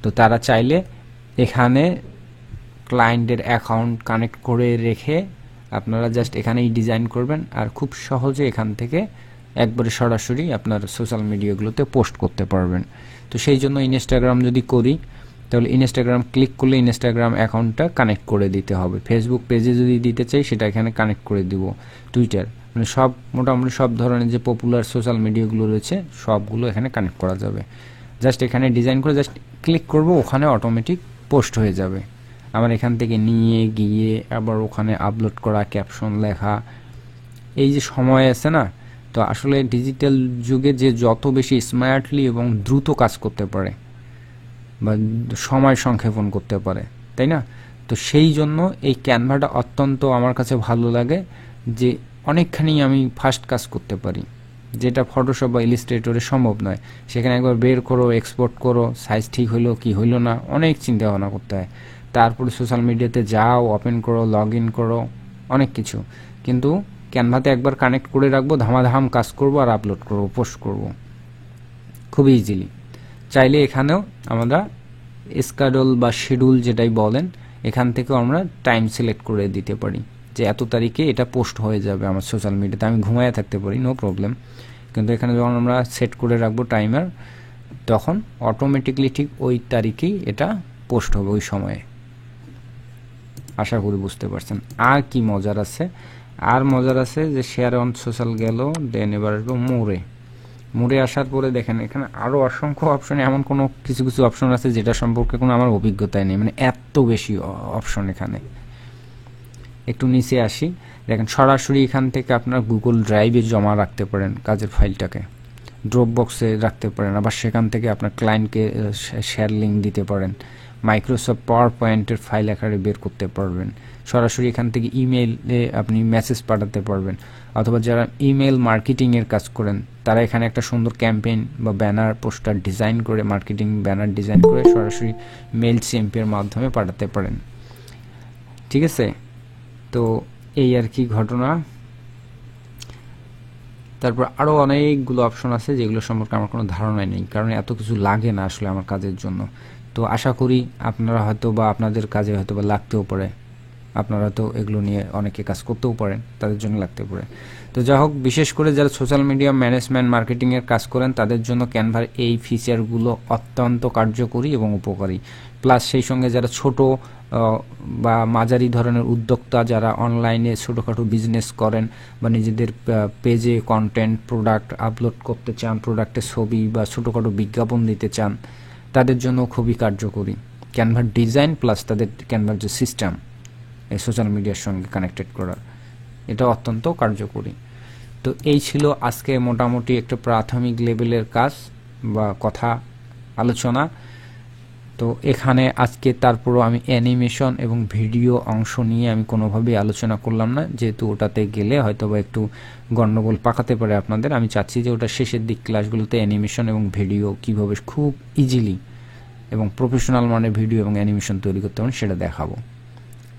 তো তারা চাইলে এখানে ক্লায়েন্টের অ্যাকাউন্ট কানেক্ট করে রেখে আপনারা জাস্ট এখানেই ডিজাইন করবেন, আর খুব সহজে এখান থেকে একবারে সরাসরি আপনার সোশ্যাল মিডিয়াগুলোতে পোস্ট করতে পারবেন। তো সেই জন্য ইনস্টাগ্রাম যদি করি, তাহলে ইনস্টাগ্রাম ক্লিক করলে ইনস্টাগ্রাম অ্যাকাউন্টটা কানেক্ট করে দিতে হবে। ফেসবুক পেজে যদি দিতে চাই সেটা এখানে কানেক্ট করে দিব। টুইটার, মানে সব মোটামুটি সব ধরনের যে পপুলার সোশ্যাল মিডিয়াগুলো রয়েছে সবগুলো এখানে কানেক্ট করা যাবে। জাস্ট এখানে ডিজাইন করে জাস্ট ক্লিক করব, ওখানে অটোমেটিক পোস্ট হয়ে যাবে। আমার এখান থেকে নিয়ে গিয়ে আবার ওখানে আপলোড করা, ক্যাপশন লেখা, এই যে সময় আছে না, তো আসলে ডিজিটাল যুগে যে যত বেশি স্মার্টলি এবং দ্রুত কাজ করতে পারে বা সময় সংক্ষেপণ করতে পারে, তাই না? তো সেই জন্য এই ক্যানভাটা অত্যন্ত আমার কাছে ভালো লাগে, যে অনেকখানি আমি ফাস্ট কাজ করতে পারি, যেটা ফটোশপ বা ইলাস্ট্রেটরে সম্ভব নয়। সেখানে একবার বের করো, এক্সপোর্ট করো, সাইজ ঠিক হইলো কি হইলো না, অনেক চিন্তা ভাবনা করতে হয়। তারপরে সোশ্যাল মিডিয়াতে যাও, ওপেন করো, লগ ইন করো, অনেক কিছু। কিন্তু ক্যানভাতে একবার কানেক্ট করে রাখবো, ধামাধাম কাজ করব আর আপলোড করব, পোস্ট করব খুবই ইজিলি। চাইলে এখানেও আমরা স্কেডিউল বা শিডিউল যেটাই বলেন, এখান থেকেও আমরা টাইম সিলেক্ট করে দিতে পারি যে এত তারিখে এটা পোস্ট হয়ে যাবে আমার সোশ্যাল মিডিয়াতে। আমি ঘুমায় থাকতে পারি, নো প্রবলেম, কিন্তু এখানে যখন আমরা সেট করে রাখবো টাইমার, তখন অটোমেটিকলি ঠিক ওই তারিখেই এটা পোস্ট হবে ওই সময়ে। আশা করি বুঝতে পারছেন। আর কি মজার আছে, আর মজার আছে যে শেয়ার অন সোশ্যাল গেল, দেন এবার আসবো মোড়ে আসার পরে দেখেন এখানে আরও অসংখ্য অপশন, এমন কোনো কিছু কিছু অপশন আছে যেটা সম্পর্কে কোনো আমার অভিজ্ঞতাই নেই, মানে এত বেশি অপশন এখানে। একটু নিচে আসি, দেখেন সরাসরি এখান থেকে আপনার গুগল ড্রাইভে জমা রাখতে পারেন কাজের ফাইলটাকে, ড্রপ বক্সে রাখতে পারেন, আবার সেখান থেকে আপনার ক্লায়েন্টকে শেয়ার লিঙ্ক দিতে পারেন, মাইক্রোসফট পাওয়ার পয়েন্টের ফাইল আকারে বের করতে পারবেন, সরাসরি এখান থেকে ইমেইলে আপনি মেসেজ পাঠাতে পারবেন, অথবা যারা ইমেল মার্কেটিংয়ের কাজ করেন তারা এখানে একটা সুন্দর ক্যাম্পেইন বা ব্যানার পোস্টার ডিজাইন করে, মার্কেটিং ব্যানার ডিজাইন করে সরাসরি মেল সিএমপির মাধ্যমে পাঠাতে পারেন। ঠিক আছে, তো এই আর কি ঘটনা। তারপর আরও অনেকগুলো অপশন আছে যেগুলো সম্পর্কে আমার কোনো ধারণাই নেই, কারণ এত কিছু লাগে না আসলে আমার কাজের জন্য। তো আশা করি আপনারা হয়তো বা আপনাদের কাজে হয়তো বা লাগতেও পারে, আপনারা তো এগুলো নিয়ে অনেকে কাজ করতেও পারেন, তাদের জন্য লাগতে পারে। তো যাই হোক, বিশেষ করে যারা সোশ্যাল মিডিয়া ম্যানেজমেন্ট মার্কেটিংয়ের কাজ করেন তাদের জন্য ক্যানভার এই ফিচারগুলো অত্যন্ত কার্যকরী এবং উপকারী। প্লাস সেই সঙ্গে যারা ছোট বা মাঝারি ধরনের উদ্যোক্তা, যারা অনলাইনে ছোটোখাটো বিজনেস করেন বা নিজেদের পেজে কন্টেন্ট প্রোডাক্ট আপলোড করতে চান, প্রোডাক্টের ছবি বা ছোটোখাটো বিজ্ঞাপন দিতে চান, তাদের জন্য খুবই কার্যকরী ক্যানভার ডিজাইন, প্লাস তাদের ক্যানভার যে সিস্টেম এই সোশ্যাল মিডিয়ার সঙ্গে কানেক্টেড করার, এটা অত্যন্ত কার্যকরী। তো এই ছিল আজকে মোটামুটি একটা প্রাথমিক লেভেলের কাজ বা কথা আলোচনা। তো এখানে আজকে তারপরও আমি অ্যানিমেশন এবং ভিডিও অংশ নিয়ে আমি কোনোভাবেই আলোচনা করলাম না, যেহেতু ওটাতে গেলে হয়তো বা একটু গণ্ডগোল পাকাতে পারে আপনাদের। আমি চাচ্ছি যে ওটা শেষের দিক ক্লাসগুলোতে অ্যানিমেশন এবং ভিডিও কীভাবে খুব ইজিলি এবং প্রফেশনাল মানের ভিডিও এবং অ্যানিমেশন তৈরি করতে পারেন সেটা দেখাবো।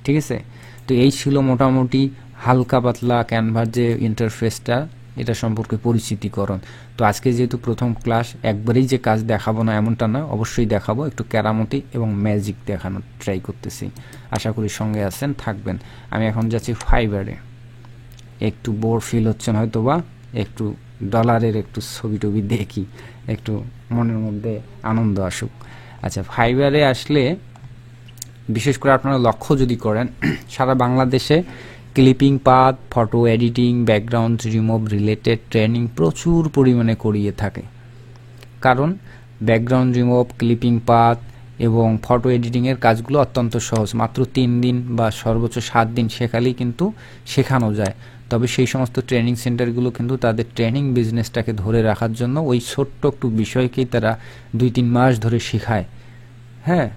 ঠিক আছে, তো এই ছিল মোটামুটি হালকা পাতলা ক্যানভার যে ইন্টারফেসটা, এটা সম্পর্কে পরিচিতিকরণ। তো আজকে যেহেতু প্রথম ক্লাস, একবারেই যে কাজ দেখাবো না এমনটা না, অবশ্যই দেখাবো, একটু কেরামতি এবং ম্যাজিক দেখানোর ট্রাই করতেছি। আশা করি সঙ্গে আছেন, থাকবেন। আমি এখন যাচ্ছি ফাইবারে, একটু বোর ফিল হচ্ছেন হয়তো বা, একটু ডলারের একটু ছবি টবি দেখি, একটু মনের মধ্যে আনন্দ আসুক। আচ্ছা, ফাইবারে আসলে বিশেষ করে আপনারা লক্ষ্য যদি করেন, সারা বাংলাদেশে clipping path, photo editing, background remove related training প্রচুর পরিমাণে করিয়ে থাকে। কারণ ব্যাকগ্রাউন্ড রিমুভ, ক্লিপিং পাথ, এবং ফটো এডিটিংয়ের কাজগুলো অত্যন্ত সহজ, মাত্র 3 দিন বা সর্বোচ্চ 7 দিন শেখালেই কিন্তু শেখানো যায়। তবে সেই সমস্ত ট্রেনিং সেন্টারগুলো কিন্তু তাদের ট্রেনিং বিজনেসটাকে ধরে রাখার জন্য ওই ছোট্ট একটু বিষয়কেই তারা 2-3 মাস ধরে শেখায়, হ্যাঁ,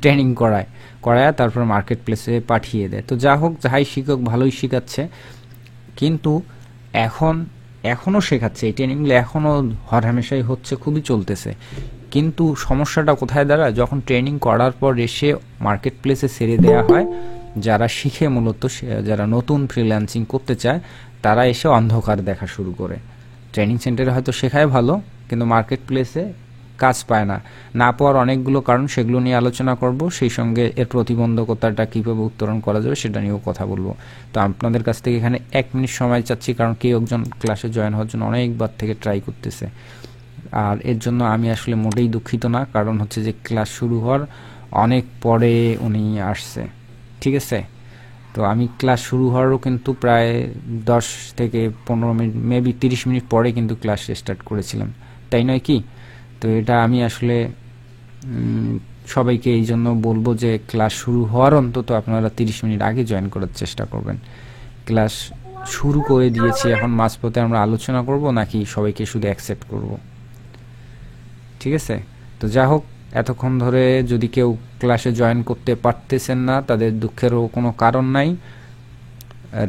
ট্রেনিং করায় তারপর মার্কেট প্লেসে পাঠিয়ে দেয়। তো যা হোক, যাই শিক্ষক ভালোই শেখাচ্ছে, কিন্তু এখনও শেখাচ্ছে, এই ট্রেনিংগুলো এখনও হরহামেশাই হচ্ছে, খুবই চলতেছে। কিন্তু সমস্যাটা কোথায় দাঁড়ায়, যখন ট্রেনিং করার পর এসে মার্কেট প্লেসে ছেড়ে দেওয়া হয়, যারা শিখে মূলত যারা নতুন ফ্রিল্যান্সিং করতে চায় তারা এসে অন্ধকার দেখা শুরু করে। ট্রেনিং সেন্টারে হয়তো শেখায় ভালো, কিন্তু মার্কেট প্লেসে কাজ পায় না পাওয়ার অনেকগুলো কারণ, সেগুলো নিয়ে আলোচনা করব। সেই সঙ্গে এর প্রতিবন্ধকতাটা কীভাবে উত্তরণ করা যাবে সেটা নিয়েও কথা বলবো। তো আপনাদের কাছ থেকে এখানে 1 মিনিট সময় চাচ্ছি, কারণ কেউ একজন ক্লাসে জয়েন হওয়ার জন্য অনেকবার থেকে ট্রাই করতেছে। আর এর জন্য আমি আসলে মোটেই দুঃখিত না, কারণ হচ্ছে যে ক্লাস শুরু হওয়ার অনেক পরে উনি আসছে, ঠিক আছে। তো আমি ক্লাস শুরু হওয়ারও কিন্তু প্রায় 10 থেকে 15 মিনিট, মেবি 30 মিনিট পরে কিন্তু ক্লাস স্টার্ট করেছিলাম, তাই নয় কি? তো এটা আমি আসলে সবাইকে এই জন্য বলবো যে ক্লাস শুরু হওয়ার অন্তত আপনারা 30 মিনিট আগে জয়েন করার চেষ্টা করবেন। ক্লাস শুরু করে দিয়েছি, এখন মাঝপথে আমরা আলোচনা করব নাকি সবাইকে শুধু অ্যাকসেপ্ট করব, ঠিক আছে। তো যা হোক, এতক্ষণ ধরে যদি কেউ ক্লাসে জয়েন করতে পারতেছেন না, তাদের দুঃখেরও কোনো কারণ নাই।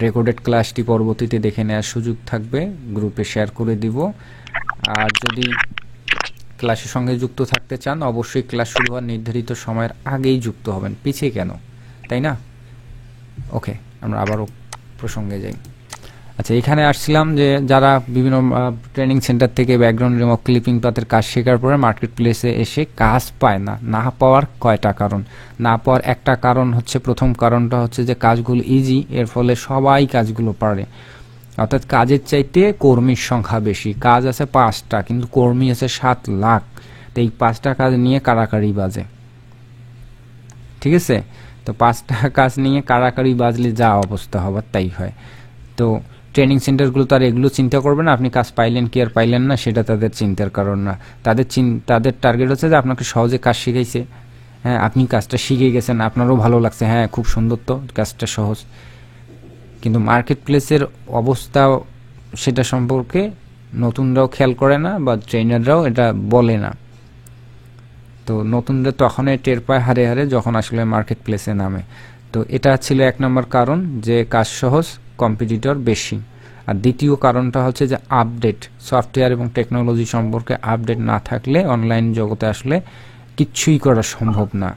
রেকর্ডেড ক্লাসটি পরবর্তীতে দেখে নেওয়ার সুযোগ থাকবে, গ্রুপে শেয়ার করে দিব। আর যদি ক্লাসের সঙ্গে যুক্ত থাকতে চান, অবশ্যই ক্লাস শুরু হওয়ার নির্ধারিত সময়ের আগেই যুক্ত হবেন, পিছিয়ে কেন, তাই না? ওকে, আমরা আবারও প্রসঙ্গে যাই। আচ্ছা, এখানে আসছিলাম যে যারা বিভিন্ন ট্রেনিং সেন্টার থেকে ব্যাকগ্রাউন্ড রিমুভ, ক্লিপিং পাতের কাজ শেখার পরে মার্কেট প্লেসে এসে কাজ পায় না পাওয়ার কয়টা কারণ। না পাওয়ার একটা কারণ হচ্ছে, প্রথম কারণটা হচ্ছে যে কাজগুলো ইজি, এর ফলে সবাই কাজগুলো পারে। অর্থাৎ কাজের চাইতে কর্মীর সংখ্যা বেশি। কাজ আছে 5টা, কিন্তু কর্মী আছে 7 লাখ। তো এই 5টা কাজ নিয়ে কারাকারি বাজে, ঠিক আছে। তো 5টা কাজ নিয়ে কারাকারি বাজলে যা অবস্থা হবার তাই হয়। তো ট্রেনিং সেন্টারগুলো তো আর এগুলো চিন্তা করবে না, আপনি কাজ পাইলেন কি আর পাইলেন না, সেটা তাদের চিন্তার কারণ না। তাদের টার্গেট হচ্ছে যে আপনাকে সহজে কাজ শিখাইছে, হ্যাঁ, আপনি কাজটা শিখে গেছেন, আপনারও ভালো লাগছে, হ্যাঁ খুব সুন্দর, তো কাজটা সহজ। কিন্তু মার্কেট প্লেসের অবস্থা সেটা সম্পর্কে নতুনরাও খেয়াল করে না, বা ট্রেনাররাও এটা বলে না। তো নতুনরা তখনই টের পায় হারে হারে, যখন আসলে মার্কেট প্লেসে নামে। তো এটা ছিল 1 নম্বর কারণ, যে কাজ সহজ, কম্পিটিটর বেশি। আর দ্বিতীয় কারণটা হচ্ছে যে আপডেট, সফটওয়্যার এবং টেকনোলজি সম্পর্কে আপডেট না থাকলে অনলাইন জগতে আসলে কিচ্ছুই করা সম্ভব না।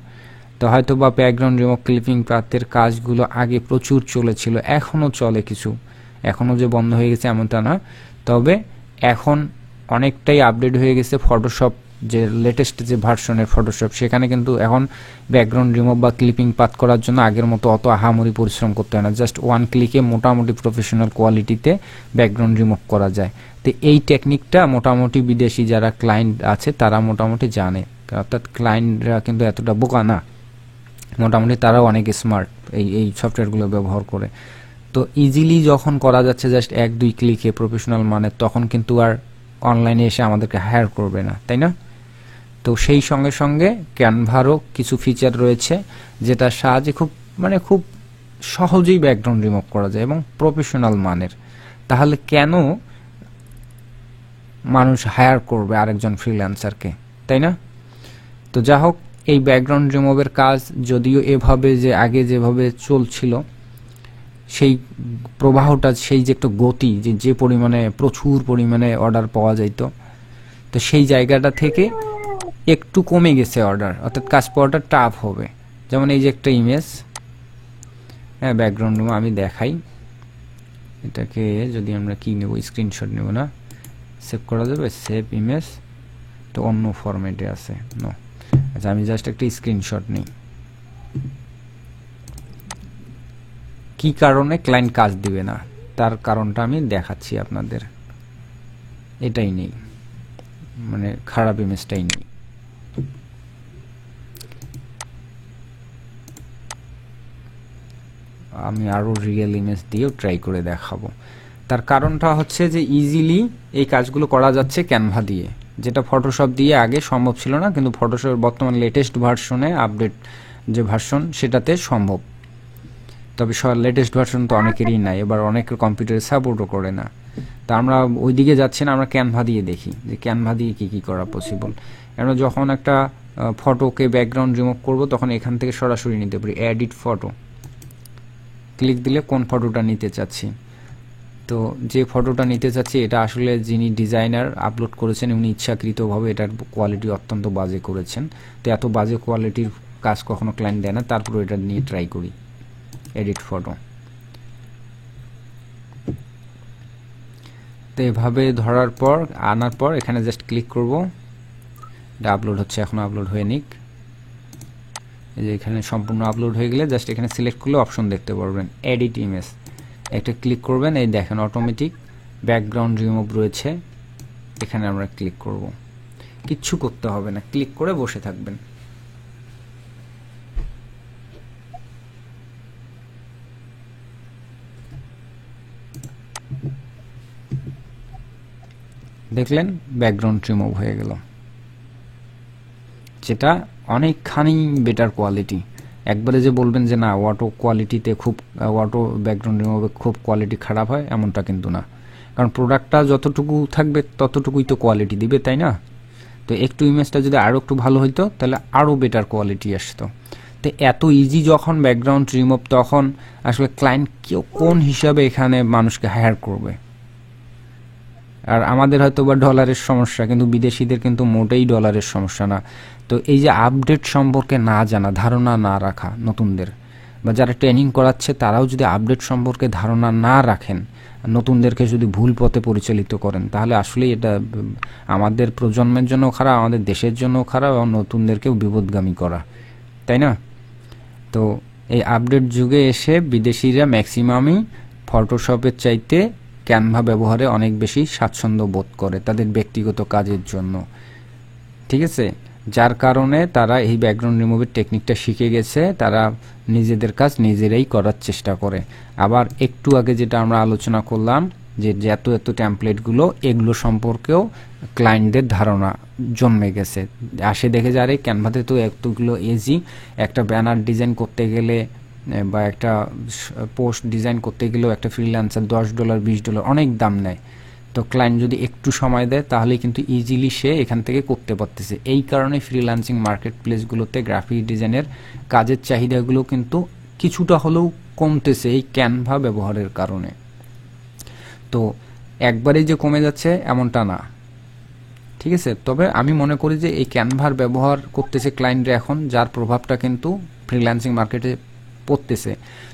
তো হয়তো বা ব্যাকগ্রাউন্ড রিমুভ, ক্লিপিং পাতের কাজগুলো আগে প্রচুর চলেছিল, এখনও চলে কিছু, এখনও যে বন্ধ হয়ে গেছে এমনটা না। তবে এখন অনেকটাই আপডেট হয়ে গেছে। ফটোশপ, যে লেটেস্ট যে ভার্সনের ফটোশপ, সেখানে কিন্তু এখন ব্যাকগ্রাউন্ড রিমুভ বা ক্লিপিং পাত করার জন্য আগের মতো অত আহামরি পরিশ্রম করতে হয় না, জাস্ট 1 ক্লিকে মোটামুটি প্রফেশনাল কোয়ালিটিতে ব্যাকগ্রাউন্ড রিমুভ করা যায়। তো এই টেকনিকটা মোটামুটি বিদেশি যারা ক্লায়েন্ট আছে তারা মোটামুটি জানে, অর্থাৎ ক্লায়েন্টরা কিন্তু এতটা বোকা না, মোটামুটি তারাও অনেক স্মার্ট এই সফটওয়্যারগুলো ব্যবহার করে। তো ইজিলি যখন করা যাচ্ছে জাস্ট 1-2 ক্লিকে প্রফেশনাল মানে, তখন কিন্তু আর অনলাইনে এসে আমাদেরকে হায়ার করবে না, তাই না? তো সেই সঙ্গে সঙ্গে ক্যানভারও কিছু ফিচার রয়েছে যেটার সাহায্যে খুব সহজেই ব্যাকগ্রাউন্ড রিমুভ করা যায় এবং প্রফেশনাল মানের। তাহলে কেন মানুষ হায়ার করবে আরেকজন ফ্রিল্যান্সারকে, তাই না? তো যা হোক, এই ব্যাকগ্রাউন্ড রিমুভের কাজ যদিও এভাবে যে আগে যেভাবে চলছিল, সেই প্রবাহটা, সেই যে একটা গতি, যে পরিমাণে প্রচুর পরিমাণে অর্ডার পাওয়া যাইত, তো সেই জায়গাটা থেকে একটু কমে গেছে অর্ডার, অর্থাৎ কাজ পাওয়াটা টাফ হবে। যেমন এই যে একটা ইমেজ, হ্যাঁ, ব্যাকগ্রাউন্ড রিমুভ আমি দেখাই, এটাকে যদি আমরা কি নেব, স্ক্রিনশট নেব না, সেভ করা যাবে, সেভ ইমেজ, তো অন্য ফরম্যাটে আছে, নো। আচ্ছা, আমি জাস্ট একটা স্ক্রিনশট নিই। কি কারণে ক্লায়েন্ট কাজ দিবে না, তার কারণটা আমি দেখাচ্ছি আপনাদের। এটাই নেই, মানে খারাপ ইমেজটাই নেই। আমি আরো রিয়েল ইমেজ দিয়েও ট্রাই করে দেখাবো। তার কারণটা হচ্ছে যে ইজিলি এই কাজগুলো করা যাচ্ছে ক্যানভা দিয়ে, যেটা ফটোশপ দিয়ে আগে সম্ভব ছিল না, কিন্তু ফটোশপের বর্তমান লেটেস্ট ভার্সনে আপডেট যে ভার্সন সেটাতে সম্ভব। তবে লেটেস্ট ভার্সন তো অনেকেরই নাই, এবার অনেকের কম্পিউটারে সাপোর্টও করে না। তা আমরা ওই দিকে যাচ্ছি না, আমরা ক্যানভা দিয়ে দেখি যে ক্যানভা দিয়ে কী কী করা পসিবল। আমরা যখন একটা ফটোকে ব্যাকগ্রাউন্ড রিমুভ করব তখন এখান থেকে সরাসরি নিতে পারি এডিট ফটো, ক্লিক দিলে কোন ফটোটা নিতে চাচ্ছি। তো যে ফটোটা নিতে চাচ্ছি এটা আসলে যিনি ডিজাইনার আপলোড করেছেন উনি ইচ্ছাকৃতভাবে এটার কোয়ালিটি অত্যন্ত বাজে করেছেন। তো এত বাজে কোয়ালিটির কাজ কখনো ক্লায়েন্ট দেয় না, তারপর এটা নিয়ে ট্রাই করি এডিট ফটো। তো এভাবে ধরার পর আনার পর এখানে জাস্ট ক্লিক করব, এটা আপলোড হচ্ছে, এখন আপলোড হয়ে নিক। এই যে এখানে সম্পূর্ণ আপলোড হয়ে গেলে জাস্ট এখানে সিলেক্ট করলে অপশন দেখতে পারবেন এডিট ইমেজ, একটা ক্লিক করবেন, এই দেখেন অটোমেটিক ব্যাকগ্রাউন্ড রিমুভ রয়েছে। এখানে আমরা ক্লিক করব, কিচ্ছু করতে হবে না, ক্লিক করে বসে থাকবেন। দেখলেন ব্যাকগ্রাউন্ড রিমুভ হয়ে গেল, যেটা অনেকখানি বেটার কোয়ালিটি। একবারে যে বলবেন যে না অটো কোয়ালিটিতে খুব অটো ব্যাকগ্রাউন্ড রিমুভে খুব কোয়ালিটি খারাপ হয় এমনটা কিন্তু না, কারণ প্রোডাক্টটা যতটুকু থাকবে ততটুকুই তো কোয়ালিটি দিবে, তাই না? তো একটু ইমেজটা যদি আরও একটু ভালো হইতো তাহলে আরও বেটার কোয়ালিটি আসতো। তো এত ইজি যখন ব্যাকগ্রাউন্ড রিমুভ, তখন আসলে ক্লায়েন্ট কেউ কোন হিসাবে এখানে মানুষকে হায়ার করবে? আর আমাদের হয়তো বা ডলারের সমস্যা, কিন্তু বিদেশিদের কিন্তু মোটেই ডলারের সমস্যা না। তো এই যে আপডেট সম্পর্কে না জানা, ধারণা না রাখা নতুনদের, বা যারা ট্রেনিং করাচ্ছে তারাও যদি আপডেট সম্পর্কে ধারণা না রাখেন, নতুনদেরকে যদি ভুল পথে পরিচালিত করেন, তাহলে আসলে এটা আমাদের প্রজন্মের জন্য খারাপ, আমাদের দেশের জন্য খারাপ, এবং নতুনদেরকেও বিপদগামী করা, তাই না? তো এই আপডেট যুগে এসে বিদেশিরা ম্যাক্সিমামই ফটোশপের চাইতে ক্যানভা ব্যবহারে অনেক বেশি স্বাচ্ছন্দ্য বোধ করে তাদের ব্যক্তিগত কাজের জন্য, ঠিক আছে? যার কারণে তারা এই ব্যাকগ্রাউন্ড রিমুভের টেকনিকটা শিখে গেছে, তারা নিজেদের কাজ নিজেরাই করার চেষ্টা করে। আবার একটু আগে যেটা আমরা আলোচনা করলাম যে এত ট্যাম্পলেটগুলো, এগুলো সম্পর্কেও ক্লায়েন্টদের ধারণা জন্মে গেছে, আসে দেখে যারে ক্যানভাতে তো এতগুলো ইজি, একটা ব্যানার ডিজাইন করতে গেলে বা একটা পোস্ট ডিজাইন করতে গেলেও একটা ফ্রিল্যান্সার $10 $20 অনেক দাম নেয়। তো ক্লায়েন্ট যদি একটু সময় দেয় তাহলে কিন্তু ইজিলি সে এখান থেকে করতে পারতেছে। এই কারণে ফ্রিল্যান্সিং মার্কেট প্লেসগুলোতে গ্রাফিক ডিজাইনের কাজের চাহিদাগুলো কিন্তু কিছুটা হলেও কমতেছে এই ক্যানভা ব্যবহারের কারণে। তো একবারেই যে কমে যাচ্ছে এমনটা না, ঠিক আছে? তবে আমি মনে করি যে এই ক্যানভার ব্যবহার করতেছে ক্লায়েন্টরা এখন, যার প্রভাবটা কিন্তু ফ্রিল্যান্সিং মার্কেটে পড়তেছে।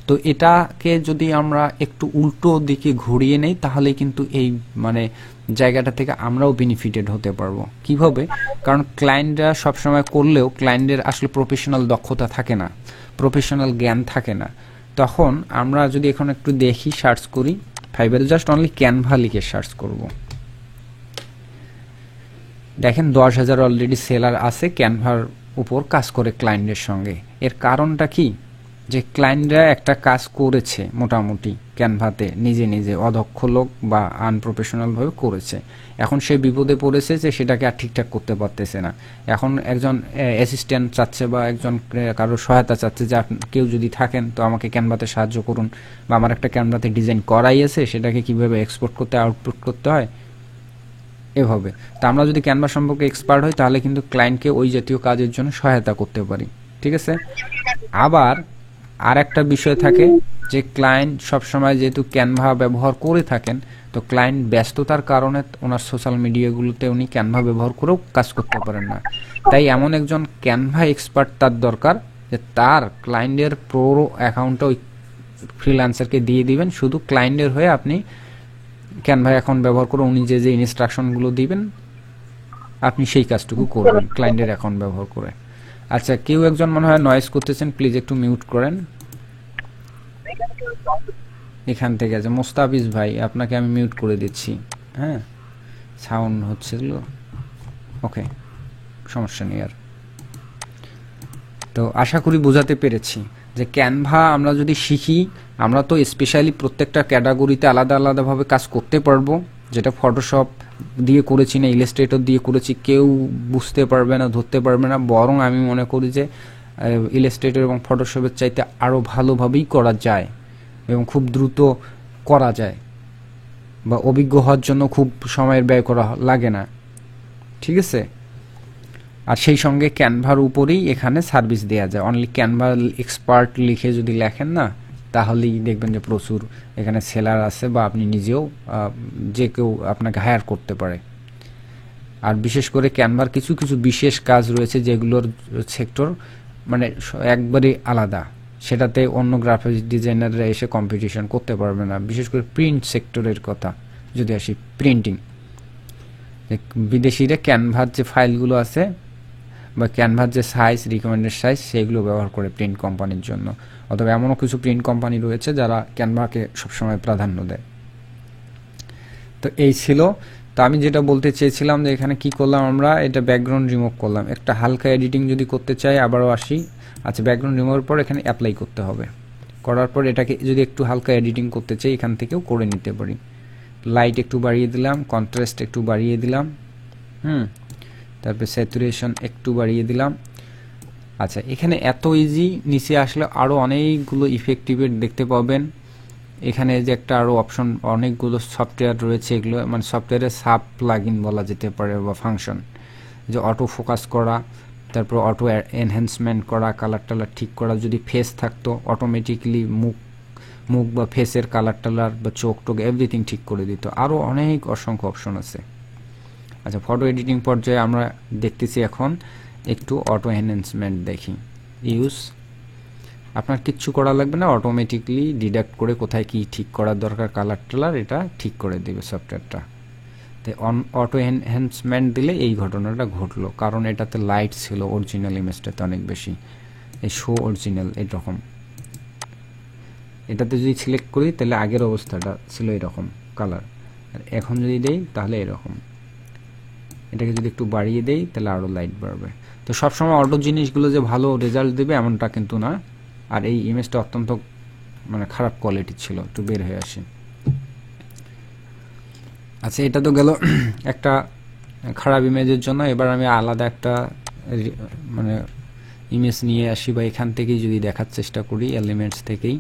তো এটাকে যদি আমরা একটু উল্টো দিকে ঘুরিয়ে নেই তাহলে কিন্তু এই জায়গাটা থেকে আমরাও বেনিফিটেড হতে পারবো। কিভাবে? কারণ ক্লায়েন্টরা সবসময় করলেও ক্লায়েন্টের আসলে প্রফেশনাল দক্ষতা থাকে না, প্রফেশনাল জ্ঞান থাকে না। তখন আমরা যদি এখন একটু দেখি, সার্চ করি ফাইবারে, জাস্ট অনলি ক্যানভা লিখে সার্চ করব, দেখেন 10,000 অলরেডি সেলার আছে ক্যানভার উপর কাজ করে ক্লায়েন্টের সঙ্গে। এর কারণটা কি? যে ক্লায়েন্টরা একটা কাজ করেছে মোটামুটি ক্যানভাতে নিজে নিজে, অদক্ষ লোক বা আনপ্রফেশনালভাবে করেছে। এখন সে বিপদে পড়েছে যে সেটাকে আর ঠিকঠাক করতে পারতেছে না। এখন একজন অ্যাসিস্ট্যান্ট চাচ্ছে বা একজন কারোর সহায়তা চাচ্ছে যে কেউ যদি থাকেন তো আমাকে ক্যানভাতে সাহায্য করুন, বা আমার একটা ক্যানভাতে ডিজাইন করাই আছে সেটাকে কিভাবে এক্সপোর্ট করতে আউটপুট করতে হয় এভাবে। তা আমরা যদি ক্যানভা সম্পর্কে এক্সপার্ট হই তাহলে কিন্তু ক্লায়েন্টকে ওই জাতীয় কাজের জন্য সহায়তা করতে পারি, ঠিক আছে? আবার আর একটা বিষয় থাকে যে ক্লায়েন্ট সবসময় যেহেতু ক্যানভা ব্যবহার করে থাকেন, তো ক্লায়েন্ট ব্যস্ততার কারণে ওনার সোশ্যাল মিডিয়াগুলোতে উনি ক্যানভা ব্যবহার করেও কাজ করতে পারেন না। তাই এমন একজন ক্যানভা এক্সপার্ট তার দরকার যে তার ক্লায়েন্টের পুরো অ্যাকাউন্টটা ওই ফ্রিল্যান্সারকে দিয়ে দিবেন, শুধু ক্লায়েন্টের হয়ে আপনি ক্যানভা অ্যাকাউন্ট ব্যবহার করে উনি যে ইনস্ট্রাকশনগুলো দিবেন আপনি সেই কাজটুকু করবেন ক্লায়েন্টের অ্যাকাউন্ট ব্যবহার করে। আচ্ছা, কেউ একজন মনে হয় নয়েজ করতেছেন, প্লিজ একটু মিউট করেন এখান থেকে। আছে মোস্তাফিজ ভাই, আপনাকে আমি মিউট করে দিচ্ছি। হ্যাঁ, সাউন্ড হচ্ছিল, ওকে, সমস্যা নেই আর। তো আশা করি বোঝাতে পেরেছি যে ক্যানভা আমরা যদি শিখি, আমরা তো স্পেশালি প্রত্যেকটা ক্যাটাগরিতে আলাদা আলাদাভাবে কাজ করতে পারবো। যেটা ফটোশপ দিয়ে করেছি না ইলাস্ট্রেটর দিয়ে করেছি কেউ বুঝতে পারবে না, ধরতে পারবে না, বরং আমি মনে করি যে ইলাস্ট্রেটর এবং ফটোশপের চাইতে আরও ভালোভাবেই করা যায় এবং খুব দ্রুত করা যায়, বা অভিজ্ঞ হওয়ার জন্য খুব সময়ের ব্যয় করা লাগে না, ঠিক আছে। আর সেই সঙ্গে ক্যানভার উপরেই এখানে সার্ভিস দেওয়া যায়। অনলি ক্যানভা এক্সপার্ট লিখে যদি লেখেন না, তাহলেই দেখবেন যে প্রচুর এখানে সেলার আছে, বা আপনি নিজেও যে কেউ আপনাকে হায়ার করতে পারে। আর বিশেষ করে ক্যানভার কিছু কিছু বিশেষ কাজ রয়েছে যেগুলোর সেক্টর মানে একবারে আলাদা, সেটাতে অন্য গ্রাফিক্স ডিজাইনাররা এসে কম্পিটিশন করতে পারবে না। বিশেষ করে প্রিন্ট সেক্টরের কথা যদি আসি, প্রিন্টিং, বিদেশিরা ক্যানভার যে ফাইলগুলো আছে বা ক্যানভার যে সাইজ, রিকমেন্ডেড সাইজ, সেগুলো ব্যবহার করে প্রিন্ট কোম্পানির জন্য। অথবা এমনও কিছু প্রিন্ট কোম্পানি রয়েছে যারা ক্যানভাকে সবসময় প্রাধান্য দেয়। তো এই ছিল। তো আমি যেটা বলতে চেয়েছিলাম যে এখানে কি করলাম, আমরা এটা ব্যাকগ্রাউন্ড রিমুভ করলাম। একটা হালকা এডিটিং যদি করতে চাই, আবারও আসি। আচ্ছা, ব্যাকগ্রাউন্ড রিমুভের পর এখানে অ্যাপ্লাই করতে হবে। করার পর এটাকে যদি একটু হালকা এডিটিং করতে চাই, এখান থেকেও করে নিতে পারি। লাইট একটু বাড়িয়ে দিলাম, কন্ট্রাস্ট একটু বাড়িয়ে দিলাম, তারপর স্যাচুরেশন একটু বাড়িয়ে দিলাম। আচ্ছা, এখানে এত ইজি, নিচে আসলে আরও অনেকগুলো ইফেক্টিভের দেখতে পাবেন। এখানে যে একটা আরও অপশন, অনেকগুলো সফটওয়্যার রয়েছে, এগুলো মানে সফটওয়্যারের সাব প্লাগইন বলা যেতে পারে বা ফাংশন, যে অটো ফোকাস করা, তারপর অটো এনহ্যান্সমেন্ট করা, কালার টালার ঠিক করা। যদি ফেস থাকতো অটোমেটিকলি মুখ বা ফেসের কালার টালার বা চোখ টোক এভরিথিং ঠিক করে দিত। আরও অনেক অসংখ্য অপশন আছে। আচ্ছা, ফটো এডিটিং পর্যায়ে আমরা দেখতেছি এখন একটু অটো এনহ্যান্সমেন্ট দেখি। ইউজ, আপনার কিচ্ছু করা লাগবে না, অটোমেটিকলি ডিডাক্ট করে কোথায় কি ঠিক করার দরকার, কালার টালার, এটা ঠিক করে দেবে সফটওয়্যারটা। তো অটো এনহ্যান্সমেন্ট দিলে এই ঘটনাটা ঘটলো, কারণ এটাতে লাইট ছিল অরিজিনাল ইমেজটাতে অনেক বেশি, এই শো অরিজিনাল এরকম। এটাতে যদি সিলেক্ট করি তাহলে আগের অবস্থাটা ছিল এরকম কালার, আর এখন যদি দেই তাহলে এরকম। এটাকে যদি একটু বাড়িয়ে দেই তাহলে আরও লাইট বাড়বে। তো সবসময় অটো জিনিসগুলো যে ভালো রেজাল্ট দেবে এমনটা কিন্তু না। আর এই ইমেজটা অত্যন্ত মানে খারাপ কোয়ালিটির ছিল, একটু বের হয়ে আসি। আচ্ছা, এটা তো গেল একটা খারাপ ইমেজের জন্য। এবার আমি আলাদা একটা মানে ইমেজ নিয়ে আসি, বা এখান থেকেই যদি দেখার চেষ্টা করি, এলিমেন্টস থেকেই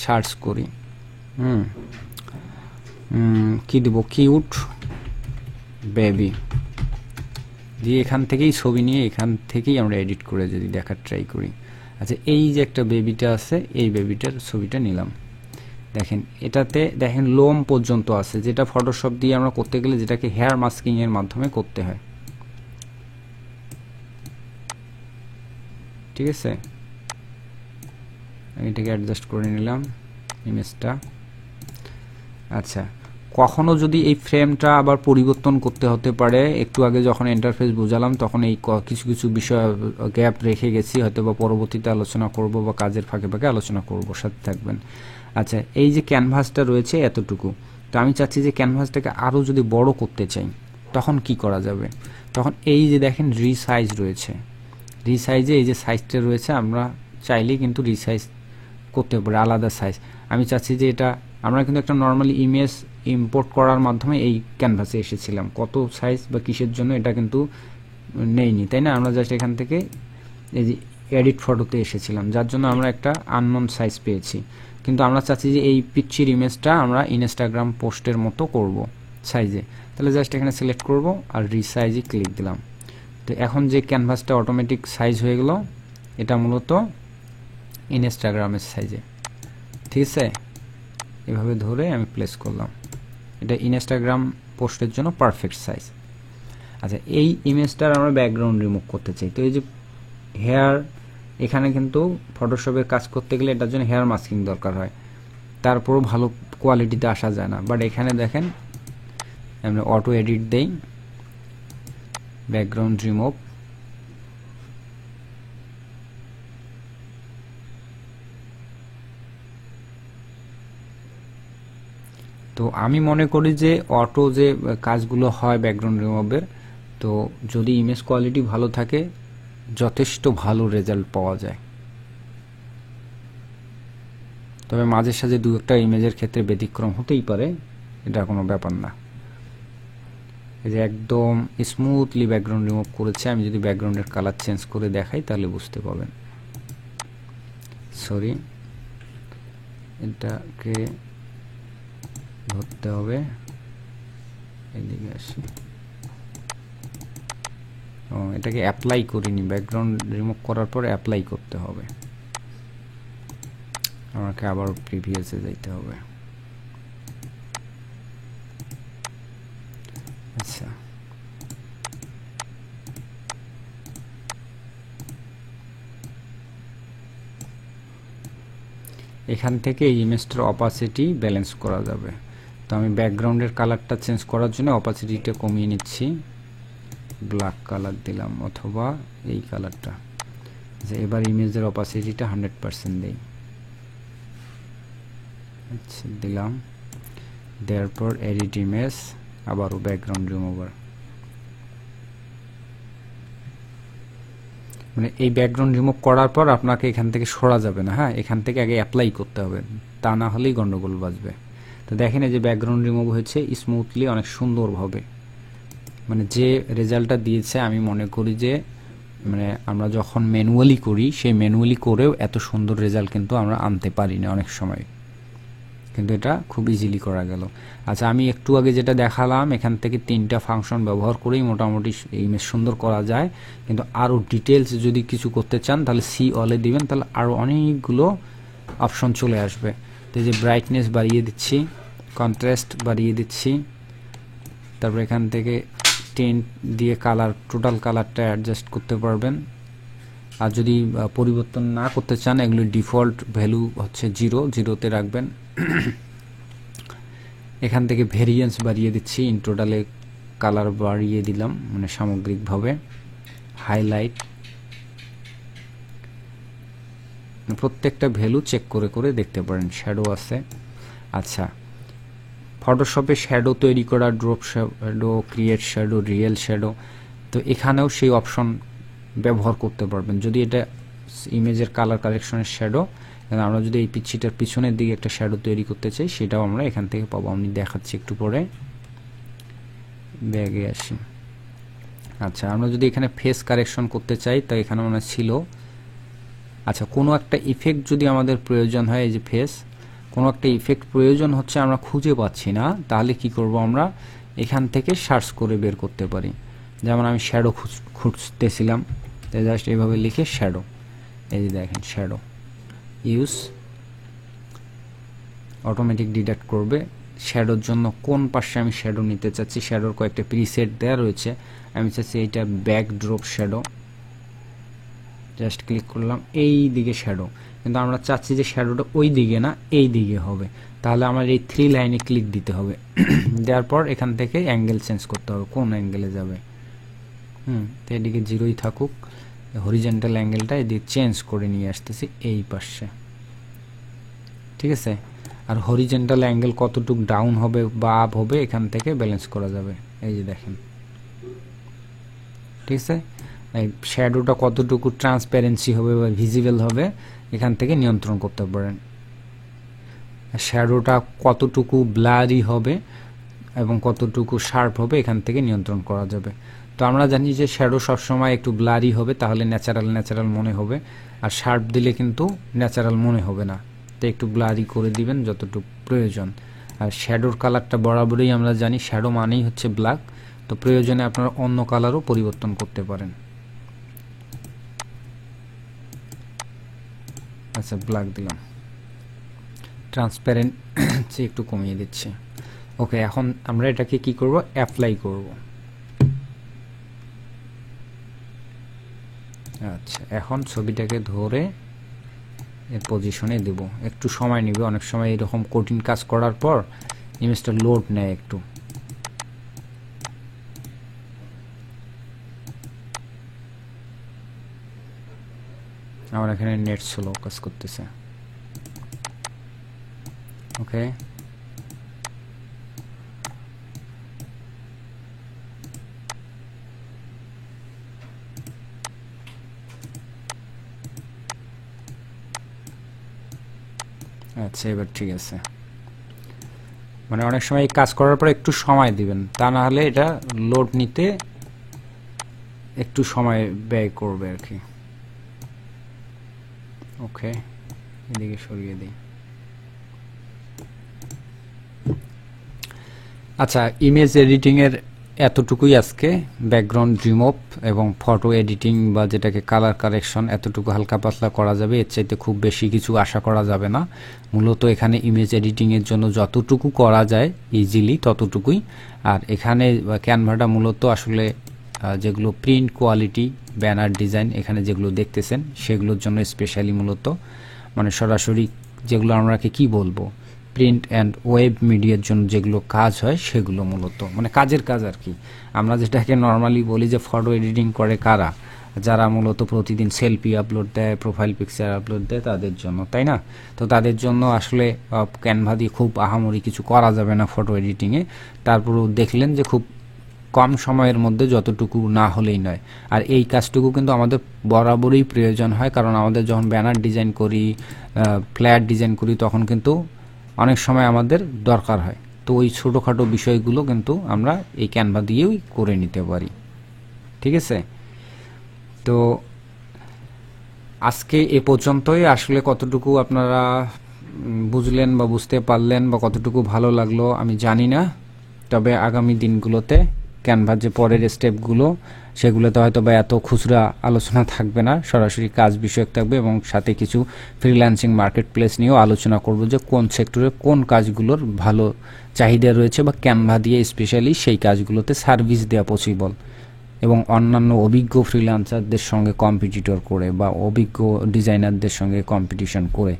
সার্চ করি। কি দেব, কিউট বেবি দিয়ে এখান থেকেই ছবি নিয়ে এখান থেকেই আমরা এডিট করে যদি দেখার ট্রাই করি। আচ্ছা, এই যে একটা বেবিটা আছে, এই বেবিটার ছবিটা নিলাম। দেখেন এটাতে দেখেন লোম পর্যন্ত আছে, যেটা ফটোশপ দিয়ে আমরা করতে গেলে যেটাকে হেয়ার মাস্কিং এর মাধ্যমে করতে হয়, ঠিক আছে। এটাকে অ্যাডজাস্ট করে নিলাম ইমেজটা। আচ্ছা, কখনো যদি এই ফ্রেমটা আবার পরিবর্তন করতে হতে পারে। একটু আগে যখন ইন্টারফেস বোঝালাম তখন এই কিছু কিছু বিষয় গ্যাপ রেখে গেছি, হয়তো বা পরবর্তীতে আলোচনা করব বা কাজের ফাঁকে ফাঁকে আলোচনা করব, সাথে থাকবেন। আচ্ছা, এই যে ক্যানভাসটা রয়েছে এতটুকু, তো আমি চাচ্ছি যে ক্যানভাসটাকে আরও যদি বড় করতে চাই, তখন কি করা যাবে? তখন এই যে দেখেন রিসাইজ রয়েছে, রিসাইজে এই যে সাইজটা রয়েছে, আমরা চাইলেই কিন্তু রিসাইজ করতে পারি আলাদা সাইজ। আমি চাচ্ছি যে এটা আমরা কিন্তু একটা নর্মালি ইমেজ ইম্পোর্ট করার মাধ্যমে এই ক্যানভাসে এসেছিলাম, কত সাইজ বা কিসের জন্য এটা কিন্তু নেইনি, তাই না? আমরা জাস্ট এখান থেকে এই যে এডিট ফটোতে এসেছিলাম, যার জন্য আমরা একটা আননোন সাইজ পেয়েছি। কিন্তু আমরা চাচ্ছি যে এই পিকচার ইমেজটা আমরা ইনস্টাগ্রাম পোস্টের মতো করব সাইজে, তাহলে জাস্ট এখানে সিলেক্ট করব আর রিসাইজে ক্লিক দিলাম। তো এখন যে ক্যানভাসটা অটোমেটিক সাইজ হয়ে গেল, এটা মূলত ইনস্টাগ্রামের সাইজে, ঠিক আছে। এভাবে ধরে আমি প্লেস করলাম, এটা ইনস্টাগ্রাম পোস্টের জন্য পারফেক্ট সাইজ। আচ্ছা, এই ইমেজটার আমরা ব্যাকগ্রাউন্ড রিমুভ করতে চাই। তো এই যে হেয়ার, এখানে কিন্তু ফটোশপের কাজ করতে গেলে এটার জন্য হেয়ার মাস্কিং দরকার হয়, তারপরও ভালো কোয়ালিটিতে আসা যায় না। বাট এখানে দেখেন আমরা অটো এডিট দেই, ব্যাকগ্রাউন্ড রিমুভ, তো আমি মনে করি যে অটো যে কাজগুলো হয় ব্যাকগ্রাউন্ড রিমুভের, তো যদি ইমেজ কোয়ালিটি ভালো থাকে যথেষ্ট ভালো রেজাল্ট পাওয়া যায়। তবে মাঝে সাঝে দু একটা ইমেজের ক্ষেত্রে ব্যতিক্রম হতেই পারে, এটা কোনো ব্যাপার না। এই যে একদম স্মুথলি ব্যাকগ্রাউন্ড রিমুভ করেছে। আমি যদি ব্যাকগ্রাউন্ডের কালার চেঞ্জ করে দেখাই তাহলে বুঝতে পারবেন। সরি, এটাকে ধরতে হবে, এদিকে আসি। এটাকে অ্যাপ্লাই করিনি, ব্যাকগ্রাউন্ড রিমুভ করার পর অ্যাপ্লাই করতে হবে। আমাকে আবার প্রিভিয়াসে যাইতে হবে। আচ্ছা, এখান থেকে এই ইমেজটার অপাসিটি ব্যালেন্স করা যাবে। তো আমি ব্যাকগ্রাউন্ডের কালারটা চেঞ্জ করার জন্য অপাসিটিটা কমিয়ে নিচ্ছি, ব্ল্যাক কালার দিলাম, অথবা এই কালারটা। যে এবার ইমেজের অপাসিটিটা 100% দেই। আচ্ছা, দিলাম। দেওয়ার পর এডিট ইমেজ, আবারও ব্যাকগ্রাউন্ড রিমুভার। মানে এই ব্যাকগ্রাউন্ড রিমুভ করার পর আপনাকে এখান থেকে সরা যাবে না, হ্যাঁ, এখান থেকে আগে অ্যাপ্লাই করতে হবে, তা না হলেই গন্ডগোল বাজবে। তো দেখেন এই যে ব্যাকগ্রাউন্ড রিমুভ হয়েছে স্মুথলি, অনেক সুন্দরভাবে। মানে যে রেজাল্টটা দিয়েছে আমি মনে করি যে মানে আমরা যখন ম্যানুয়ালি করি, সেই ম্যানুয়ালি করেও এত সুন্দর রেজাল্ট কিন্তু আমরা আনতে পারি না অনেক সময়, কিন্তু এটা খুব ইজিলি করা গেল। আচ্ছা, আমি একটু আগে যেটা দেখালাম, এখান থেকে 3টা ফাংশন ব্যবহার করেই মোটামুটি ইমেজ সুন্দর করা যায়। কিন্তু আরও ডিটেলস যদি কিছু করতে চান তাহলে সি অলে দিবেন, তাহলে আরও অনেকগুলো অপশন চলে আসবে। তো এই যে ব্রাইটনেস বাড়িয়ে দিচ্ছি, কন্ট্রাস্ট বাড়িয়ে দিচ্ছি, তারপর এখান থেকে টেন্ট দিয়ে কালার, টোটাল কালারটা অ্যাডজাস্ট করতে পারবেন। আর যদি পরিবর্তন না করতে চান, এগুলো ডিফল্ট ভ্যালু হচ্ছে 0তে রাখবেন। এখান থেকে ভেরিয়েন্স বাড়িয়ে দিচ্ছি, ইন টোটালে কালার বাড়িয়ে দিলাম, মানে সামগ্রিকভাবে। হাইলাইট, প্রত্যেকটা ভ্যালু চেক করে করে দেখতে পারেন। শ্যাডো আছে। আচ্ছা, ফটোশপে শ্যাডো তৈরি করা, drop shadow, create shadow, real shadow, তো এখানেও সেই অপশন ব্যবহার করতে পারবেন। যদি এটা ইমেজের কালার কারেকশনের শ্যাডো, আমরা যদি এই পিচ্ছিটার পিছনের দিকে একটা শ্যাডো তৈরি করতে চাই, সেটাও আমরা এখান থেকে পাবো। আমি দেখাচ্ছি একটু পরে, ব্যাগে আসি। আচ্ছা, আমরা যদি এখানে ফেস কারেকশন করতে চাই, তো এখানে মনে ছিল। আচ্ছা, কোনো একটা ইফেক্ট যদি আমাদের প্রয়োজন হয়, এই যে ফেস, কোনো একটা ইফেক্ট প্রয়োজন হচ্ছে, আমরা খুঁজে পাচ্ছি না, তাহলে কি করব, আমরা এখান থেকে সার্চ করে বের করতে পারি। যেমন আমি শ্যাডো খুঁজতেছিলাম, জাস্ট এইভাবে লিখে শ্যাডো, এই যে দেখেন শ্যাডো ইউজ, অটোমেটিক ডিটেক্ট করবে শ্যাডোর জন্য কোন পাশে আমি শ্যাডো নিতে চাচ্ছি। শ্যাডোর কয়েকটা প্রিসেট দেওয়া রয়েছে, আমি চাচ্ছি এইটা ব্যাকড্রপ শ্যাডো, জাস্ট ক্লিক করলাম, এই দিকে শ্যাডো, কিন্তু আমরা চাচ্ছি যে শ্যাডোটা ওই দিকে না, এই দিকে হবে। তাহলে আমার এই 3 লাইনে ক্লিক দিতে হবে। দেওয়ার পর এখান থেকে অ্যাঙ্গেল চেঞ্জ করতে হবে, কোন অ্যাঙ্গেলে যাবে। তো এদিকে 0ই থাকুক, হরিজেন্টাল অ্যাঙ্গেলটা এদিকে চেঞ্জ করে নিয়ে আসতেছি এই পাশে, ঠিক আছে। আর হরিজেন্টাল অ্যাঙ্গেল কতটুকু ডাউন হবে বা আপ হবে, এখান থেকে ব্যালেন্স করা যাবে। এই যে দেখেন, ঠিক আছে। এই শ্যাডোটা কতটুকু ট্রান্সপারেন্সি হবে বা ভিজিবল হবে, এখান থেকে নিয়ন্ত্রণ করতে পারেন। শ্যাডোটা কতটুকু ব্লারি হবে এবং কতটুকু শার্প হবে, এখান থেকে নিয়ন্ত্রণ করা যাবে। তো আমরা জানি যে শ্যাডো সবসময় একটু ব্লারি হবে, তাহলে ন্যাচারাল মনে হবে, আর শার্প দিলে কিন্তু ন্যাচারাল মনে হবে না। তো একটু ব্লারি করে দিবেন যতটুকু প্রয়োজন। আর শ্যাডোর কালারটা বরাবরই আমরা জানি, শ্যাডো মানেই হচ্ছে ব্ল্যাক, তো প্রয়োজনে আপনারা অন্য কালারও পরিবর্তন করতে পারেন। আচ্ছা, ব্ল্যাক দিলাম, ট্রান্সপারেন্ট একটু কমিয়ে দিচ্ছি। ওকে, এখন আমরা এটাকে কি করব, অ্যাপ্লাই করব। আচ্ছা, এখন ছবিটাকে ধরে এর পজিশনে দেব, একটু সময় নেবে। অনেক সময় এরকম কঠিন কাজ করার পর ইমেজটা লোড নেয় একটু। আমার এখানে নেট স্লো কাজ করতেছে। ওকে, আচ্ছা, এবার ঠিক আছে। মানে অনেক সময় এই কাজ করার পর একটু সময় দিবেন, তা না হলে এটা লোড নিতে একটু সময় ব্যয় করবে আর কি। ওকে, এদিকে সরিয়ে দিই। আচ্ছা, ইমেজ এডিটিং এর এতটুকুই আজকে। ব্যাকগ্রাউন্ড রিমুভ এবং ফটো এডিটিং বা যেটাকে কালার কারেকশন এতটুকু হালকা পাতলা করা যাবে, এর চাইতে খুব বেশি কিছু আশা করা যাবে না। মূলত এখানে ইমেজ এডিটিং এর জন্য যতটুকু করা যায় ইজিলি ততটুকুই। আর এখানে ক্যানভাটা মূলত আসলে যেগুলো প্রিন্ট কোয়ালিটি ব্যানার ডিজাইন এখানে যেগুলো দেখতেছেন সেগুলোর জন্য স্পেশালি মূলত, মানে সরাসরি যেগুলো আমরা কি বলবো, প্রিন্ট অ্যান্ড ওয়েব মিডিয়ার জন্য যেগুলো কাজ হয় সেগুলো মূলত মানে কাজের কাজ আর কি। আমরা যেটাকে নর্মালি বলি যে ফটো এডিটিং করে কারা, যারা মূলত প্রতিদিন সেলফি আপলোড দেয়, প্রোফাইল পিকচার আপলোড দেয়, তাদের জন্য, তাই না? তো তাদের জন্য আসলে ক্যানভা দিয়ে খুব আহামরি কিছু করা যাবে না ফটো এডিটিংয়ে। তারপরেও দেখলেন যে খুব কম সময়ের মধ্যে যতটুকু না হলেই নয়। আর এই কাজটুকু কিন্তু আমাদের বরাবরই প্রয়োজন হয়, কারণ আমাদের যখন ব্যানার ডিজাইন করি, ফ্ল্যাট ডিজাইন করি, তখন কিন্তু অনেক সময় আমাদের দরকার হয়। তো ওই ছোটোখাটো বিষয়গুলো কিন্তু আমরা এই ক্যানভা দিয়েই করে নিতে পারি। ঠিক আছে, তো আজকে এ পর্যন্তই। আসলে কতটুকু আপনারা বুঝলেন বা বুঝতে পারলেন বা কতটুকু ভালো লাগলো আমি জানি না, তবে আগামী দিনগুলোতে ক্যানভার যে পরের স্টেপগুলো সেগুলোতে হয়তো বা এত খুচরা আলোচনা থাকবে না, সরাসরি কাজ বিষয়ক থাকবে এবং সাথে কিছু ফ্রিল্যান্সিং মার্কেট প্লেস নিয়েও আলোচনা করব যে কোন সেক্টরে কোন কাজগুলোর ভালো চাহিদা রয়েছে বা ক্যানভা দিয়ে স্পেশালি সেই কাজগুলোতে সার্ভিস দেওয়া পসিবল, এবং অন্যান্য অভিজ্ঞ ফ্রিল্যান্সারদের সঙ্গে কম্পিটিটর করে বা অভিজ্ঞ ডিজাইনারদের সঙ্গে কম্পিটিশন করে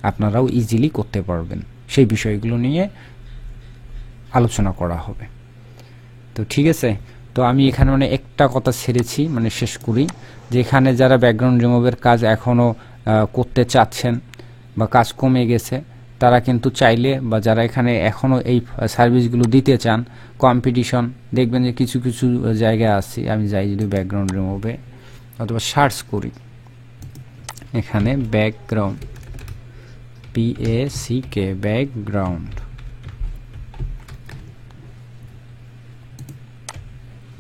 আপনারাও ইজিলি করতে পারবেন, সেই বিষয়গুলো নিয়ে আলোচনা করা হবে। তো ঠিক আছে, তো আমি এখানে মানে একটা কথা ছেড়েছি, মানে শেষ করি, যে এখানে যারা ব্যাকগ্রাউন্ড রিমুভের কাজ এখনও করতে চাচ্ছেন বা কাজ কমে গেছে, তারা কিন্তু চাইলে বা যারা এখানে এখনও এই সার্ভিসগুলো দিতে চান, কম্পিটিশন দেখবেন যে কিছু কিছু জায়গায় আছে। আমি যাই যদি ব্যাকগ্রাউন্ড রিমুভে অথবা সার্চ করি, এখানে ব্যাকগ্রাউন্ড PACK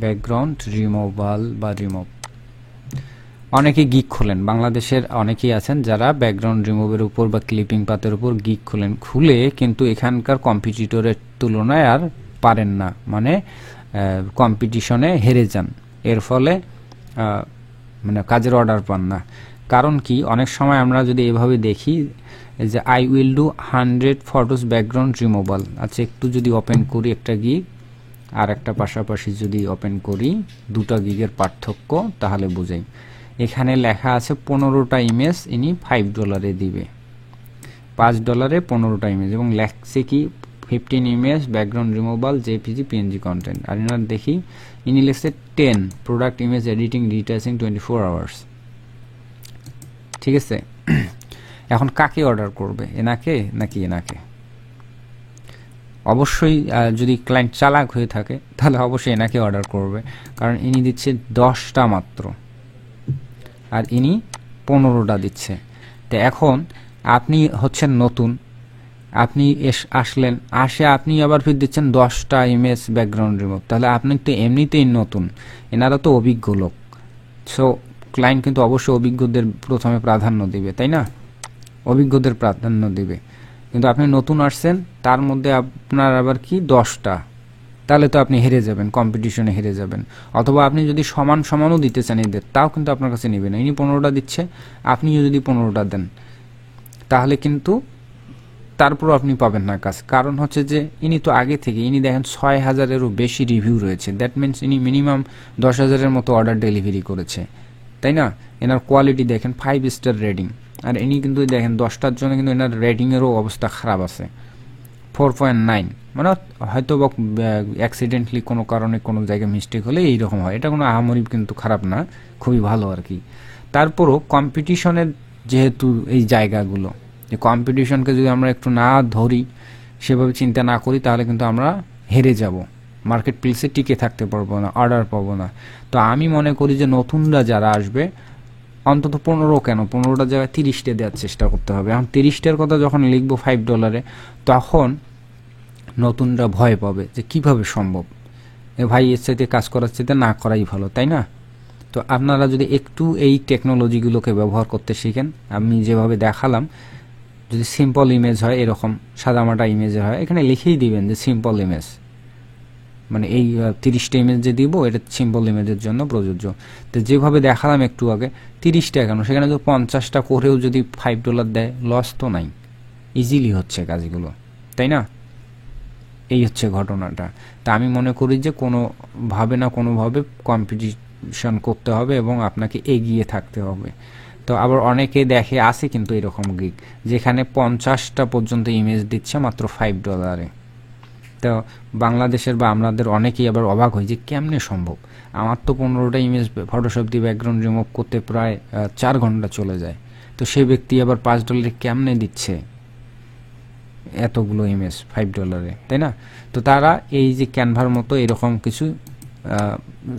ব্যাকগ্রাউন্ড রিমুভাল বা রিমুভ, অনেকে গিগ খোলেন, বাংলাদেশের অনেকেই আছেন যারা ব্যাকগ্রাউন্ড রিমুভের উপর বা ক্লিপিং পাতের উপর গিগ খোলেন, খুলে কিন্তু এখানকার কম্পিটিটরের তুলনায় আর পারেন না, মানে কম্পিটিশনে হেরে যান। এর ফলে মানে কাজের অর্ডার পান না। কারণ কি, অনেক সময় আমরা যদি এভাবে দেখি যে I will do 100 photos background removal, আচ্ছা একটু যদি ওপেন করি একটা গিগ আর একটা পাশাপাশি যদি ওপেন করি, দুটা গিগের পার্থক্য তাহলে বুঝাই। এখানে লেখা আছে 15টা ইমেজ ইনি $5 দিবে, $5 15টা ইমেজ, এবং লেখছে কি 15 image background removal JPG PNG content. আর এনার দেখি ইনি লেখছে 10 product image editing detaching 24 hours. ঠিক আছে, এখন কাকে অর্ডার করবে, এনাকে নাকি এনাকে? অবশ্যই যদি ক্লায়েন্ট চালাক হয়ে থাকে তাহলে অবশ্যই এনাকে অর্ডার করবে, কারণ ইনি দিচ্ছে 10টা মাত্র আর ইনি 15টা দিচ্ছে। তো এখন আপনি হচ্ছেন নতুন, আপনি আসলেন, আপনি আবার ফির দিচ্ছেন 10টা ইমেজ ব্যাকগ্রাউন্ড রিমুভ, তাহলে আপনি তো এমনিতেই নতুন, এনারা তো অভিজ্ঞ লোক। সো ক্লায়েন্ট কিন্তু অবশ্যই অভিজ্ঞদের প্রথমে প্রাধান্য দিবে, তাই না? অভিজ্ঞদের প্রাধান্য দিবে, কিন্তু আপনি নতুন আসছেন, তার মধ্যে আপনার আবার কি 10টা, তাহলে তো আপনি হেরে যাবেন, কম্পিটিশনে হেরে যাবেন। অথবা আপনি যদি সমানও দিতে চান এদের, তাও কিন্তু আপনার কাছে নেবে না। ইনি 15টা দিচ্ছে, আপনিও যদি 15টা দেন, তাহলে কিন্তু তারপরও আপনি পাবেন না কাজ। কারণ হচ্ছে যে ইনি তো আগে থেকে, ইনি দেখেন 6000-এরও বেশি রিভিউ রয়েছে, দ্যাট মিনস ইনি মিনিমাম 10,000-এর মতো অর্ডার ডেলিভারি করেছে, তাই না? এনার কোয়ালিটি দেখেন 5 স্টার রেটিং, আর ইনি কিন্তু দেখেন 10টার জন্য কিন্তু এনার রেটিংয়েরও অবস্থা খারাপ আছে, 4.9, মানে হয়তো বা অ্যাক্সিডেন্টলি কোনো কারণে কোনো জায়গায় মিস্টেক হলে এইরকম হয়, এটা কোনো আহামরি কিন্তু খারাপ না, খুবই ভালো আর কি। তারপরও কম্পিটিশনের যেহেতু এই জায়গাগুলো, যে কম্পিটিশনকে যদি আমরা একটু না ধরি, সেভাবে চিন্তা না করি, তাহলে কিন্তু আমরা হেরে যাব, মার্কেট প্লেসে টিকে থাকতে পারবো না, অর্ডার পাবো না। তো আমি মনে করি যে নতুনরা যারা আসবে, অন্তত 15টা জায়গায় 30টা দেওয়ার চেষ্টা করতে হবে। এখন 30টার কথা যখন লিখবো $5, তখন নতুনরা ভয় পাবে যে কিভাবে সম্ভব, এ ভাই এর চাইতে কাজ করার চাইতে না করাই ভালো, তাই না? তো আপনারা যদি একটু এই টেকনোলজিগুলোকে ব্যবহার করতে শিখেন, আমি যেভাবে দেখালাম, যদি সিম্পল ইমেজ হয়, এরকম সাদামাটা ইমেজের হয়, এখানে লিখেই দিবেন যে সিম্পল ইমেজ, মানে এই 30টা ইমেজ যে দিব এটা সিম্পল ইমেজের জন্য প্রযোজ্য। তো যেভাবে দেখালাম একটু আগে, 30টা কেন, সেখানে যদি 50টা করেও যদি $5 দেয়, লস তো নাই, ইজিলি হচ্ছে কাজগুলো, তাই না? এই হচ্ছে ঘটনাটা। তা আমি মনে করি যে কোনোভাবে না কোনোভাবে কম্পিটিশন করতে হবে এবং আপনাকে এগিয়ে থাকতে হবে। তো আবার অনেকে দেখে আছে কিন্তু এরকম গিগ যেখানে 50টা পর্যন্ত ইমেজ দিচ্ছে মাত্র $5। তো বাংলাদেশের বা আমাদের অনেকেই আবার অবাক হয় যে কেমনে সম্ভব, আমার তো 15টা ইমেজ ফটোশপ দিয়ে ব্যাকগ্রাউন্ড রিমুভ করতে প্রায় 4 ঘন্টা চলে যায়, তো সেই ব্যক্তি আবার $5 কেমনে দিচ্ছে এতগুলো ইমেজ $5, তাই না? তো তারা এই যে ক্যানভার মতো এরকম কিছু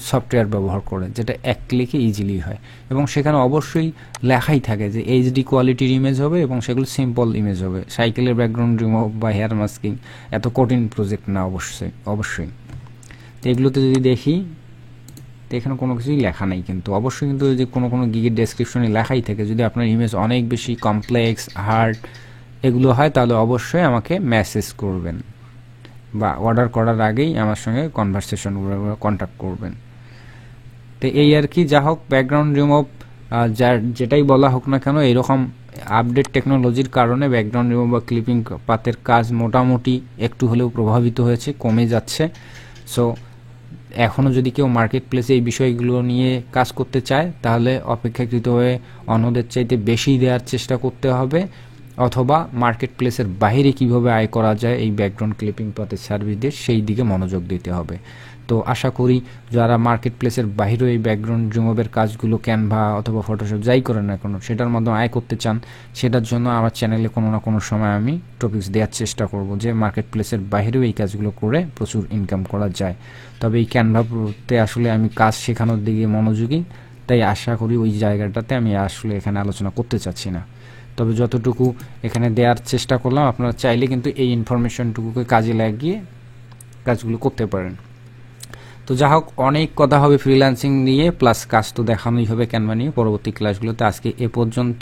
সফটওয়্যার ব্যবহার করে যেটা এক ক্লিকে ইজিলি হয়, এবং সেখানে অবশ্যই লেখাই থাকে যে এইচডি কোয়ালিটির ইমেজ হবে এবং সেগুলো সিম্পল ইমেজ হবে, সাইকেলের ব্যাকগ্রাউন্ড রিমুভ বা হেয়ার মাস্কিং এত কঠিন প্রজেক্ট না, অবশ্যই। তো এগুলোতে যদি দেখি, তো এখানে কোনো কিছুই লেখা নেই, কিন্তু অবশ্যই কিন্তু যে কোনো গিগের ডেসক্রিপশনে লেখাই থাকে যদি আপনার ইমেজ অনেক বেশি কমপ্লেক্স, হার্ড এগুলো হয়, তাহলে অবশ্যই আমাকে মেসেজ করবেন বা অর্ডার করার আগেই আমার সঙ্গে কনভারসেশন কন্ট্যাক্ট করবেন। তো এই আর কি, যা হোক ব্যাকগ্রাউন্ড রিমুভ যেটাই বলা হোক না কেন, এরকম আপডেট টেকনোলজির কারণে ব্যাকগ্রাউন্ড রিমুভ বা ক্লিপিং পাতের কাজ মোটামুটি একটু হলেও প্রভাবিত হয়েছে, কমে যাচ্ছে। সো এখনও যদি কেউ মার্কেট প্লেসে এই বিষয়গুলো নিয়ে কাজ করতে চায়, তাহলে অপেক্ষাকৃত হয়ে অন্যদের চাইতে বেশি দেওয়ার চেষ্টা করতে হবে, অথবা মার্কেট প্লেসের বাইরে কীভাবে আয় করা যায় এই ব্যাকগ্রাউন্ড ক্লিপিং পাতের সার্ভিস দিয়ে সেই দিকে মনোযোগ দিতে হবে। তো আশা করি যারা মার্কেট প্লেসের বাইরেও এই ব্যাকগ্রাউন্ড রিমুভের কাজগুলো ক্যানভা অথবা ফটোশপ যাই করেন না কেন সেটার মাধ্যমে আয় করতে চান, সেটার জন্য আমার চ্যানেলে কোনো না কোনো সময় আমি টপিকস দেওয়ার চেষ্টা করব যে মার্কেট প্লেসের বাইরেও এই কাজগুলো করে প্রচুর ইনকাম করা যায়। তবে এই ক্যানভাতে আসলে আমি কাজ শেখানোর দিকে মনোযোগী, তাই আশা করি ওই জায়গাটাতে আমি আসলে এখানে আলোচনা করতে চাচ্ছি না। তবে যতটুকু এখানে দেওয়ার চেষ্টা করলাম, আপনারা চাইলে কিন্তু এই ইনফরমেশনটুকুকে কাজে লাগিয়ে কাজগুলো করতে পারেন। তো যা হোক, অনেক কথা হবে ফ্রিল্যান্সিং নিয়ে, প্লাস কাজ তো দেখানোই হবে ক্যানভা নিয়ে পরবর্তী ক্লাসগুলোতে। আজকে এ পর্যন্ত,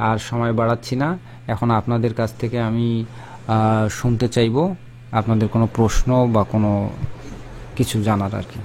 আর সময় বাড়াচ্ছি না। এখন আপনাদের কাছ থেকে আমি শুনতে চাইবো আপনাদের কোনো প্রশ্ন বা কোনো কিছু জানার আর কি।